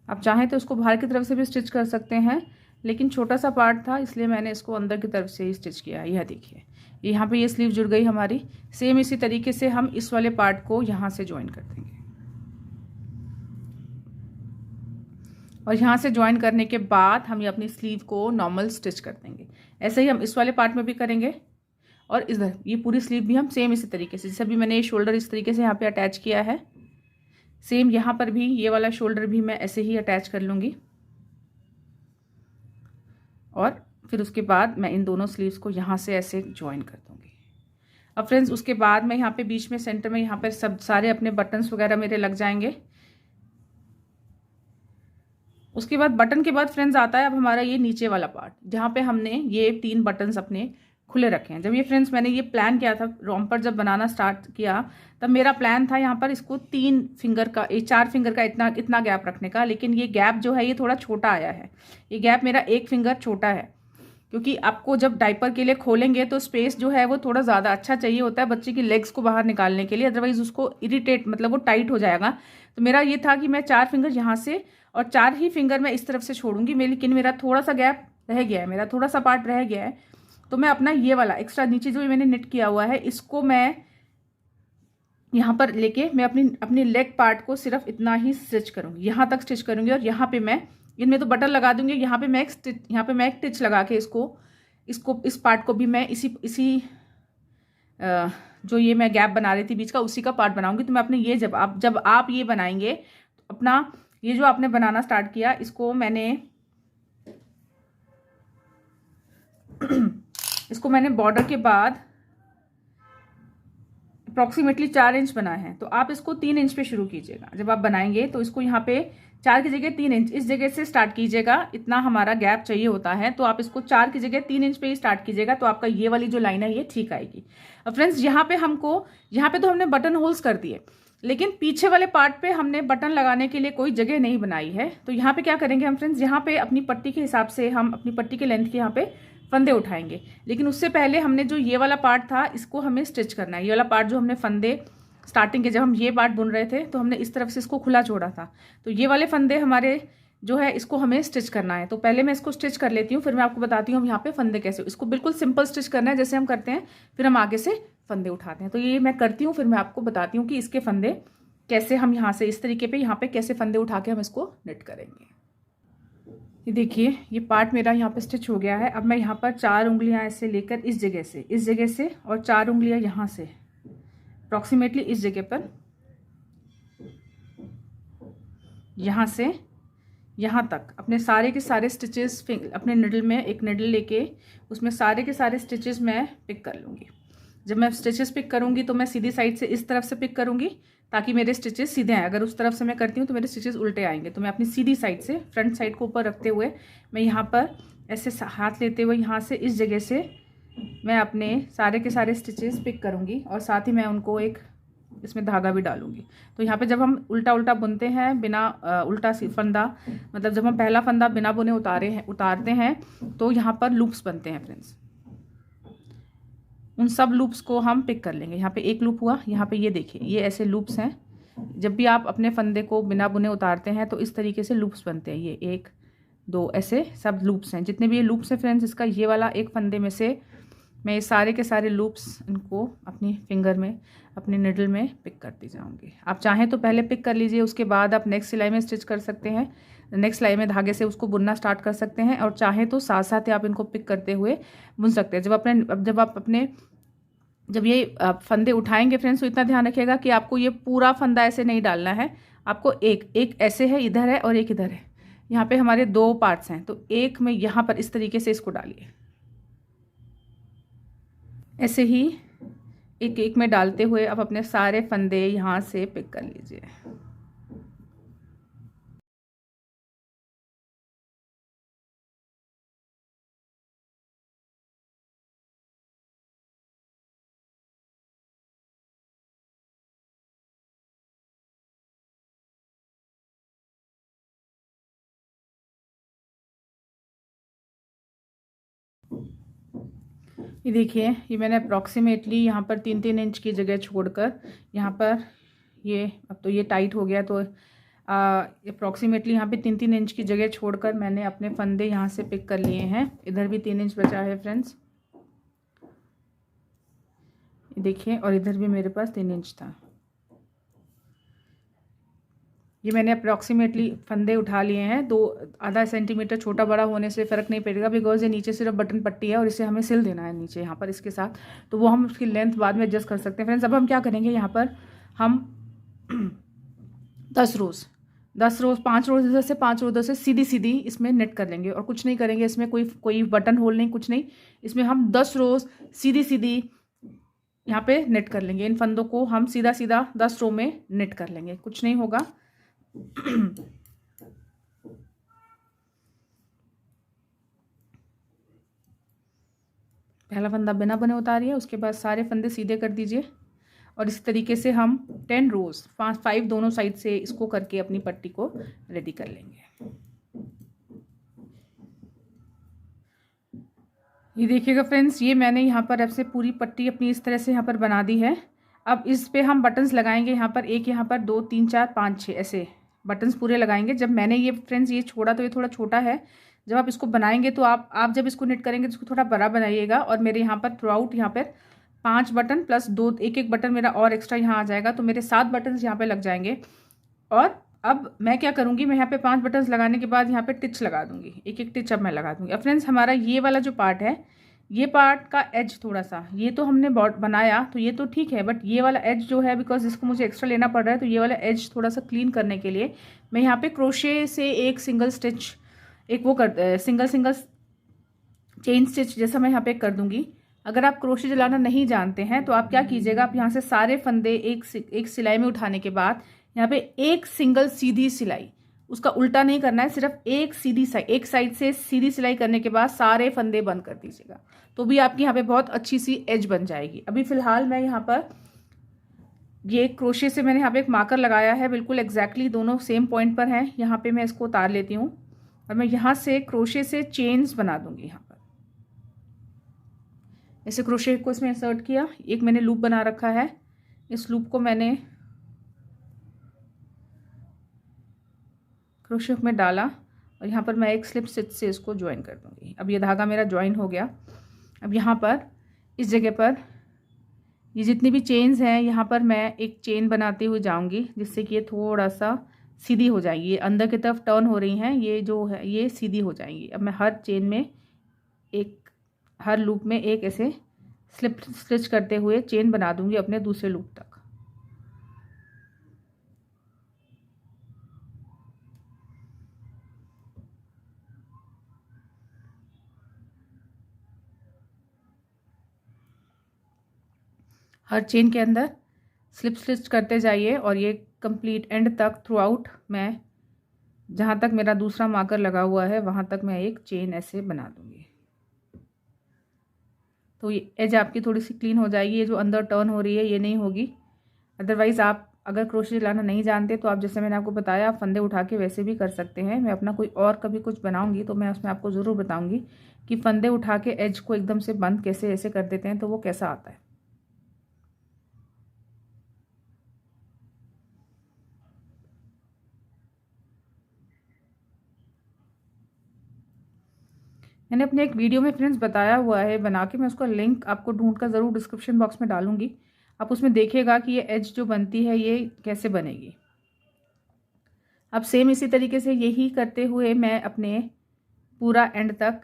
आप चाहें तो इसको बाहर की तरफ से भी स्टिच कर सकते हैं, लेकिन छोटा सा पार्ट था इसलिए मैंने इसको अंदर की तरफ से ही स्टिच किया। यह देखिए, यहाँ पे ये स्लीव जुड़ गई हमारी। सेम इसी तरीके से हम इस वाले पार्ट को यहाँ से ज्वाइन कर देंगे। और यहाँ से ज्वाइन करने के बाद हम ये अपनी स्लीव को नॉर्मल स्टिच कर देंगे। ऐसे ही हम इस वाले पार्ट में भी करेंगे। और इधर ये पूरी स्लीव भी हम सेम इसी तरीके से, जैसे अभी मैंने ये शोल्डर इस तरीके से यहाँ पे अटैच किया है, सेम यहाँ पर भी ये वाला शोल्डर भी मैं ऐसे ही अटैच कर लूँगी। और फिर उसके बाद मैं इन दोनों स्लीव्स को यहाँ से ऐसे ज्वाइन कर दूँगी। अब फ्रेंड्स, उसके बाद मैं यहाँ पे बीच में सेंटर में यहाँ पर सब सारे अपने बटन्स वगैरह मेरे लग जाएंगे। उसके बाद बटन के बाद फ्रेंड्स आता है अब हमारा ये नीचे वाला पार्ट, जहाँ पे हमने ये 3 बटन्स अपने खुले रखे हैं। जब ये फ्रेंड्स मैंने ये प्लान किया था, रोम्पर जब बनाना स्टार्ट किया तब मेरा प्लान था यहाँ पर इसको 3 फिंगर का, 4 फिंगर का इतना गैप रखने का। लेकिन ये गैप जो है ये थोड़ा छोटा आया है। ये गैप मेरा 1 फिंगर छोटा है, क्योंकि आपको जब डायपर के लिए खोलेंगे तो स्पेस जो है वो थोड़ा ज़्यादा अच्छा चाहिए होता है बच्चे की लेग्स को बाहर निकालने के लिए, अदरवाइज उसको इरिटेट, मतलब वो टाइट हो जाएगा। तो मेरा ये था कि मैं 4 फिंगर यहाँ से और 4 ही फिंगर मैं इस तरफ से छोड़ूंगी। लेकिन मेरा थोड़ा सा गैप रह गया है, मेरा थोड़ा सा पार्ट रह गया है। तो मैं अपना ये वाला एक्स्ट्रा नीचे जो मैंने निट किया हुआ है इसको मैं यहाँ पर लेके मैं अपनी लेग पार्ट को सिर्फ इतना ही स्टिच करूँगी, यहाँ तक स्टिच करूँगी। और यहाँ पे मैं इनमें तो बटन लगा दूंगी, यहाँ पे मैं एक टिच लगा के इसको इस पार्ट को भी मैं इसी जो ये मैं गैप बना रही थी बीच का, उसी का पार्ट बनाऊंगी। तो मैं अपने ये जब आप ये बनाएंगे तो अपना ये जो आपने बनाना स्टार्ट किया इसको मैंने बॉर्डर के बाद अप्रॉक्सीमेटली 4 इंच बना है, तो आप इसको 3 इंच पे शुरू कीजिएगा। जब आप बनाएंगे तो इसको यहाँ पे 4 की जगह 3 इंच इस जगह से स्टार्ट कीजिएगा। इतना हमारा गैप चाहिए होता है, तो आप इसको 4 की जगह 3 इंच पे ही स्टार्ट कीजिएगा, तो आपका ये वाली जो लाइन है ये ठीक आएगी। अब फ्रेंड्स, यहाँ पे तो हमने बटन होल्स कर दिए, लेकिन पीछे वाले पार्ट पे हमने बटन लगाने के लिए कोई जगह नहीं बनाई है। तो यहाँ पे क्या करेंगे हम फ्रेंड्स, यहाँ पे अपनी पट्टी के हिसाब से हम अपनी पट्टी के लेंथ के यहाँ पे फंदे उठाएंगे। लेकिन उससे पहले हमने जो ये वाला पार्ट था इसको हमें स्टिच करना है। ये वाला पार्ट जो हमने फंदे स्टार्टिंग के, जब हम ये पार्ट बुन रहे थे तो हमने इस तरफ से इसको खुला छोड़ा था, तो ये वाले फंदे हमारे जो है इसको हमें स्टिच करना है। तो पहले मैं इसको स्टिच कर लेती हूँ, फिर मैं आपको बताती हूँ हम यहाँ पे फंदे कैसे, इसको बिल्कुल सिंपल स्टिच करना है जैसे हम करते हैं, फिर हम आगे से फंदे उठाते हैं। तो ये मैं करती हूँ, फिर मैं आपको बताती हूँ कि इसके फंदे कैसे हम यहाँ से इस तरीके पे यहाँ पे कैसे फंदे उठा के हम इसको निट करेंगे। ये देखिए, ये पार्ट मेरा यहाँ पे स्टिच हो गया है। अब मैं यहाँ पर 4 उंगलियाँ ऐसे लेकर इस जगह से और 4 उंगलियाँ यहाँ से अप्रॉक्सीमेटली इस जगह पर, यहाँ से यहाँ तक अपने सारे के सारे स्टिचेस अपने निडल में एक निडल लेके उसमें सारे के सारे स्टिचेस मैं पिक कर लूँगी। जब मैं स्टिचेस पिक करूँगी तो मैं सीधी साइड से इस तरफ से पिक करूँगी ताकि मेरे स्टिचेस सीधे आए। अगर उस तरफ से मैं करती हूँ तो मेरे स्टिचेस उल्टे आएंगे। तो मैं अपनी सीधी साइड से फ्रंट साइड को ऊपर रखते हुए मैं यहाँ पर ऐसे हाथ लेते हुए यहाँ से इस जगह से मैं अपने सारे के सारे स्टिचेस पिक करूँगी और साथ ही मैं उनको एक इसमें धागा भी डालूंगी। तो यहाँ पे जब हम उल्टा उल्टा बुनते हैं बिना उल्टा फंदा, मतलब जब हम पहला फंदा बिना बुने उतारते हैं तो यहाँ पर लूप्स बनते हैं फ्रेंड्स। उन सब लूप्स को हम पिक कर लेंगे। यहाँ पे एक लूप हुआ, यहाँ पे ये देखिए ये ऐसे लूप्स हैं। जब भी आप अपने फंदे को बिना बुने उतारते हैं तो इस तरीके से लूप्स बनते हैं। ये 1 2 ऐसे सब लूप्स हैं। जितने भी ये लूप्स हैं फ्रेंड्स, इसका ये वाला एक फंदे में से मैं ये सारे के सारे लूप्स इनको अपनी फिंगर में, अपनी निडल में पिक करती जाऊंगी। आप चाहें तो पहले पिक कर लीजिए, उसके बाद आप नेक्स्ट सिलाई में स्टिच कर सकते हैं, नेक्स्ट सिलाई में धागे से उसको बुनना स्टार्ट कर सकते हैं, और चाहें तो साथ साथ ही आप इनको पिक करते हुए बुन सकते हैं। जब ये फंदे उठाएंगे फ्रेंड्स, तो इतना ध्यान रखिएगा कि आपको ये पूरा फंदा ऐसे नहीं डालना है। आपको एक ऐसे है, इधर है और एक इधर है। यहाँ पे हमारे 2 पार्ट्स हैं, तो एक में यहाँ पर इस तरीके से इसको डालिए। ऐसे ही एक एक में डालते हुए आप अपने सारे फंदे यहाँ से पिक कर लीजिए। ये देखिए, ये मैंने अप्रॉक्सीमेटली यहाँ पर 3-3 इंच की जगह छोड़कर यहाँ पर ये, अब तो ये टाइट हो गया, तो अप्रॉक्सीमेटली यहाँ पे 3-3 इंच की जगह छोड़कर मैंने अपने फंदे यहाँ से पिक कर लिए हैं। इधर भी 3 इंच बचा है फ्रेंड्स, देखिए, और इधर भी मेरे पास 3 इंच था। ये मैंने अप्रॉक्सीमेटली फंदे उठा लिए हैं। 2 आधा सेंटीमीटर छोटा बड़ा होने से फ़र्क नहीं पड़ेगा, बिकॉज ये नीचे सिर्फ बटन पट्टी है और इसे हमें सिल देना है नीचे यहाँ पर इसके साथ, तो वो हम उसकी लेंथ बाद में एडजस्ट कर सकते हैं फ्रेंड्स। अब हम क्या करेंगे, यहाँ पर हम 10 रोज़ 5 रोज़ इधर से 5 रोज़ उधर से सीधी सीधी इसमें नेट कर लेंगे, और कुछ नहीं करेंगे इसमें, कोई बटन होल नहीं, कुछ नहीं। इसमें हम 10 रोज़ सीधी सीधी यहाँ पे नेट कर लेंगे। इन फंदों को हम सीधा सीधा 10 रो में नेट कर लेंगे, कुछ नहीं होगा। पहला फंदा बिना बने उतारिए, उसके बाद सारे फंदे सीधे कर दीजिए, और इस तरीके से हम 10 रोज़ 5 दोनों साइड से इसको करके अपनी पट्टी को रेडी कर लेंगे। ये देखिएगा फ्रेंड्स, ये मैंने यहाँ पर अब से पूरी पट्टी अपनी इस तरह से यहाँ पर बना दी है। अब इस पे हम बटन्स लगाएंगे, यहाँ पर एक, यहाँ पर 2 3 4 5 6 ऐसे बटन्स पूरे लगाएंगे। जब मैंने ये फ्रेंड्स ये छोड़ा तो ये थोड़ा छोटा है, जब आप इसको बनाएंगे तो आप जब इसको निट करेंगे तो इसको थोड़ा बड़ा बनाइएगा। और मेरे यहाँ पर थ्रू आउट यहाँ पर 5 बटन प्लस 2 एक बटन मेरा और एक्स्ट्रा यहाँ आ जाएगा, तो मेरे 7 बटन्स यहाँ पर लग जाएंगे। और अब मैं क्या करूँगी, मैं यहाँ पे 5 बटन्स लगाने के बाद यहाँ पे टिच लगा दूँगी, एक टिच अब मैं लगा दूँगी। अब फ्रेंड्स, हमारा ये वाला जो पार्ट है, ये पार्ट का एज थोड़ा सा, ये तो हमने बनाया तो ये तो ठीक है, बट ये वाला एज जो है, बिकॉज इसको मुझे एक्स्ट्रा लेना पड़ रहा है, तो ये वाला एज थोड़ा सा क्लीन करने के लिए मैं यहाँ पे क्रोशे से एक सिंगल स्टिच, एक वो सिंगल चेन स्टिच जैसा मैं यहाँ पे कर दूँगी। अगर आप क्रोशे चलाना नहीं जानते हैं तो आप क्या कीजिएगा, आप यहाँ से सारे फंदे एक सिलाई में उठाने के बाद यहाँ पे एक सिंगल सीधी सिलाई, उसका उल्टा नहीं करना है, सिर्फ एक सीधी एक साइड से सीधी सिलाई करने के बाद सारे फंदे बंद कर दीजिएगा, तो भी आपकी यहाँ पे बहुत अच्छी सी एज बन जाएगी। अभी फिलहाल मैं यहाँ पर ये क्रोशे से मैंने यहाँ पे एक मार्कर लगाया है, बिल्कुल एग्जैक्टली दोनों सेम पॉइंट पर हैं। यहाँ पे मैं इसको उतार लेती हूँ और मैं यहाँ से क्रोशे से चेन्स बना दूंगी। यहाँ पर ऐसे क्रोशे को इसमें इंसर्ट किया, एक मैंने लूप बना रखा है, इस लूप को मैंने क्रोशे में डाला और यहाँ पर मैं एक स्लिप स्टिच से इसको ज्वाइन कर दूँगी। अब ये धागा मेरा ज्वाइन हो गया। अब यहाँ पर इस जगह पर ये जितनी भी चेन्स हैं, यहाँ पर मैं एक चेन बनाती हुई जाऊँगी, जिससे कि ये थोड़ा सा सीधी हो जाएगी। ये अंदर की तरफ टर्न हो रही हैं, ये जो है ये सीधी हो जाएंगी। अब मैं हर चेन में हर लूप में एक ऐसे स्लिप स्टिच करते हुए चेन बना दूँगी अपने दूसरे लूप तक। हर चेन के अंदर स्लिप स्टिच करते जाइए और ये कंप्लीट एंड तक थ्रू आउट मैं जहाँ तक मेरा दूसरा मार्कर लगा हुआ है वहाँ तक मैं एक चेन ऐसे बना दूँगी, तो ये एज आपकी थोड़ी सी क्लीन हो जाएगी। ये जो अंदर टर्न हो रही है ये नहीं होगी। अदरवाइज़ आप अगर क्रोशे चलाना नहीं जानते तो आप, जैसे मैंने आपको बताया, आप फंदे उठा के वैसे भी कर सकते हैं। मैं अपना कोई और कभी कुछ बनाऊंगी तो मैं उसमें आपको ज़रूर बताऊंगी कि फंदे उठा के एज को एकदम से बंद कैसे ऐसे कर देते हैं तो वो कैसा आता है। मैंने अपने एक वीडियो में फ्रेंड्स बताया हुआ है बना के, मैं उसका लिंक आपको ढूंढ कर ज़रूर डिस्क्रिप्शन बॉक्स में डालूंगी। आप उसमें देखिएगा कि ये एज जो बनती है ये कैसे बनेगी। अब सेम इसी तरीके से यही करते हुए मैं अपने पूरा एंड तक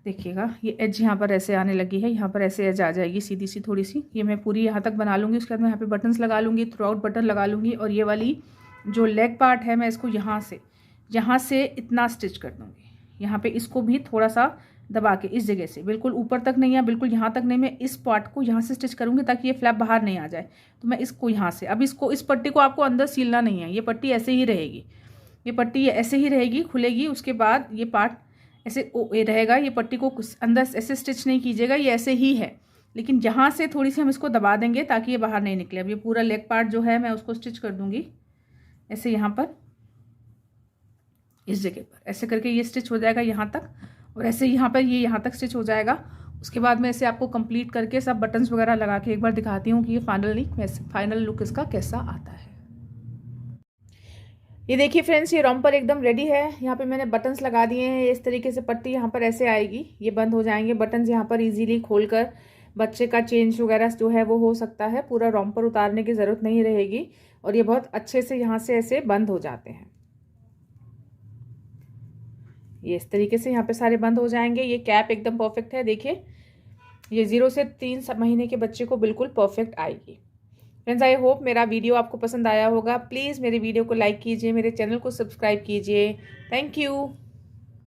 देखिएगा, ये एज यहाँ पर ऐसे आने लगी है, यहाँ पर ऐसे एज आ जाएगी सीधी सी थोड़ी सी। ये मैं पूरी यहाँ तक बना लूँगी। उसके बाद मैं यहाँ पे बटन्स लगा लूँगी, थ्रू आउट बटन लगा लूँगी। और ये वाली जो लेग पार्ट है मैं इसको यहाँ से इतना स्टिच कर दूँगी। यहाँ पे इसको भी थोड़ा सा दबा के इस जगह से, बिल्कुल ऊपर तक नहीं है, बिल्कुल यहाँ तक नहीं, मैं इस पार्ट को यहाँ से स्टिच करूँगी ताकि ये फ्लैप बाहर नहीं आ जाए। तो मैं इसको यहाँ से, अब इस पट्टी को आपको अंदर सीलना नहीं है, ये पट्टी ऐसे ही रहेगी, ये पट्टी ऐसे ही रहेगी, खुलेगी। उसके बाद ये पार्ट ऐसे ये रहेगा, ये पट्टी को अंदर ऐसे स्टिच नहीं कीजिएगा, ये ऐसे ही है। लेकिन यहाँ से थोड़ी सी हम इसको दबा देंगे ताकि ये बाहर नहीं निकले। अब ये पूरा लेग पार्ट जो है मैं उसको स्टिच कर दूँगी ऐसे, यहाँ पर इस जगह पर ऐसे करके ये स्टिच हो जाएगा यहाँ तक, और ऐसे यहाँ पर ये यहाँ तक स्टिच हो जाएगा। उसके बाद मैं इसे आपको कंप्लीट करके सब बटन्स वगैरह लगा के एक बार दिखाती हूँ कि ये फाइनल लुक इसका कैसा आता है। ये देखिए फ्रेंड्स, ये रॉम्पर एकदम रेडी है। यहाँ पे मैंने बटन्स लगा दिए हैं। इस तरीके से पट्टी यहाँ पर ऐसे आएगी, ये बंद हो जाएंगे बटन्स। यहाँ पर इजीली खोलकर बच्चे का चेंज वगैरह जो है वो हो सकता है। पूरा रॉम्पर उतारने की ज़रूरत नहीं रहेगी और ये बहुत अच्छे से यहाँ से ऐसे बंद हो जाते हैं। ये इस तरीके से यहाँ पे सारे बंद हो जाएंगे। ये कैप एकदम परफेक्ट है। देखिए, ये 0 से 3 महीने के बच्चे को बिल्कुल परफेक्ट आएगी। फ्रेंड्स, आई होप मेरा वीडियो आपको पसंद आया होगा। प्लीज़ मेरे वीडियो को लाइक कीजिए, मेरे चैनल को सब्सक्राइब कीजिए। Thank you.